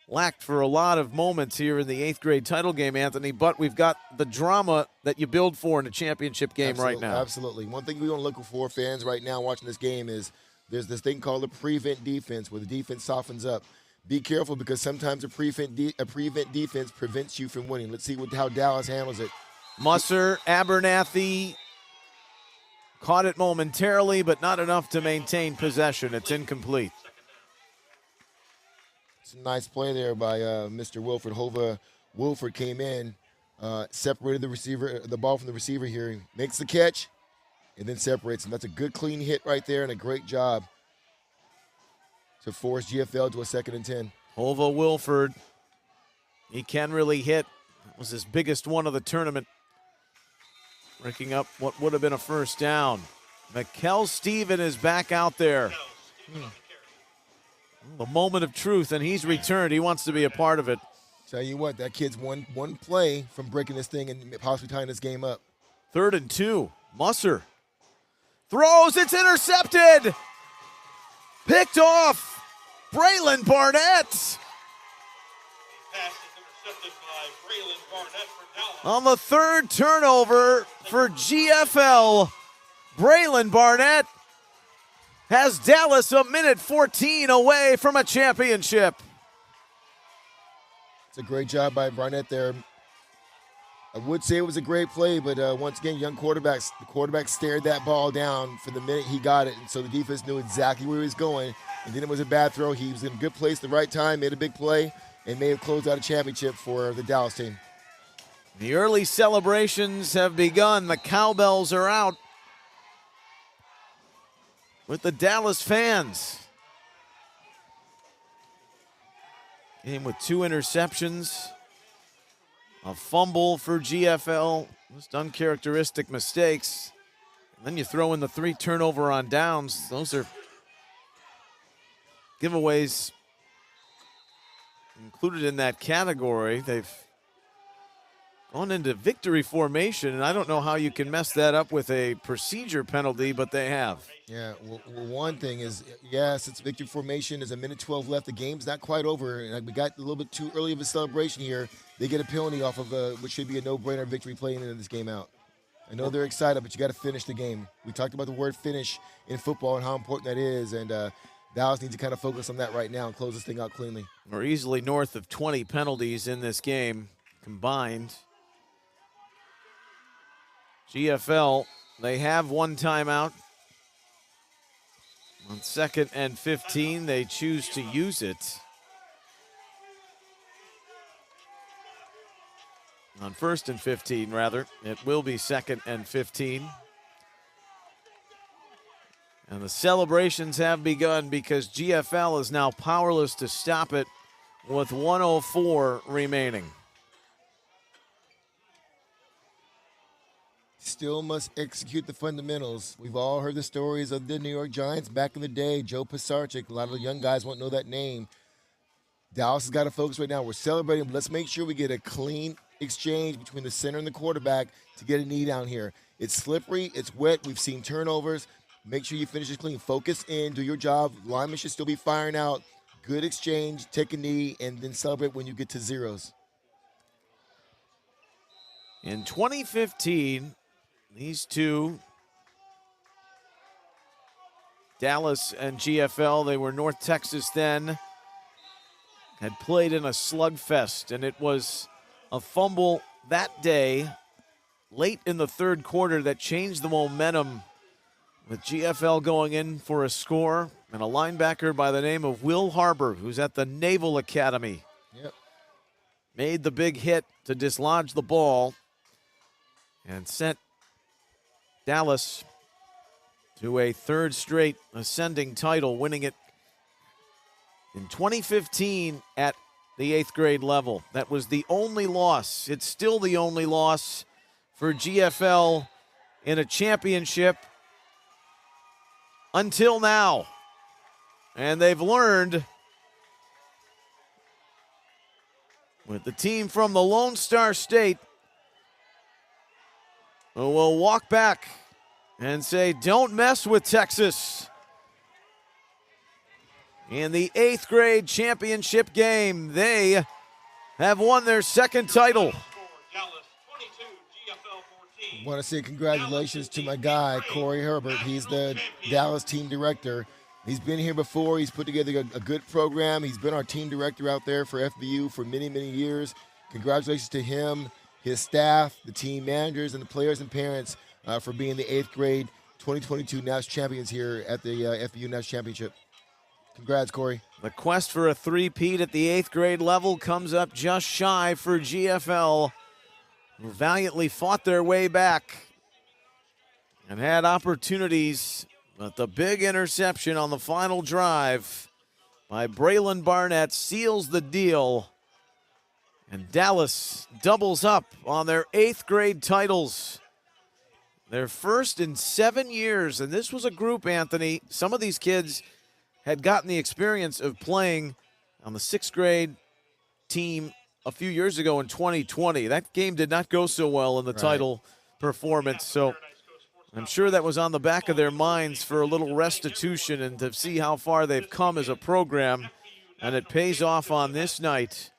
lacked for a lot of moments here in the 8th grade title game, Anthony, but we've got the drama that you build for in a championship game right now. Absolutely. One thing we want to look for, fans, right now watching this game is there's this thing called a prevent defense, where the defense softens up. Be careful, because sometimes a prevent defense prevents you from winning. Let's see how Dallas handles it. Musser, Abernathy caught it momentarily, but not enough to maintain possession. It's incomplete. It's a nice play there by Mr. Wilford. Hova Wilford came in, separated the ball from the receiver here. He makes the catch and then separates him. That's a good, clean hit right there, and a great job to force GFL to a 2nd and 10. Hova Wilford, he can really hit. That was his biggest one of the tournament, breaking up what would have been a 1st down. Mikel Steven is back out there. The moment of truth, and he's returned. He wants to be a part of it. Tell you what, that kid's one play from breaking this thing and possibly tying this game up. 3rd and 2. Musser throws. It's intercepted. Picked off. Braylon Barnett. Pass is intercepted by Braylon Barnett for Dallas. On the third turnover for GFL, Braylon Barnett has Dallas a minute 14 away from a championship. It's a great job by Barnett there. I would say it was a great play, but once again, the quarterback stared that ball down for the minute he got it, and so the defense knew exactly where he was going. And then it was a bad throw. He was in a good place at the right time, made a big play, and may have closed out a championship for the Dallas team. The early celebrations have begun. The cowbells are out with the Dallas fans. Game with 2 interceptions. A fumble for GFL, just uncharacteristic mistakes. And then you throw in the 3 turnover on downs. Those are giveaways included in that category. They've gone into victory formation, and I don't know how you can mess that up with a procedure penalty, but they have. Yeah, well, one thing is, yes, it's victory formation. There's a minute 12 left. The game's not quite over. And we got a little bit too early of a celebration here. They get a penalty off of what should be a no-brainer victory play into this game out. I know they're excited, but you got to finish the game. We talked about the word finish in football and how important that is, and Dallas needs to kind of focus on that right now and close this thing out cleanly. We're easily north of 20 penalties in this game combined. GFL, they have 1 timeout. On 2nd and 15, they choose to use it. On 1st and 15, rather, it will be 2nd and 15. And the celebrations have begun because GFL is now powerless to stop it with 1:04 remaining. Still must execute the fundamentals. We've all heard the stories of the New York Giants back in the day, Joe Pisarcik. A lot of the young guys won't know that name. Dallas has got to focus right now. We're celebrating, but let's make sure we get a clean exchange between the center and the quarterback to get a knee down here. It's slippery, it's wet, we've seen turnovers. Make sure you finish it clean. Focus in, do your job. Linemen should still be firing out. Good exchange, take a knee, and then celebrate when you get to zeros. In 2015, these two, Dallas and GFL, they were North Texas then, had played in a slugfest, and it was a fumble that day late in the 3rd quarter that changed the momentum, with GFL going in for a score, and a linebacker by the name of Will Harbor, who's at the Naval Academy. Yep. Made the big hit to dislodge the ball and sent Dallas to a 3rd straight ascending title, winning it in 2015 at the 8th grade level. That was the only loss. It's still the only loss for GFL in a championship until now. And they've learned with the team from the Lone Star State who will walk back and say, don't mess with Texas. In the 8th grade championship game, they have won their 2nd title. I want to say congratulations to my guy, Corey Herbert. He's the Dallas team director. He's been here before. He's put together a good program. He's been our team director out there for FBU for many, many years. Congratulations to him, his staff, the team managers, and the players and parents for being the 8th grade 2022 national champions here at the FBU National Championship. Congrats, Corey. The quest for a three-peat at the 8th grade level comes up just shy for GFL, who valiantly fought their way back and had opportunities, but the big interception on the final drive by Braylon Barnett seals the deal, and Dallas doubles up on their 8th grade titles. Their first in 7 years, and this was a group, Anthony. Some of these kids had gotten the experience of playing on the 6th grade team a few years ago in 2020. That game did not go so well in the title performance. So I'm sure that was on the back of their minds for a little restitution and to see how far they've come as a program. And it pays off on this night.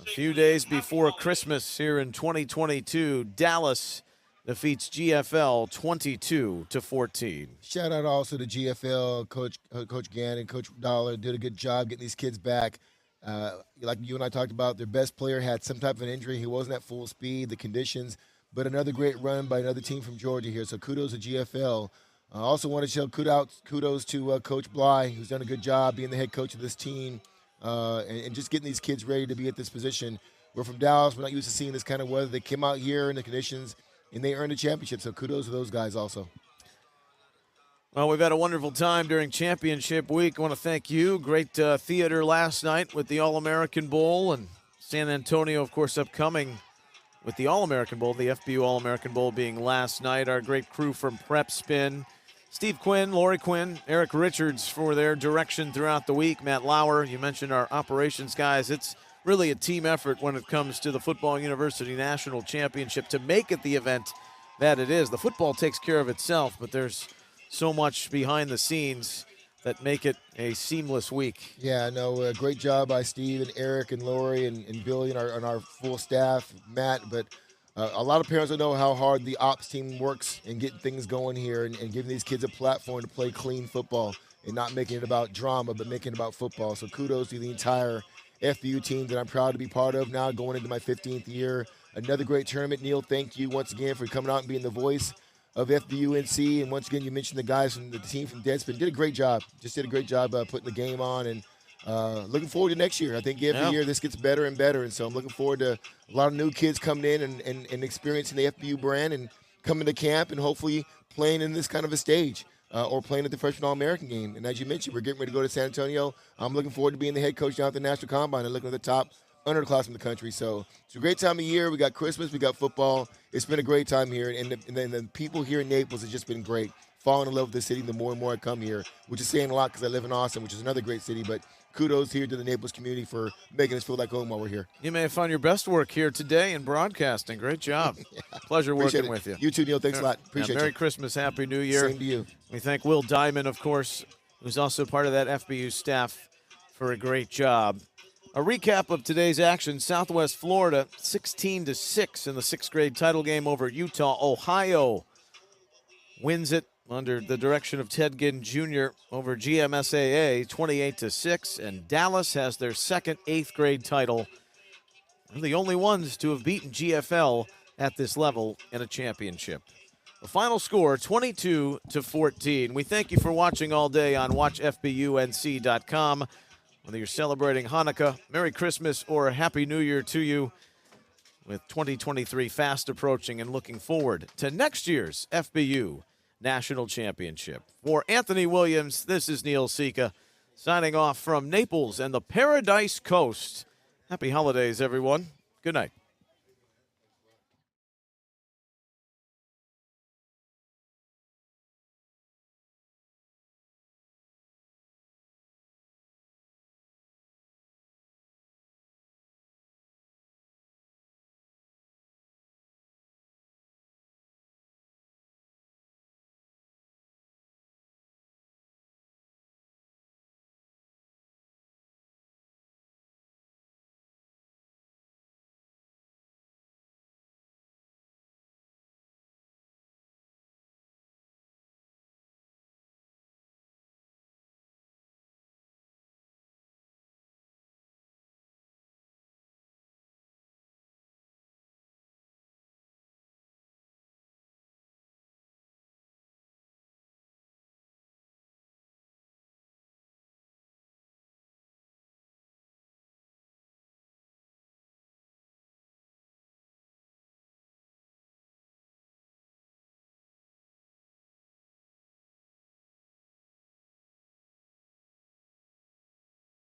A few days before Christmas here in 2022, Dallas defeats GFL 22-14. Shout out also to GFL, Coach Gannon, Coach Dollar did a good job getting these kids back. Like you and I talked about, their best player had some type of an injury. He wasn't at full speed, the conditions, but another great run by another team from Georgia here. So kudos to GFL. I also want to show kudos to Coach Bly, who's done a good job being the head coach of this team and just getting these kids ready to be at this position. We're from Dallas. We're not used to seeing this kind of weather. They came out here in the conditions, and they earned a championship. So kudos to those guys also. Well, we've had a wonderful time during championship week. I want to thank you. Great theater last night with the All-American Bowl, and San Antonio, of course, upcoming with the All-American Bowl, the FBU All-American Bowl being last night. Our great crew from Prep Spin, Steve Quinn, Lori Quinn, Eric Richards for their direction throughout the week. Matt Lauer, you mentioned our operations guys. It's really a team effort when it comes to the Football University National Championship to make it the event that it is. The football takes care of itself, but there's so much behind the scenes that make it a seamless week. Yeah, no, great job by Steve and Eric and Lori and Billy and our full staff, Matt. But a lot of parents don't know how hard the ops team works and getting things going here and giving these kids a platform to play clean football and not making it about drama, but making it about football. So kudos to the entire FBU team that I'm proud to be part of now, going into my 15th year. Another great tournament. Neil, thank you once again for coming out and being the voice of FBUNC. And once again, you mentioned the guys from the team from Deadspin. Did a great job. Just did a great job putting the game on. And looking forward to next year. I think every year this gets better and better. And so I'm looking forward to a lot of new kids coming in and experiencing the FBU brand and coming to camp and hopefully playing in this kind of a stage or playing at the Freshman All-American game. And as you mentioned, we're getting ready to go to San Antonio. I'm looking forward to being the head coach down at the National Combine and looking at the top underclassmen in the country. So it's a great time of year. We got Christmas, we got football. It's been a great time here, and the people here in Naples have just been great. Falling in love with the city the more and more I come here, which is saying a lot because I live in Austin, which is another great city. But kudos here to the Naples community for making us feel like home while we're here. You may have found your best work here today in broadcasting. Great job. Pleasure working with you. You too, Neil. Thanks a lot. Appreciate Merry you. Christmas. Happy New Year. Same to you. We thank Will Diamond, of course, who's also part of that FBU staff, for a great job. A recap of today's action: Southwest Florida 16-6 in the 6th grade title game over Utah. Ohio wins it under the direction of Ted Ginn Jr. over GMSAA 28-6, and Dallas has their second 8th grade title. They're the only ones to have beaten GFL at this level in a championship. The final score 22-14. We thank you for watching all day on WatchFBUNC.com. Whether you're celebrating Hanukkah, Merry Christmas, or a Happy New Year to you, with 2023 fast approaching and looking forward to next year's FBU National Championship. For Anthony Williams, this is Neil Sika, signing off from Naples and the Paradise Coast. Happy holidays, everyone. Good night.